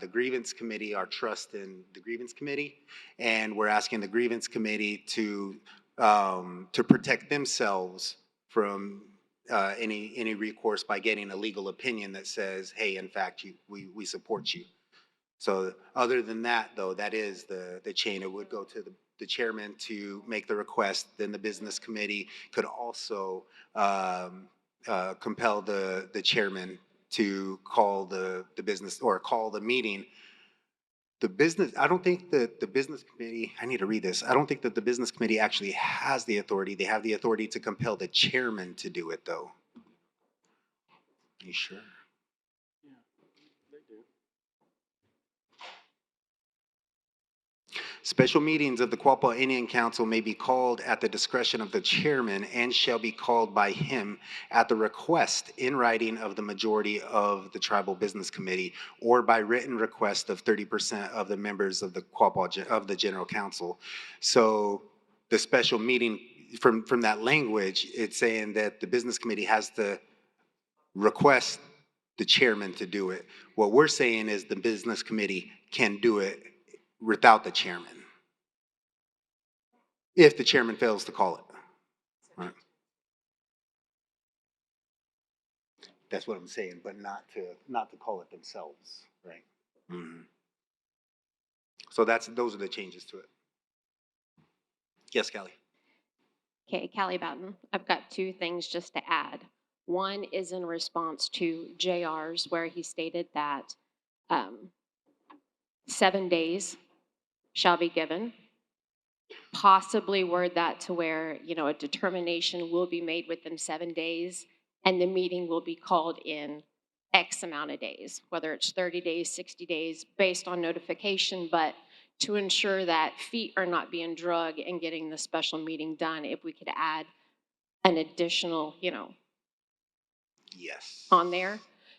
Speaker 5: the grievance committee, our trust in the grievance committee. And we're asking the grievance committee to protect themselves from any recourse by getting a legal opinion that says, hey, in fact, we support you. So other than that, though, that is the chain. It would go to the chairman to make the request. Then the business committee could also compel the chairman to call the business or call the meeting. The business, I don't think that the business committee, I need to read this. I don't think that the business committee actually has the authority. They have the authority to compel the chairman to do it, though. Are you sure? Special meetings of the Quapaw Indian Council may be called at the discretion of the chairman and shall be called by him at the request in writing of the majority of the tribal business committee or by written request of 30% of the members of the Quapaw of the general council. So the special meeting from that language, it's saying that the business committee has to request the chairman to do it. What we're saying is the business committee can do it without the chairman, if the chairman fails to call it. Right. That's what I'm saying, but not to call it themselves, right? Mm-hmm. So those are the changes to it. Yes, Kelly.
Speaker 18: Okay, Callie Bowden. I've got two things just to add. One is in response to JR's, where he stated that 7 days shall be given. Possibly word that to where, a determination will be made within 7 days and the meeting will be called in X amount of days, whether it's 30 days, 60 days, based on notification, but to ensure that feet are not being drug and getting the special meeting done, if we could add an additional,
Speaker 5: yes,
Speaker 18: on there.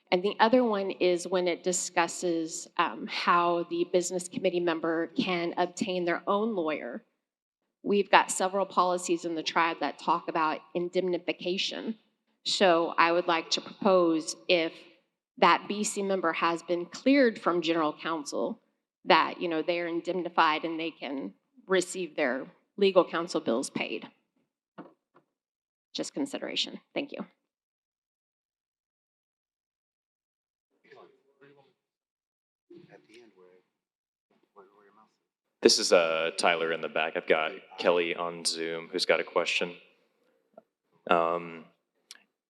Speaker 18: And the other one is when it discusses how the business committee member can obtain their own lawyer. We've got several policies in the tribe that talk about indemnification. So I would like to propose, if that BC member has been cleared from general counsel, that they are indemnified and they can receive their legal counsel bills paid. Just consideration. Thank you.
Speaker 9: This is Tyler in the back. I've got Kelly on Zoom who's got a question.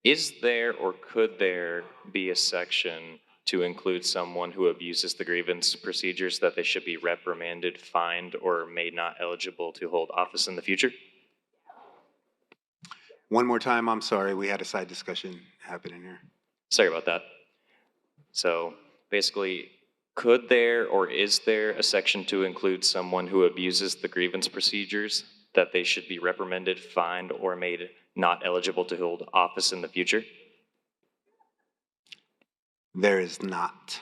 Speaker 9: Is there or could there be a section to include someone who abuses the grievance procedures that they should be reprimanded, fined, or made not eligible to hold office in the future?
Speaker 5: One more time, I'm sorry, we had a side discussion happening here.
Speaker 9: Sorry about that. So basically, could there or is there a section to include someone who abuses the grievance procedures that they should be reprimanded, fined, or made not eligible to hold office in the future?
Speaker 5: There is not.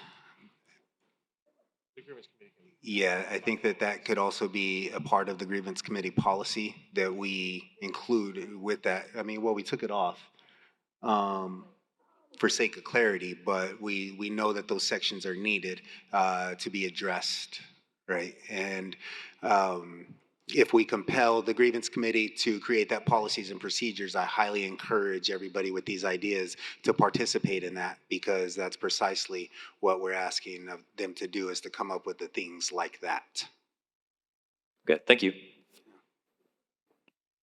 Speaker 5: Yeah, I think that could also be a part of the grievance committee policy that we include with that. I mean, well, we took it off for sake of clarity, but we know that those sections are needed to be addressed, right? And if we compel the grievance committee to create that policies and procedures, I highly encourage everybody with these ideas to participate in that, because that's precisely what we're asking of them to do, is to come up with the things like that.
Speaker 9: Good, thank you.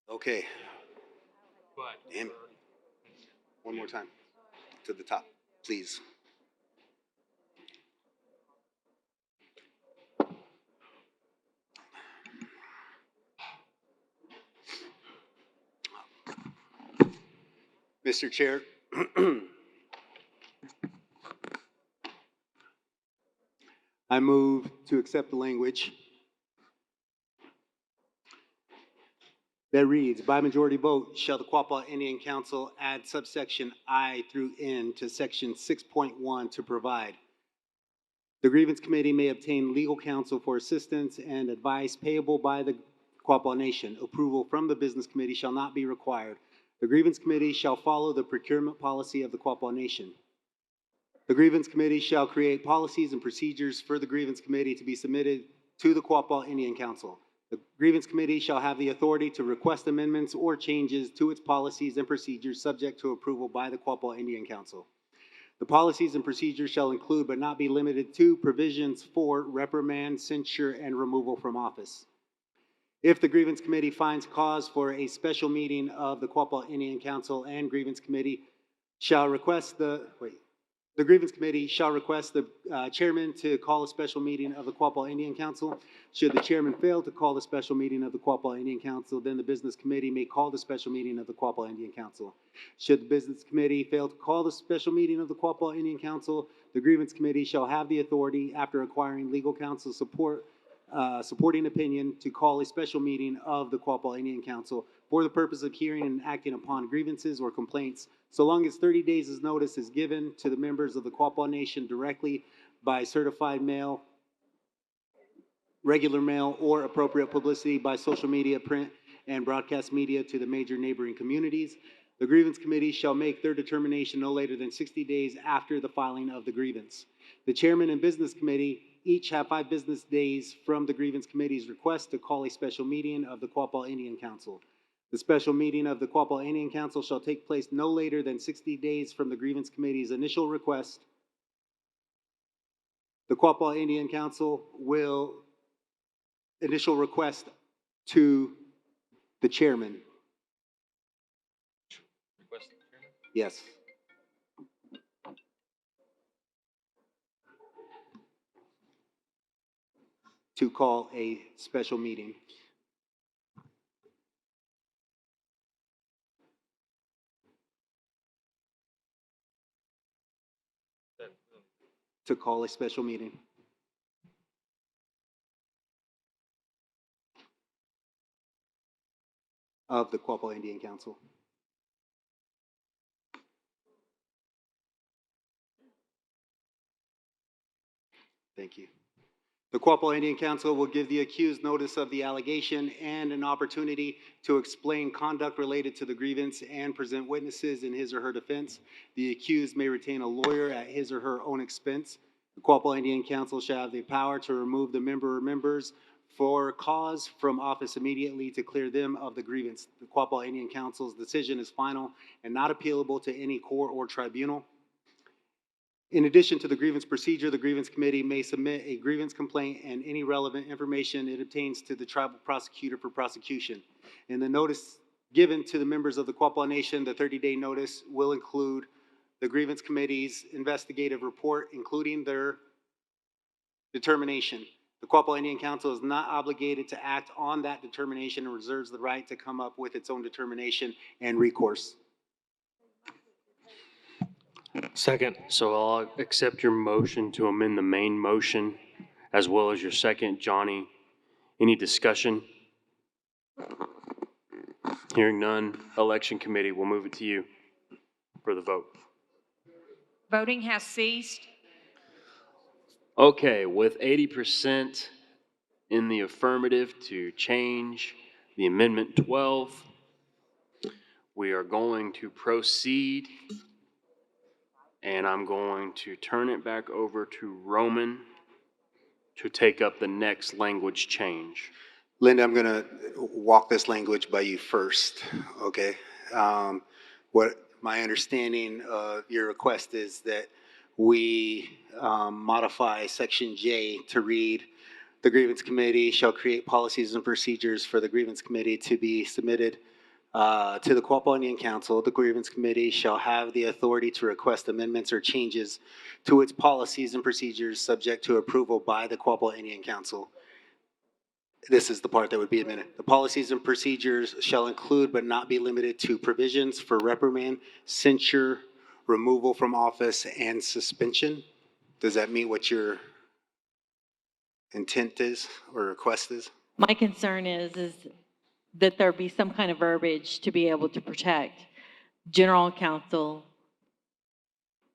Speaker 5: Okay. Damn it. One more time to the top, please. Mr. Chair, I move to accept the language that reads, by majority vote, shall the Quapaw Indian Council add subsection I through N to section 6.1 to provide. The grievance committee may obtain legal counsel for assistance and advice payable by the Quapaw Nation. Approval from the business committee shall not be required. The grievance committee shall follow the procurement policy of the Quapaw Nation. The grievance committee shall create policies and procedures for the grievance committee to be submitted to the Quapaw Indian Council. The grievance committee shall have the authority to request amendments or changes to its policies and procedures subject to approval by the Quapaw Indian Council. The policies and procedures shall include but not be limited to provisions for reprimand, censure, and removal from office. If the grievance committee finds cause for a special meeting of the Quapaw Indian Council and grievance committee shall request the grievance committee shall request the chairman to call a special meeting of the Quapaw Indian Council. Should the chairman fail to call the special meeting of the Quapaw Indian Council, then the business committee may call the special meeting of the Quapaw Indian Council. Should the business committee fail to call the special meeting of the Quapaw Indian Council, the grievance committee shall have the authority, after acquiring legal counsel supporting opinion, to call a special meeting of the Quapaw Indian Council for the purpose of hearing and acting upon grievances or complaints, so long as 30 days' notice is given to the members of the Quapaw Nation directly by certified mail, regular mail, or appropriate publicity by social media, print, and broadcast media to the major neighboring communities. The grievance committee shall make their determination no later than 60 days after the filing of the grievance. The chairman and business committee each have 5 business days from the grievance committee's request to call a special meeting of the Quapaw Indian Council. The special meeting of the Quapaw Indian Council shall take place no later than 60 days from the grievance committee's initial request. The Quapaw Indian Council will initial request to the chairman.
Speaker 9: Request the chairman?
Speaker 5: Yes. To call a special meeting. To call a special meeting. Of the Quapaw Indian Council. Thank you. The Quapaw Indian Council will give the accused notice of the allegation and an opportunity to explain conduct related to the grievance and present witnesses in his or her defense. The accused may retain a lawyer at his or her own expense. The Quapaw Indian Council shall have the power to remove the member or members for cause from office immediately to clear them of the grievance. The Quapaw Indian Council's decision is final and not appealable to any court or tribunal. In addition to the grievance procedure, the grievance committee may submit a grievance complaint and any relevant information it obtains to the tribal prosecutor for prosecution. In the notice given to the members of the Quapaw Nation, the 30-day notice will include the grievance committee's investigative report, including their determination. The Quapaw Indian Council is not obligated to act on that determination and reserves the right to come up with its own determination and recourse.
Speaker 2: Second.
Speaker 1: So I'll accept your motion to amend the main motion as well as your second. Johnny, any discussion? Hearing none, election committee, we'll move it to you for the vote.
Speaker 10: Voting has ceased.
Speaker 1: Okay, with 80% in the affirmative to change the Amendment 12, we are going to proceed, and I'm going to turn it back over to Roman to take up the next language change.
Speaker 5: Linda, I'm going to walk this language by you first, okay? What my understanding of your request is that we modify Section J to read, the grievance committee shall create policies and procedures for the grievance committee to be submitted to the Quapaw Indian Council. The grievance committee shall have the authority to request amendments or changes to its policies and procedures subject to approval by the Quapaw Indian Council. This is the part that would be amended. The policies and procedures shall include but not be limited to provisions for reprimand, censure, removal from office, and suspension. Does that mean what your intent is or request is?
Speaker 3: My concern is that there be some kind of verbiage to be able to protect general counsel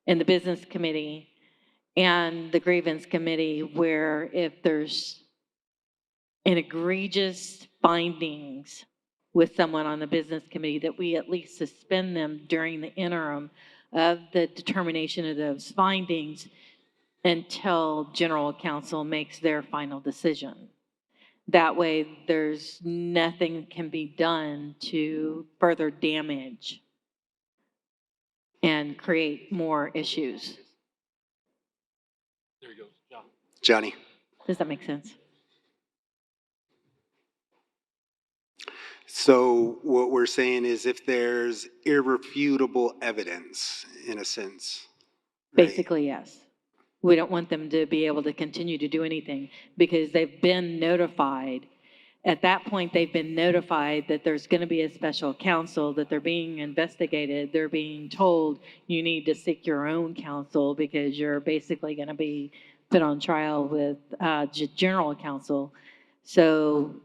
Speaker 3: and the business committee and the grievance committee, where if there's an egregious findings with someone on the business committee, that we at least suspend them during the interim of the determination of those findings until general counsel makes their final decision. That way, there's nothing can be done to further damage and create more issues.
Speaker 2: There you go, John.
Speaker 5: Johnny.
Speaker 3: Does that make sense?
Speaker 5: So what we're saying is if there's irrefutable evidence, in a sense.
Speaker 3: Basically, yes. We don't want them to be able to continue to do anything because they've been notified. At that point, they've been notified that there's going to be a special counsel, that they're being investigated. They're being told you need to seek your own counsel because you're basically going to be put on trial with general counsel. So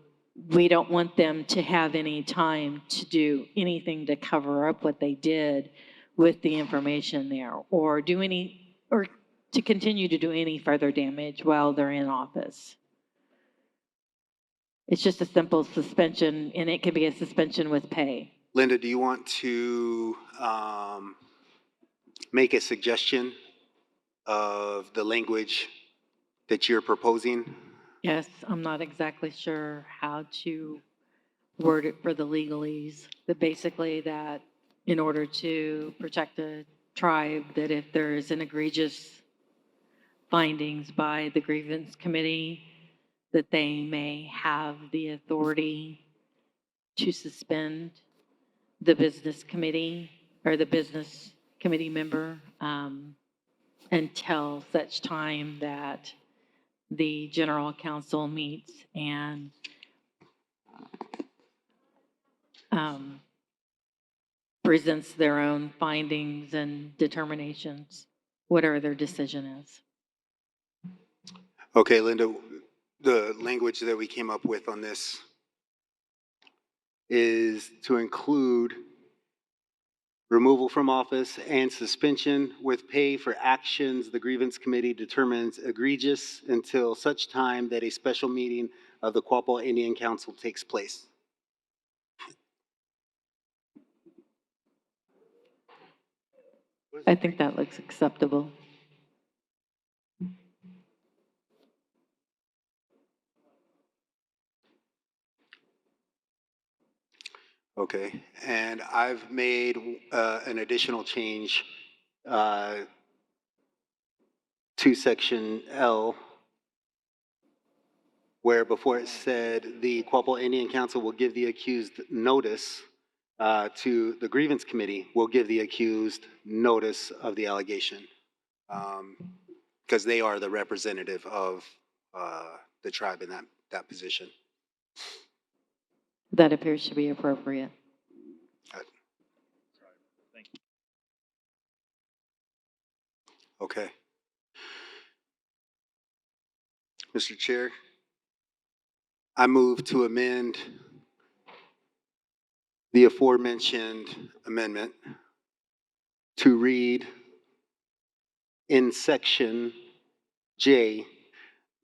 Speaker 3: we don't want them to have any time to do anything to cover up what they did with the information there or to continue to do any further damage while they're in office. It's just a simple suspension, and it can be a suspension with pay.
Speaker 5: Linda, do you want to make a suggestion of the language that you're proposing?
Speaker 3: Yes, I'm not exactly sure how to word it for the legalese, but basically that in order to protect the tribe, that if there is an egregious findings by the grievance committee, that they may have the authority to suspend the business committee or the business committee member until such time that the general counsel meets and presents their own findings and determinations, whatever their decision is.
Speaker 5: Okay, Linda, the language that we came up with on this is to include removal from office and suspension with pay for actions the grievance committee determines egregious until such time that a special meeting of the Quapaw Indian Council takes place.
Speaker 3: I think that looks acceptable.
Speaker 5: Okay, and I've made an additional change to section L, where before it said the Quapaw Indian Council will give the accused notice to the grievance committee, will give the accused notice of the allegation, because they are the representative of the tribe in that position.
Speaker 3: That appears to be appropriate.
Speaker 5: Okay. Mr. Chair, I move to amend the aforementioned amendment to read in section J,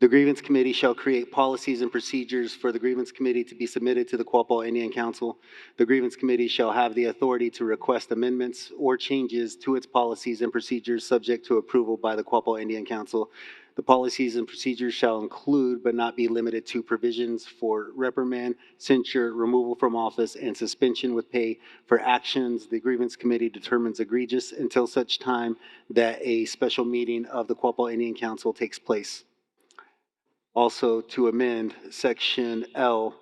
Speaker 5: the grievance committee shall create policies and procedures for the grievance committee to be submitted to the Quapaw Indian Council. The grievance committee shall have the authority to request amendments or changes to its policies and procedures subject to approval by the Quapaw Indian Council. The policies and procedures shall include, but not be limited to, provisions for reprimand, censure, removal from office, and suspension with pay for actions the grievance committee determines egregious until such time that a special meeting of the Quapaw Indian Council takes place. Also to amend section L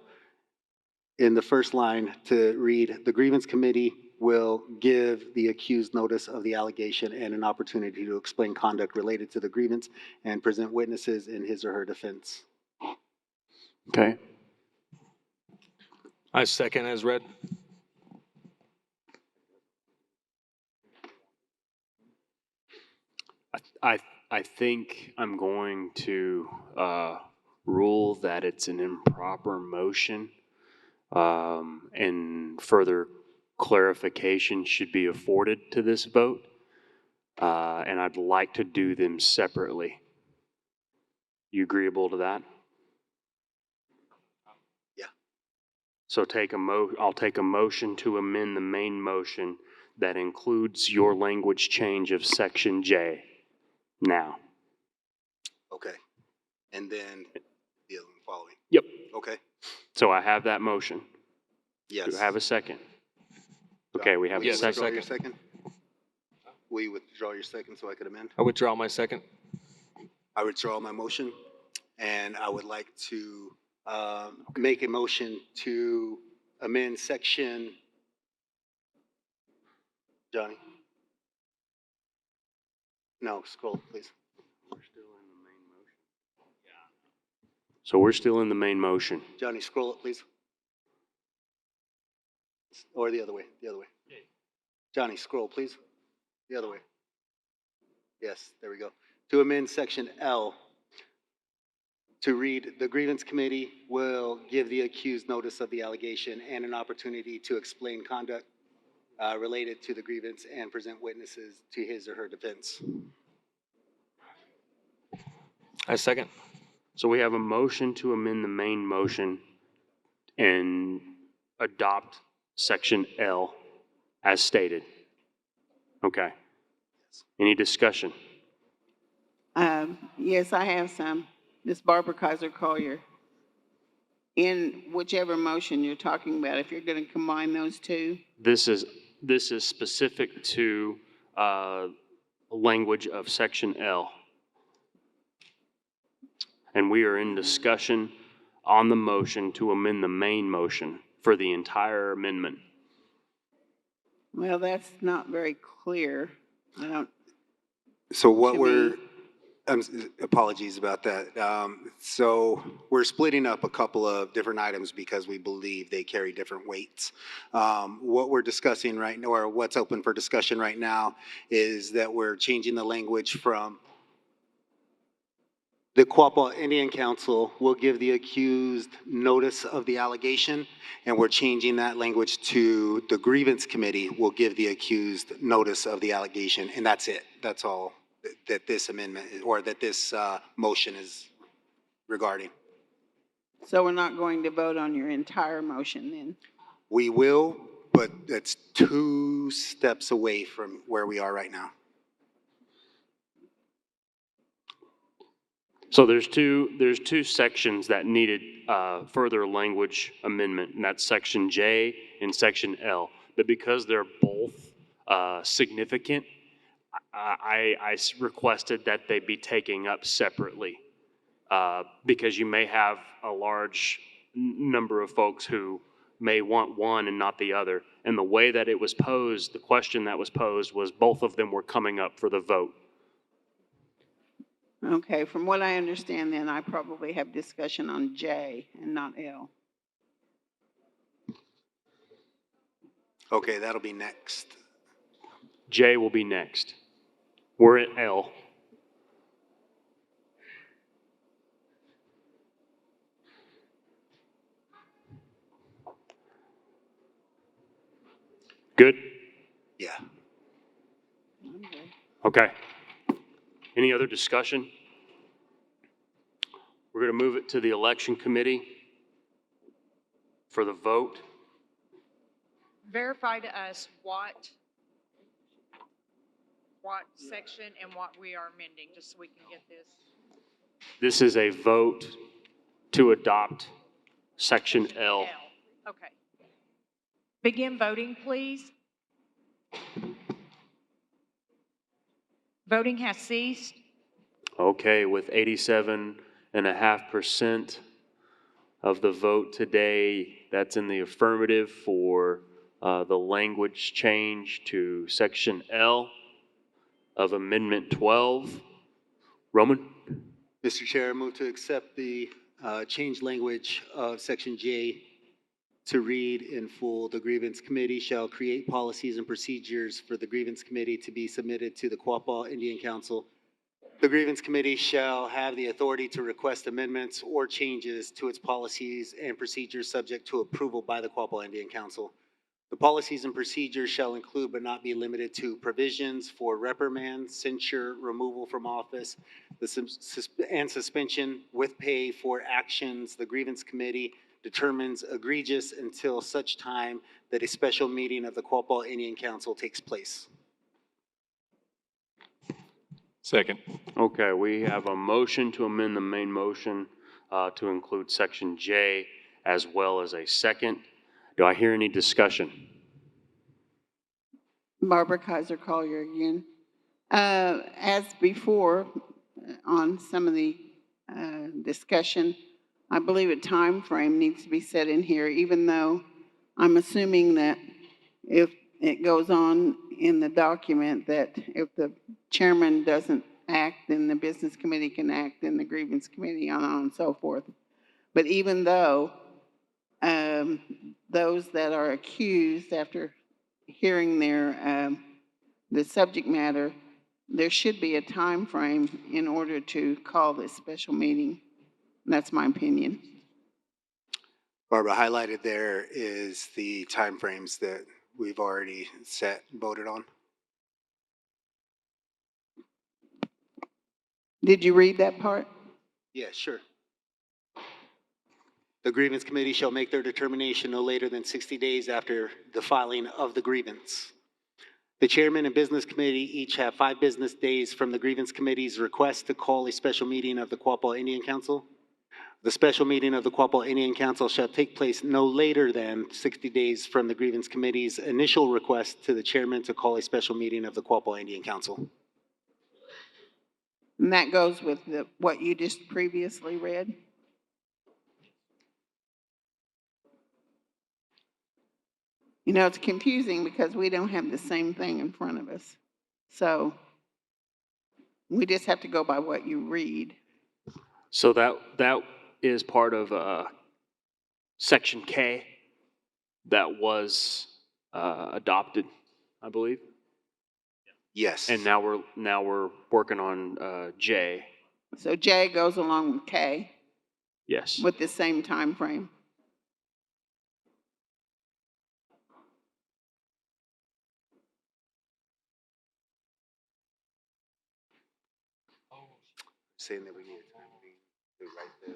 Speaker 5: in the first line to read, the grievance committee will give the accused notice of the allegation and an opportunity to explain conduct related to the grievance and present witnesses in his or her defense.
Speaker 1: Okay.
Speaker 2: I second as read.
Speaker 1: I think I'm going to rule that it's an improper motion, and further clarification should be afforded to this vote. And I'd like to do them separately. You agreeable to that?
Speaker 5: Yeah.
Speaker 1: So I'll take a motion to amend the main motion
Speaker 15: that includes your language change of section J now.
Speaker 5: Okay. And then the other one following.
Speaker 15: Yep.
Speaker 5: Okay.
Speaker 15: So I have that motion.
Speaker 5: Yes.
Speaker 15: Do I have a second? Okay, we have
Speaker 2: Yes,
Speaker 15: a
Speaker 2: I
Speaker 15: second.
Speaker 5: Your second? Will you withdraw your second so I could amend?
Speaker 2: I withdraw my second.
Speaker 5: I withdraw my motion, and I would like to make a motion to amend section, Johnny? No, scroll, please.
Speaker 15: So we're still in the main motion.
Speaker 5: Johnny, scroll it, please. Or the other way, the other way. Johnny, scroll, please. The other way. Yes, there we go. To amend section L, to read, the grievance committee will give the accused notice of the allegation and an opportunity to explain conduct related to the grievance and present witnesses to his or her defense.
Speaker 2: I second.
Speaker 15: So we have a motion to amend the main motion and adopt section L as stated. Okay. Any discussion?
Speaker 11: Yes, I have some. Ms. Barbara Kaiser Collier. In whichever motion you're talking about, if you're going to combine those two,
Speaker 15: This is specific to language of section L. And we are in discussion on the motion to amend the main motion for the entire amendment.
Speaker 11: well, that's not very clear. I don't,
Speaker 5: So what
Speaker 11: To
Speaker 5: we're,
Speaker 11: me.
Speaker 5: apologies about that. So we're splitting up a couple of different items because we believe they carry different weights. What we're discussing right now, or what's open for discussion right now, is that we're changing the language from the Quapaw Indian Council will give the accused notice of the allegation, and we're changing that language to the grievance committee will give the accused notice of the allegation, and that's it. That's all that this amendment, or that this motion is regarding.
Speaker 11: so we're not going to vote on your entire motion then?
Speaker 5: We will, but it's 2 steps away from where we are right now.
Speaker 15: So there's two sections that needed further language amendment, and that's section J and section L. But because they're both significant, I requested that they be taken up separately because you may have a large number of folks who may want one and not the other. And the way that it was posed, the question that was posed was both of them were coming up for the vote.
Speaker 11: Okay, from what I understand then, I probably have discussion on J and not L.
Speaker 5: Okay, that'll be next.
Speaker 15: J will be next. We're at L. Good?
Speaker 5: Yeah.
Speaker 15: Okay. Any other discussion? We're going to move it to the election committee for the vote.
Speaker 10: Verify to us what section and what we are amending, just so we can get this.
Speaker 15: This is a vote to adopt section L.
Speaker 10: Okay. Begin voting, please. Voting has ceased.
Speaker 15: Okay, with 87.5% of the vote today, that's in the affirmative for the language change to section L of Amendment 12. Roman?
Speaker 5: Mr. Chair, I move to accept the changed language of section J to read in full, the grievance committee shall create policies and procedures for the grievance committee to be submitted to the Quapaw Indian Council. The grievance committee shall have the authority to request amendments or changes to its policies and procedures subject to approval by the Quapaw Indian Council. The policies and procedures shall include but not be limited to provisions for reprimand, censure, removal from office, and suspension with pay for actions the grievance committee determines egregious until such time that a special meeting of the Quapaw Indian Council takes place.
Speaker 2: Second.
Speaker 1: Okay, we have a motion to amend the main motion to include section J as well as a second. Do I hear any discussion?
Speaker 11: Barbara Kaiser Collier again. As before, on some of the discussion, I believe a time frame needs to be set in here, even though I'm assuming that if it goes on in the document that if the chairman doesn't act, then the business committee can act, and the grievance committee, on and so forth. But even though those that are accused, after hearing their the subject matter, there should be a time frame in order to call this special meeting. That's my opinion.
Speaker 5: Barbara, highlighted there is the timeframes that we've already set, voted on.
Speaker 11: Did you read that part?
Speaker 5: Yeah, sure. The grievance committee shall make their determination no later than 60 days after the filing of the grievance. The chairman and business committee each have 5 business days from the grievance committee's request to call a special meeting of the Quapaw Indian Council. The special meeting of the Quapaw Indian Council shall take place no later than 60 days from the grievance committee's initial request to the chairman to call a special meeting of the Quapaw Indian Council.
Speaker 11: And that goes with what you just previously read? You know, it's confusing because we don't have the same thing in front of us. So we just have to go by what you read.
Speaker 1: So that is part of section K that was adopted, I believe.
Speaker 5: Yes.
Speaker 1: And now we're working on J.
Speaker 11: So J goes along with K
Speaker 1: Yes.
Speaker 11: with the same time frame.
Speaker 5: Saying that we need a time to write the.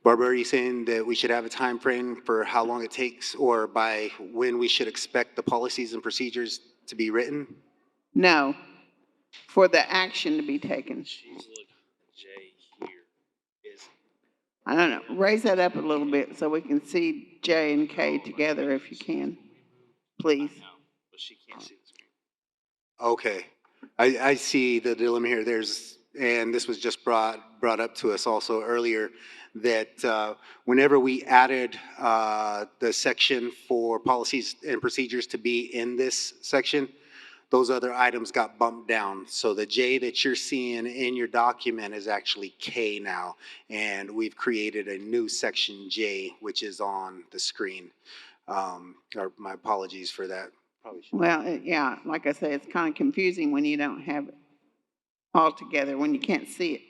Speaker 5: Barbara, are you saying that we should have a time frame for how long it takes, or by when we should expect the policies and procedures to be written?
Speaker 11: No, for the action to be taken. I don't know, raise that up a little bit so we can see J and K together if you can, please.
Speaker 5: Okay, I see the dilemma here. And this was just brought up to us also earlier, that whenever we added the section for policies and procedures to be in this section, those other items got bumped down. So the J that you're seeing in your document is actually K now, and we've created a new section J, which is on the screen. Or my apologies for that.
Speaker 11: Well, yeah, like I say, it's kind of confusing when you don't have it all together, when you can't see it.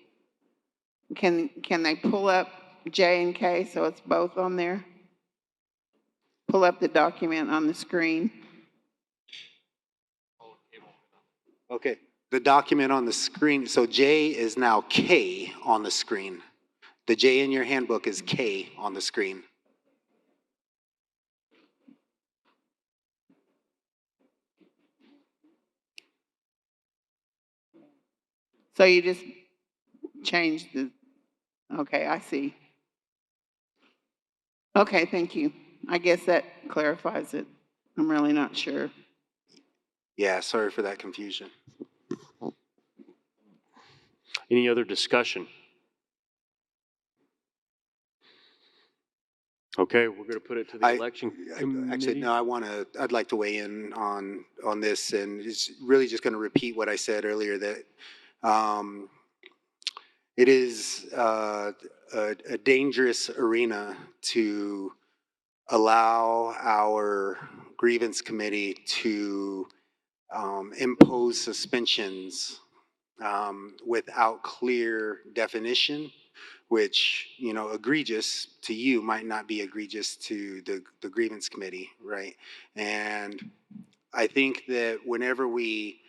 Speaker 11: Can they pull up J and K so it's both on there? Pull up the document on the screen.
Speaker 5: Okay, the document on the screen, so J is now K on the screen. The J in your handbook is K on the screen.
Speaker 11: So you just changed the, okay, I see. Okay, thank you. I guess that clarifies it. I'm really not sure.
Speaker 5: Yeah, sorry for that confusion.
Speaker 1: Any other discussion? Okay, we're going to put it to the election committee.
Speaker 5: Actually, no, I'd like to weigh in on this, and it's really just going to repeat what I said earlier, that it is a dangerous arena to allow our grievance committee to impose suspensions without clear definition, which, egregious to you might not be egregious to the grievance committee, right? And I think that whenever we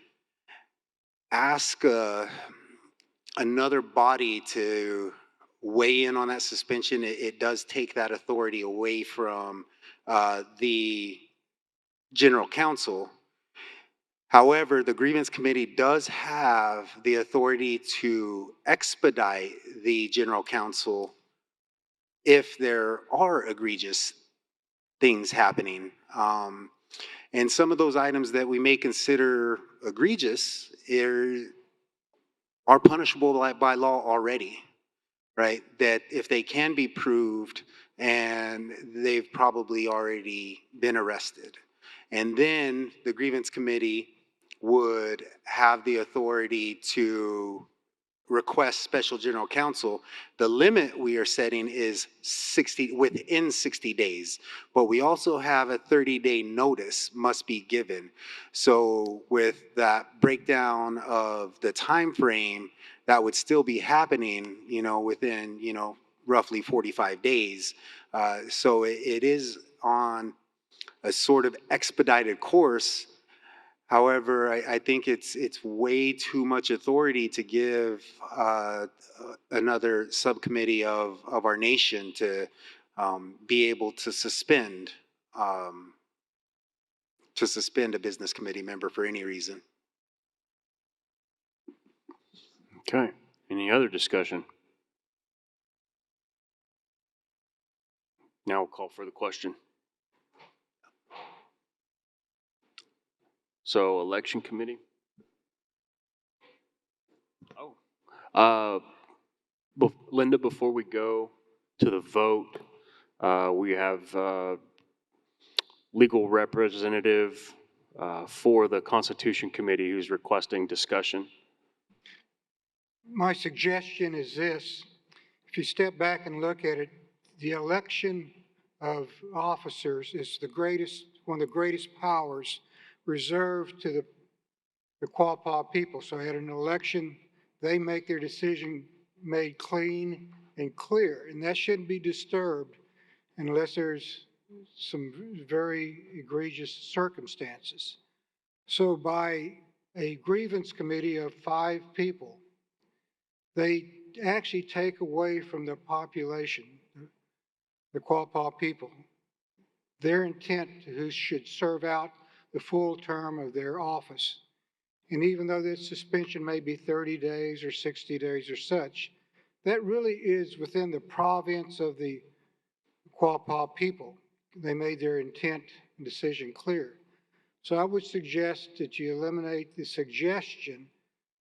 Speaker 5: ask another body to weigh in on that suspension, it does take that authority away from the general counsel. However, the grievance committee does have the authority to expedite the general counsel if there are egregious things happening. And some of those items that we may consider egregious are punishable by law already, right? That if they can be proved, and they've probably already been arrested. And then the grievance committee would have the authority to request special general counsel. The limit we are setting is within 60 days, but we also have a 30-day notice must be given. So with that breakdown of the time frame, that would still be happening, within, roughly 45 days. So it is on a sort of expedited course. However, I think it's way too much authority to give another subcommittee of our nation to be able to suspend a business committee member for any reason.
Speaker 15: Okay. Any other discussion? Now we'll call for the question. So, election committee. Linda, before we go to the vote, we have legal representative for the Constitution Committee who's requesting discussion.
Speaker 16: My suggestion is this: if you step back and look at it, the election of officers is one of the greatest powers reserved to the Quapaw people. So at an election, they make their decision made clean and clear, and that shouldn't be disturbed unless there's some very egregious circumstances. So by a grievance committee of 5 people, they actually take away from the population, the Quapaw people, their intent who should serve out the full term of their office. And even though this suspension may be 30 days or 60 days or such, that really is within the province of the Quapaw people. They made their intent and decision clear. So I would suggest that you eliminate the suggestion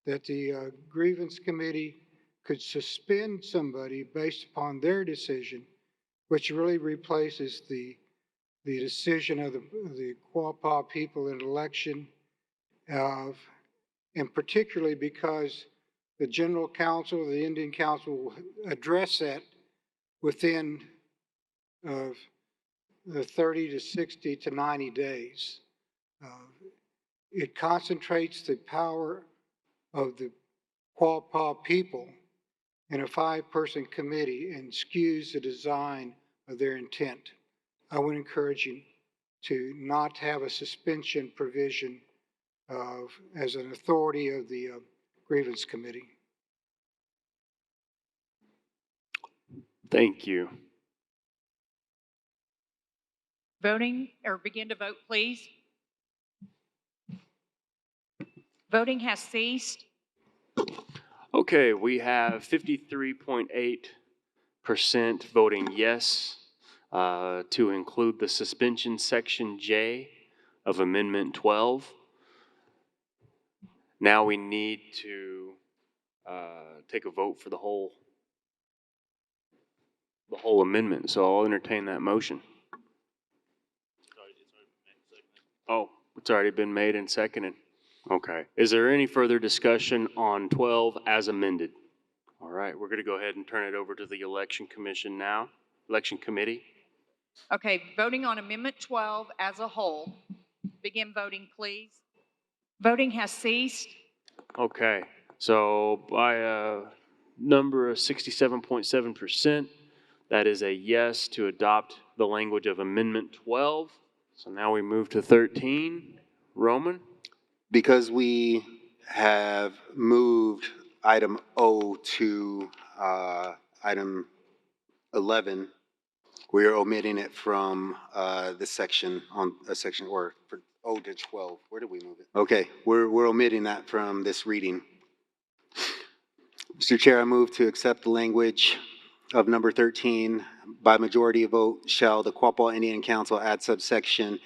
Speaker 16: that the grievance committee could suspend somebody based upon their decision, which really replaces the decision of the Quapaw people in election, and particularly because the General Council, the Indian Council will address that within the 30 to 60 to 90 days. It concentrates the power of the Quapaw people in a 5-person committee and skews the design of their intent. I would encourage you to not have a suspension provision as an authority of the grievance committee.
Speaker 15: Thank you.
Speaker 10: Voting, or begin to vote, please. Voting has ceased.
Speaker 15: Okay, we have 53.8% voting yes to include the suspension section J of Amendment 12. Now we need to take a vote for the whole amendment. So I'll entertain that motion. Oh, it's already been made and seconded. Okay. Is there any further discussion on 12 as amended? All right, we're going to go ahead and turn it over to the election commission now. Election committee.
Speaker 10: Okay, voting on Amendment 12 as a whole. Begin voting, please. Voting has ceased.
Speaker 15: Okay, so by a number of 67.7%, that is a yes to adopt the language of Amendment 12. So now we move to 13. Roman?
Speaker 5: Because we have moved item O to item 11, we are omitting it from the section on a section or for O-12. Where did we move it? Okay, we're omitting that from this reading. Mr. Chair, I move to accept the language of number 13. By majority vote, shall the Quapaw Indian Council add subsection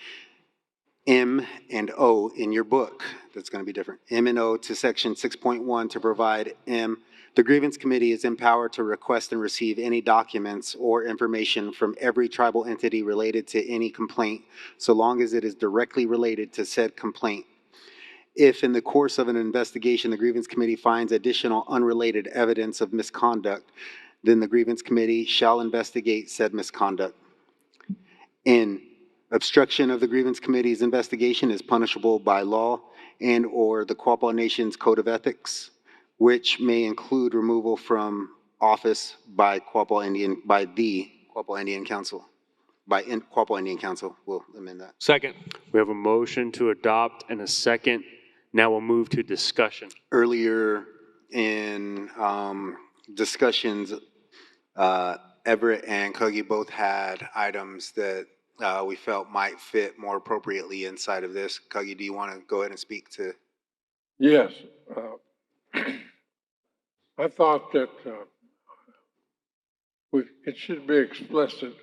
Speaker 5: M and O in your book? That's going to be different. M and O to section 6.1 to provide M. The grievance committee is empowered to request and receive any documents or information from every tribal entity related to any complaint, so long as it is directly related to said complaint. If in the course of an investigation, the grievance committee finds additional unrelated evidence of misconduct, then the grievance committee shall investigate said misconduct. N, obstruction of the grievance committee's investigation is punishable by law and or the Quapaw Nation's Code of Ethics, which may include removal from office by the Quapaw Indian Council. Quapaw Indian Council, we'll amend that.
Speaker 2: Second.
Speaker 15: We have a motion to adopt and a second. Now we'll move to discussion.
Speaker 5: Earlier in discussions, Everett and Kogi both had items that we felt might fit more appropriately inside of this. Kogi, do you want to go ahead and speak to?
Speaker 14: Yes. I thought that it should be explicit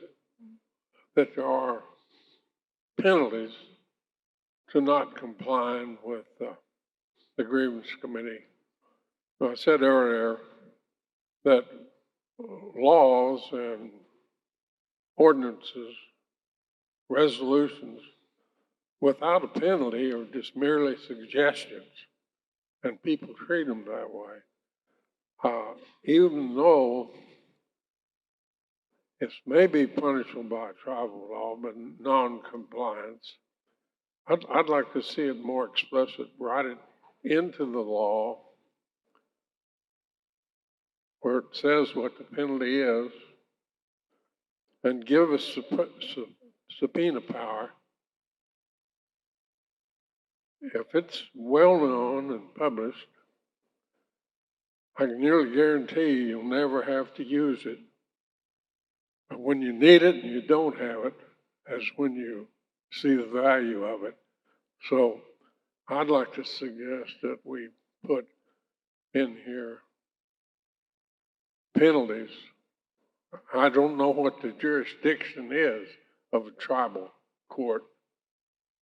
Speaker 14: that there are penalties to not complying with the grievance committee. I said earlier that laws and ordinances, resolutions, without a penalty are just merely suggestions, and people treat them that way. Even though it's maybe punishable by tribal law, but non-compliance, I'd like to see it more explicit, write it into the law where it says what the penalty is, and give us subpoena power. If it's well-known and published, I can nearly guarantee you'll never have to use it. But when you need it and you don't have it, that's when you see the value of it. So I'd like to suggest that we put in here penalties. I don't know what the jurisdiction is of a tribal court,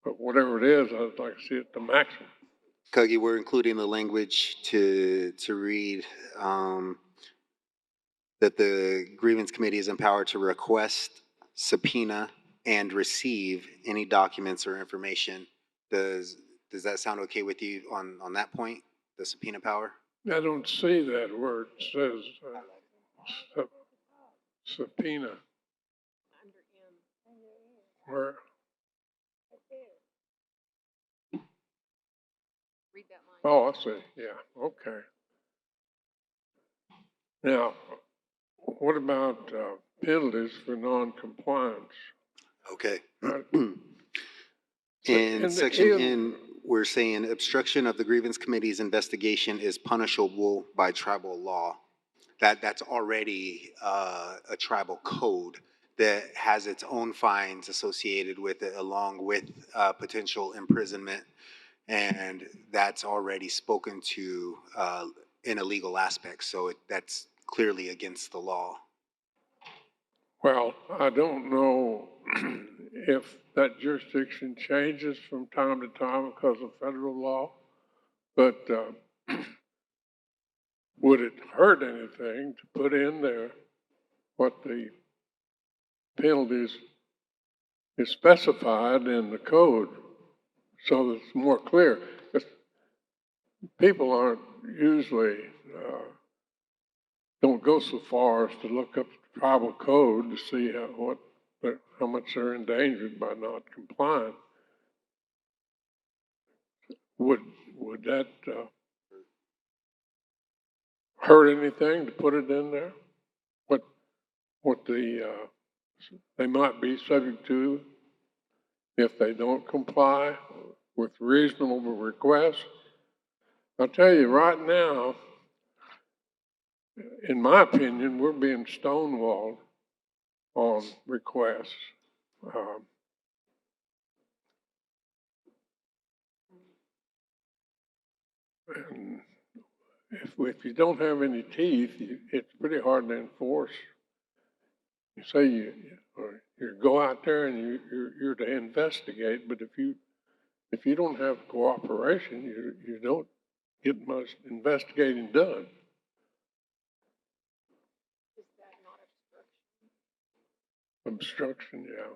Speaker 14: but whatever it is, I'd like to see it the maximum.
Speaker 5: Kogi, we're including the language to read that the grievance committee is empowered to request, subpoena, and receive any documents or information. Does that sound okay with you on that point, the subpoena power?
Speaker 14: I don't see that where it says subpoena. Where? Oh, I see. Yeah, okay. Now, what about penalties for non-compliance?
Speaker 5: Okay. In section N, we're saying obstruction of the grievance committee's investigation is punishable by tribal law. That's already a tribal code that has its own fines associated with it, along with potential imprisonment, and that's already spoken to in a legal aspect. So that's clearly against the law.
Speaker 14: Well, I don't know if that jurisdiction changes from time to time because of federal law, but would it hurt anything to put in there what the penalties is specified in the code so that it's more clear? Because people aren't usually, don't go so far as to look up the tribal code to see how much they're endangered by not complying. Would that hurt anything to put it in there? What they might be subject to if they don't comply with reasonable requests? I'll tell you right now, in my opinion, we're being stonewalled on requests. And if you don't have any teeth, it's pretty hard to enforce. You say you go out there and you're to investigate, but if you don't have cooperation, you don't get much investigating done.
Speaker 21: Is that not
Speaker 14: Obstruction, yeah.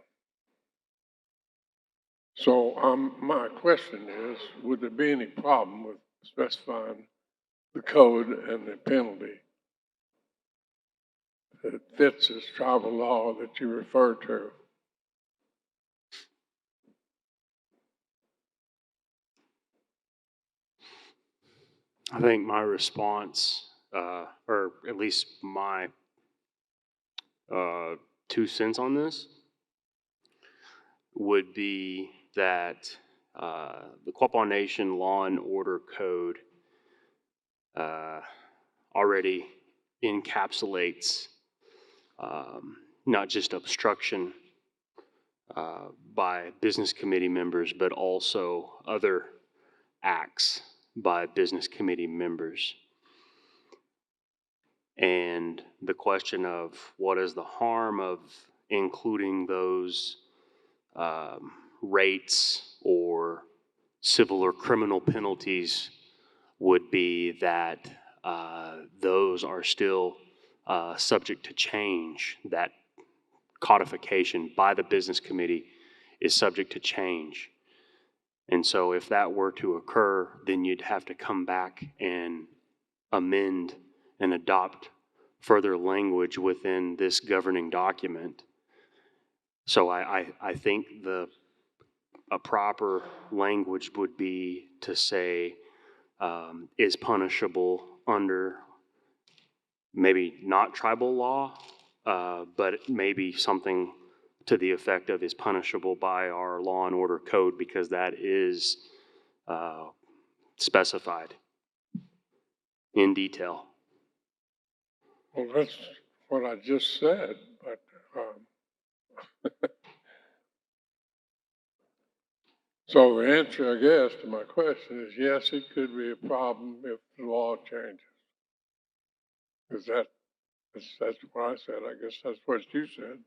Speaker 14: So my question is, would there be any problem with specifying the code and the penalty that fits this tribal law that you refer to?
Speaker 15: I think my response, or at least my 2 cents on this, would be that the Quapaw Nation Law and Order Code already encapsulates not just obstruction by business committee members, but also other acts by business committee members. And the question of what is the harm of including those rates or civil or criminal penalties would be that those are still subject to change. That codification by the business committee is subject to change. And so if that were to occur, then you'd have to come back and amend and adopt further language within this governing document. So I think a proper language would be to say is punishable under maybe not tribal law, but maybe something to the effect of is punishable by our law and order code, because that is specified in detail.
Speaker 14: Well, that's what I just said, but so the answer, I guess, to my question is yes, it could be a problem if the law changes. Because that's what I said. I guess that's what you said.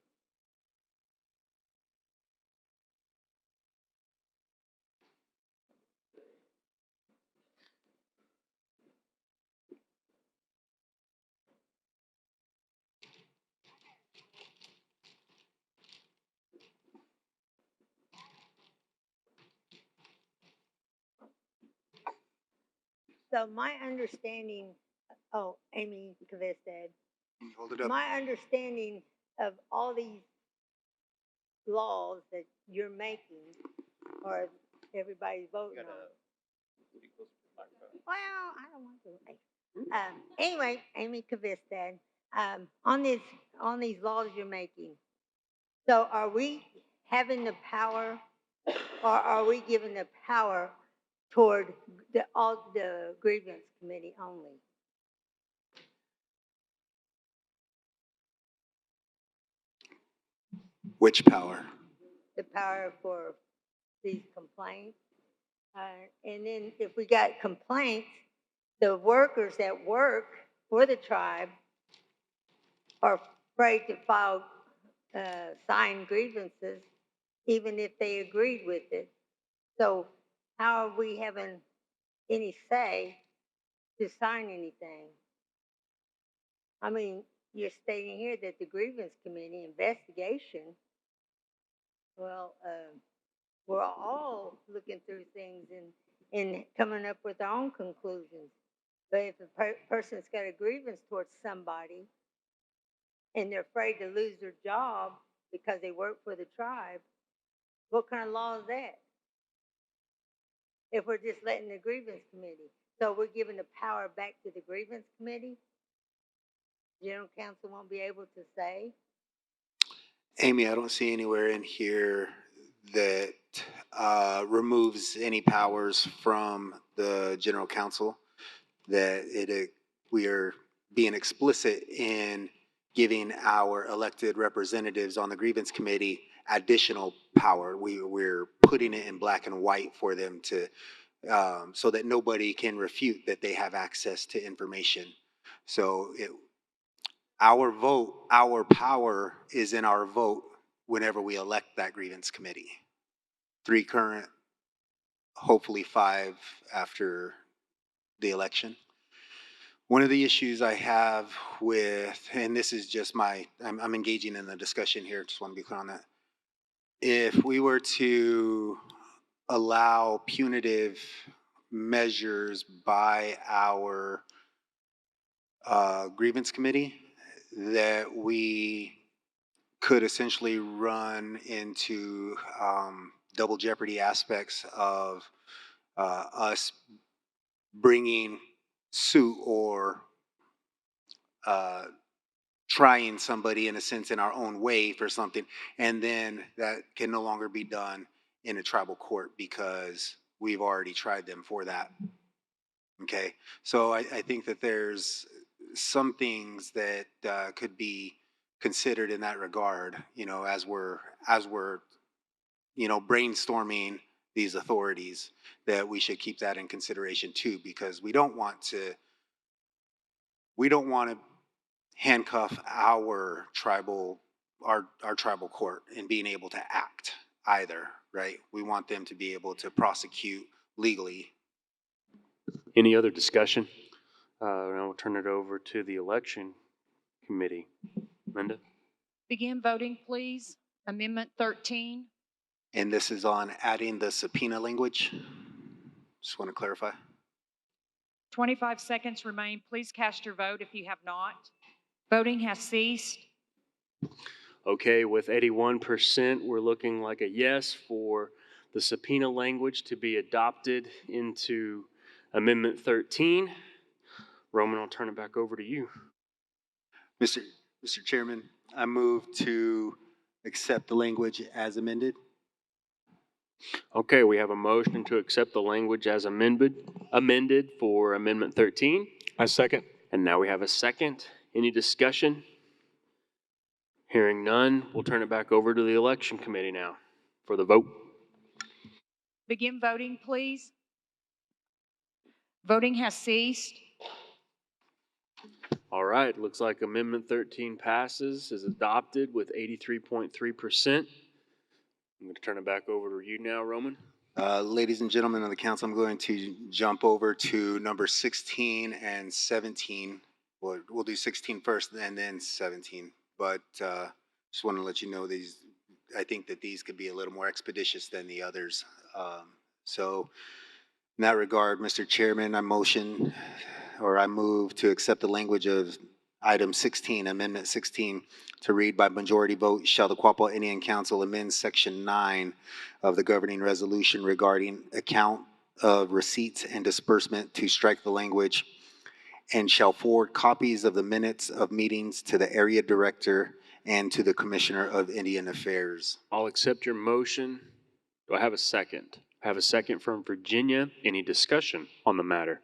Speaker 21: So my understanding, oh, Amy Kavistad.
Speaker 5: Hold it up.
Speaker 21: My understanding of all these laws that you're making, or everybody's voting on. Well, I don't want to. Anyway, Amy Kavistad, on these laws you're making. So are we having the power, or are we giving the power toward the grievance committee only?
Speaker 5: Which power?
Speaker 21: The power for these complaints. And then if we got complaints, the workers that work for the tribe are afraid to file signed grievances, even if they agreed with it. So how are we having any say to sign anything? I mean, you're stating here that the grievance committee investigation, well, we're all looking through things and coming up with our own conclusions. But if a person's got a grievance towards somebody and they're afraid to lose their job because they work for the tribe, what kind of law is that? If we're just letting the grievance committee. So we're giving the power back to the grievance committee? General counsel won't be able to say?
Speaker 5: Amy, I don't see anywhere in here that removes any powers from the general counsel, that we are being explicit in giving our elected representatives on the grievance committee additional power. We're putting it in black and white for them to, so that nobody can refute that they have access to information. So our vote, our power is in our vote whenever we elect that grievance committee. 3 current, hopefully 5 after the election. One of the issues I have with, and this is just I'm engaging in the discussion here, just want to be clear on that. If we were to allow punitive measures by our grievance committee, that we could essentially run into double jeopardy aspects of us bringing suit or trying somebody in a sense in our own way for something, and then that can no longer be done in a tribal court because we've already tried them for that. Okay, so I think that there's some things that could be considered in that regard, you know, as we're you know, brainstorming these authorities, that we should keep that in consideration too, because we don't want to handcuff our tribal court in being able to act either, right? We want them to be able to prosecute legally.
Speaker 15: Any other discussion? Now we'll turn it over to the election committee. Linda?
Speaker 10: Begin voting, please. Amendment 13.
Speaker 5: And this is on adding the subpoena language. Just want to clarify.
Speaker 10: 25 seconds remain. Please cast your vote if you have not. Voting has ceased.
Speaker 15: Okay, with 81%, we're looking like a yes for the subpoena language to be adopted into Amendment 13. Roman, I'll turn it back over to you.
Speaker 5: Mr. Chairman, I move to accept the language as amended.
Speaker 15: Okay, we have a motion to accept the language as amended for Amendment 13.
Speaker 2: I second.
Speaker 15: And now we have a second. Any discussion? Hearing none, we'll turn it back over to the election committee now for the vote.
Speaker 10: Begin voting, please. Voting has ceased.
Speaker 15: All right, looks like Amendment 13 passes, is adopted with 83.3%. I'm going to turn it back over to you now, Roman.
Speaker 5: Ladies and gentlemen of the council, I'm going to jump over to number 16 and 17. We'll do 16 first and then 17. But just want to let you know I think that these could be a little more expeditious than the others. So in that regard, Mr. Chairman, I move to accept the language of item 16, Amendment 16, to read by majority vote, shall the Quapaw Indian Council amend Section 9 of the governing resolution regarding account of receipts and disbursement to strike the language, and shall forward copies of the minutes of meetings to the area director and to the Commissioner of Indian Affairs.
Speaker 15: I'll accept your motion. Do I have a second? I have a second from Virginia. Any discussion on the matter?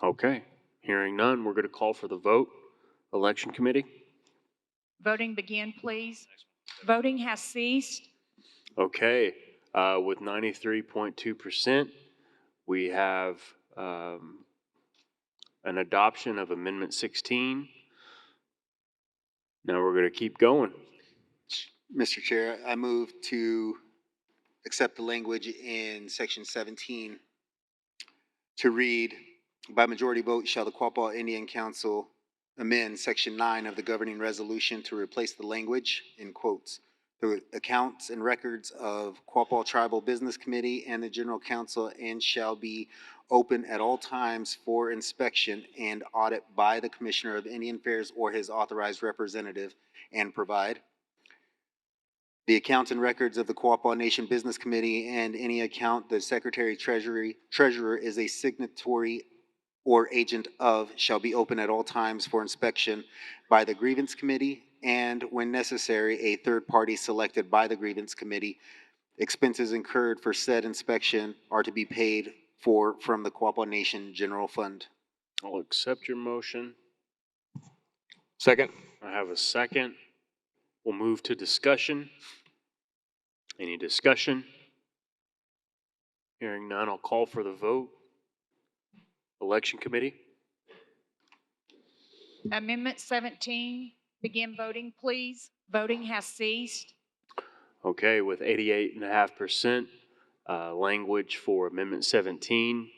Speaker 15: Okay, hearing none, we're going to call for the vote. Election committee?
Speaker 10: Voting begin, please. Voting has ceased.
Speaker 15: Okay, with 93.2%, we have an adoption of Amendment 16. Now we're going to keep going.
Speaker 5: Mr. Chair, I move to accept the language in Section 17 to read, by majority vote, shall the Quapaw Indian Council amend Section 9 of the governing resolution to replace the language, in quotes, the accounts and records of Quapaw Tribal Business Committee and the General Council, and shall be open at all times for inspection and audit by the Commissioner of Indian Affairs or his authorized representative, and provide the accounts and records of the Quapaw Nation Business Committee and any account the Secretary Treasurer is a signatory or agent of shall be open at all times for inspection by the Grievance Committee, and when necessary, a third party selected by the Grievance Committee. Expenses incurred for said inspection are to be paid from the Quapaw Nation General Fund.
Speaker 15: I'll accept your motion.
Speaker 2: Second.
Speaker 15: I have a second. We'll move to discussion. Any discussion? Hearing none, I'll call for the vote. Election Committee?
Speaker 10: Amendment 17, begin voting, please. Voting has ceased.
Speaker 15: Okay, with 88.5%, language for Amendment 17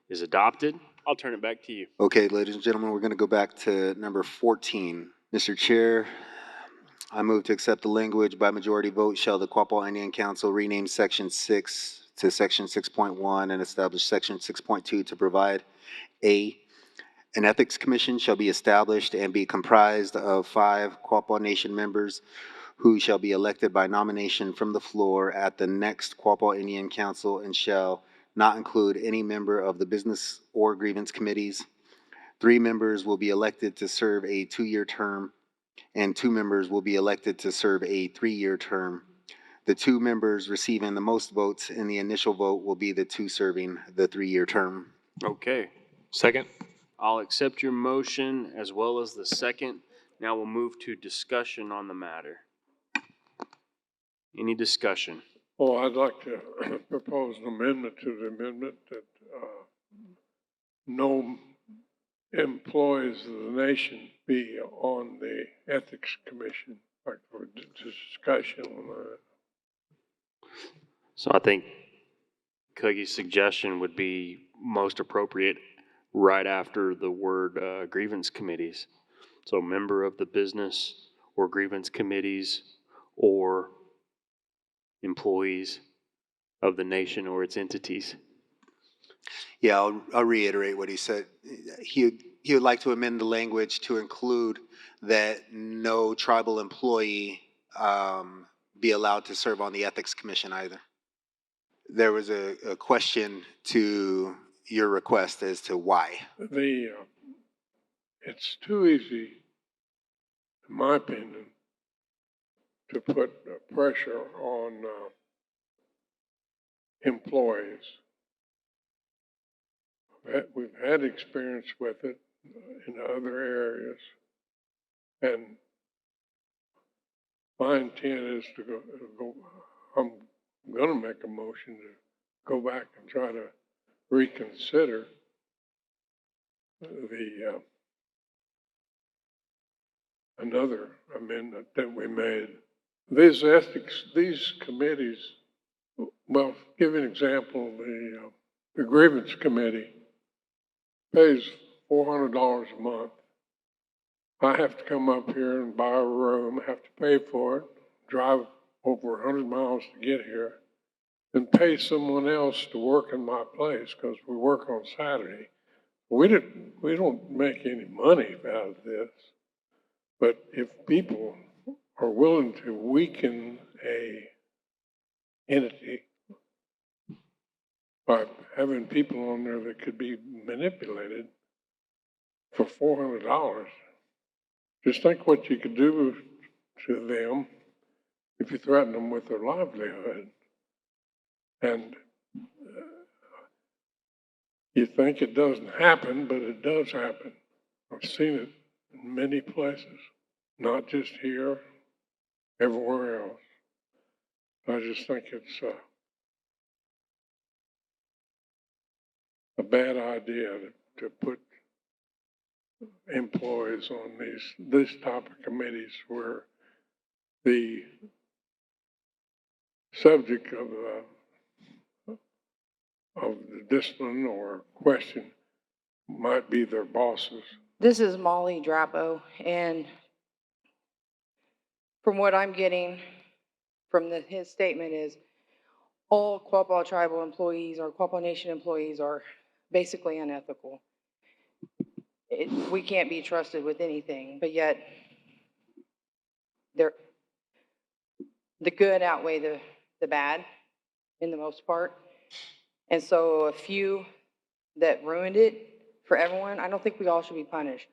Speaker 15: is adopted. I'll turn it back to you.
Speaker 5: Okay, ladies and gentlemen, we're going to go back to number 14. Mr. Chair, I move to accept the language by majority vote. Shall the Quapaw Indian Council rename Section 6 to Section 6.1 and establish Section 6.2 to provide an ethics commission shall be established and be comprised of 5 Quapaw Nation members who shall be elected by nomination from the floor at the next Quapaw Indian Council and shall not include any member of the business or grievance committees. 3 members will be elected to serve a 2-year term, and 2 members will be elected to serve a 3-year term. The 2 members receiving the most votes in the initial vote will be the 2 serving the 3-year term.
Speaker 15: Okay.
Speaker 2: Second.
Speaker 15: I'll accept your motion as well as the second. Now we'll move to discussion on the matter. Any discussion?
Speaker 14: Well, I'd like to propose an amendment to the amendment that no employees of the nation be on the Ethics Commission, like for discussion on that.
Speaker 15: So I think Coogie's suggestion would be most appropriate right after the word grievance committees. So member of the business or grievance committees or employees of the nation or its entities.
Speaker 5: Yeah, I'll reiterate what he said. He would like to amend the language to include that no tribal employee be allowed to serve on the Ethics Commission either. There was a question to your request as to why.
Speaker 14: It's too easy, in my opinion, to put pressure on employees. We've had experience with it in other areas, and my intent is to go I'm going to make a motion to go back and try to reconsider the another amendment that we made. These committees, well, give you an example, the grievance committee pays $400 a month. I have to come up here and buy a room, have to pay for it, drive over 100 miles to get here, and pay someone else to work in my place because we work on Saturday. We don't make any money out of this, but if people are willing to weaken a entity by having people on there that could be manipulated for $400, just think what you could do to them if you threaten them with their livelihood. And you think it doesn't happen, but it does happen. I've seen it in many places, not just here, everywhere else. I just think it's a bad idea to put employees on this type of committees where the subject of the discipline or question might be their bosses.
Speaker 13: This is Molly Drapo, and from what I'm getting from his statement is all Quapaw tribal employees or Quapaw Nation employees are basically unethical. We can't be trusted with anything, but yet the good outweigh the bad in the most part. And so a few that ruined it for everyone, I don't think we all should be punished.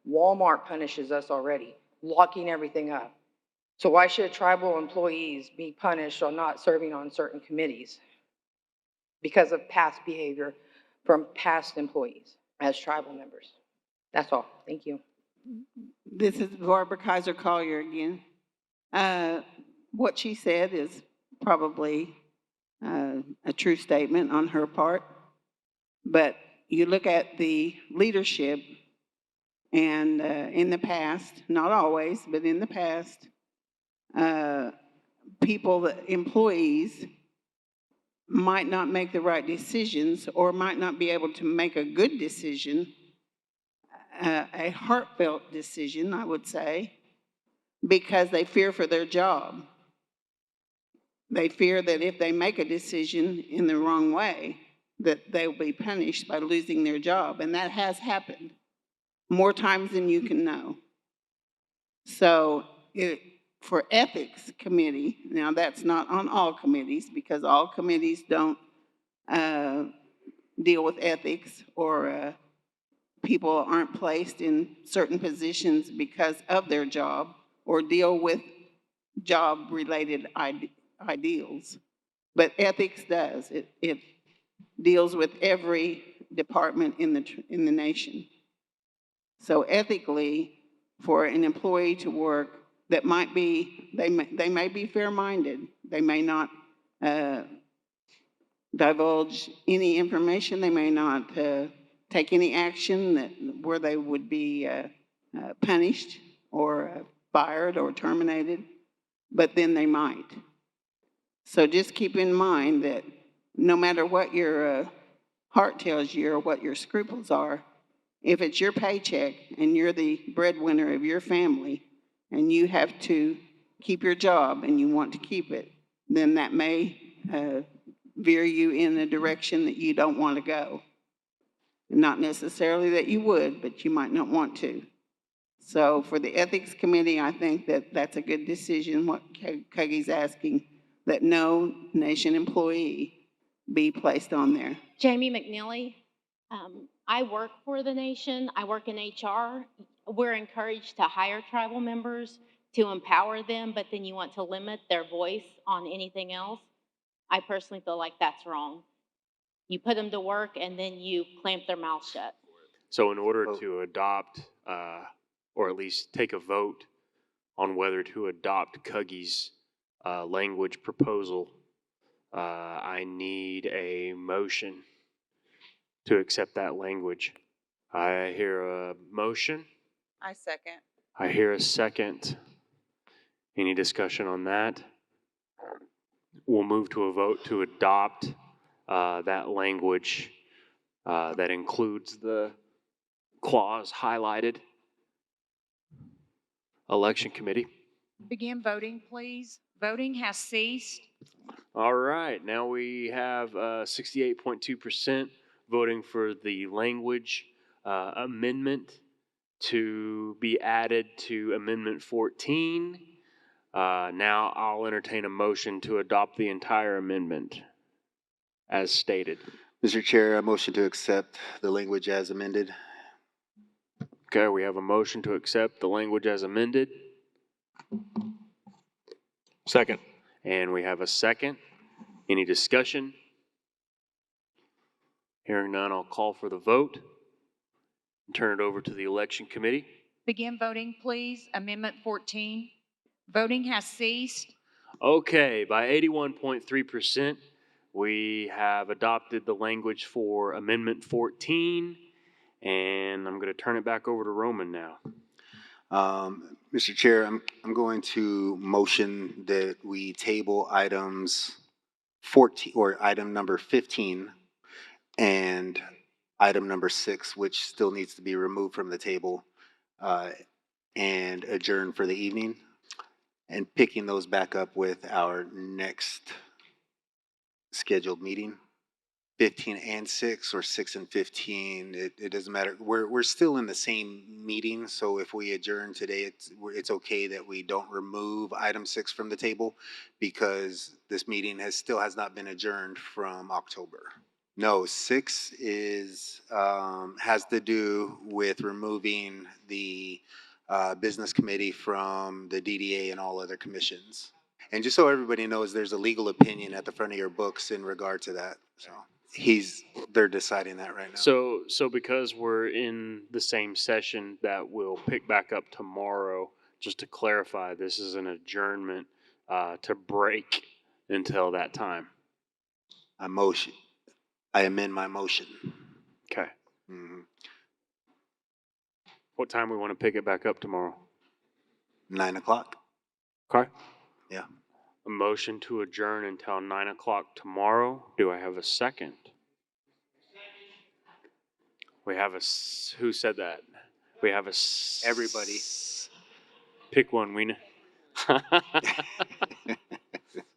Speaker 13: Walmart punishes us already, locking everything up. So why should tribal employees be punished on not serving on certain committees because of past behavior from past employees as tribal members. That's all. Thank you.
Speaker 11: This is Barbara Kaiser Collier again. What she said is probably a true statement on her part, but you look at the leadership, and in the past, not always, but in the past, employees might not make the right decisions or might not be able to make a good decision, a heartfelt decision, I would say, because they fear for their job. They fear that if they make a decision in the wrong way, that they'll be punished by losing their job. And that has happened more times than you can know. So for ethics committee, now that's not on all committees because all committees don't deal with ethics, or people aren't placed in certain positions because of their job or deal with job-related ideals. But ethics does. It deals with every department in the nation. So ethically, for an employee to work, that might be, they may be fair-minded. They may not divulge any information. They may not take any action where they would be punished or fired or terminated, but then they might. So just keep in mind that no matter what your heart tells you or what your scruples are, if it's your paycheck and you're the breadwinner of your family and you have to keep your job and you want to keep it, then that may veer you in a direction that you don't want to go. Not necessarily that you would, but you might not want to. So for the ethics committee, I think that that's a good decision, what Cuggy's asking, that no nation employee be placed on there.
Speaker 18: Jamie McNeely, I work for the nation. I work in HR. We're encouraged to hire tribal members to empower them, but then you want to limit their voice on anything else. I personally feel like that's wrong. You put them to work and then you clamp their mouth shut.
Speaker 15: So in order to adopt, or at least take a vote on whether to adopt Cuggy's language proposal, I need a motion to accept that language. I hear a motion.
Speaker 6: I second.
Speaker 15: I hear a second. Any discussion on that? We'll move to a vote to adopt that language that includes the clause highlighted. Election committee.
Speaker 10: Begin voting, please. Voting has ceased.
Speaker 15: All right, now we have 68.2% voting for the language amendment to be added to Amendment 14. Now I'll entertain a motion to adopt the entire amendment as stated.
Speaker 5: Mr. Chair, I motion to accept the language as amended.
Speaker 15: Okay, we have a motion to accept the language as amended.
Speaker 2: Second.
Speaker 15: And we have a second. Any discussion? Hearing none, I'll call for the vote and turn it over to the election committee.
Speaker 10: Begin voting, please. Amendment 14. Voting has ceased.
Speaker 15: Okay, by 81.3%, we have adopted the language for Amendment 14, and I'm going to turn it back over to Roman now.
Speaker 5: Mr. Chair, I'm going to motion that we table items 14, or item number 15, and item number 6, which still needs to be removed from the table, and adjourn for the evening, and picking those back up with our next scheduled meeting. 15 and 6 or 6 and 15, it doesn't matter. We're still in the same meeting, so if we adjourn today, it's okay that we don't remove item 6 from the table because this meeting still has not been adjourned from October. No, 6 is has to do with removing the business committee from the DDA and all other commissions. And just so everybody knows, there's a legal opinion at the front of your books in regard to that. So They're deciding that right now.
Speaker 15: So because we're in the same session that we'll pick back up tomorrow, just to clarify, this is an adjournment to break until that time.
Speaker 5: I amend my motion.
Speaker 15: Okay.
Speaker 5: Mhm.
Speaker 15: What time we want to pick it back up tomorrow?
Speaker 5: 9 o'clock.
Speaker 15: Okay.
Speaker 5: Yeah.
Speaker 15: A motion to adjourn until 9 o'clock tomorrow. Do I have a second? We have who said that? We have
Speaker 5: Everybody.
Speaker 15: Pick one, Weena.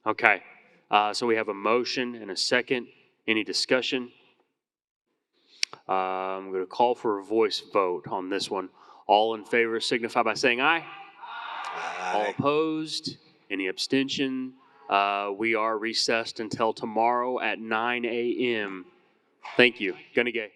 Speaker 15: Okay. So we have a motion and a second. Any discussion? I'm going to call for a voice vote on this one. All in favor signify by saying aye.
Speaker 5: Aye.
Speaker 15: All opposed? Any abstention? We are recessed until tomorrow at 9 a.m. Thank you. Gonna gay.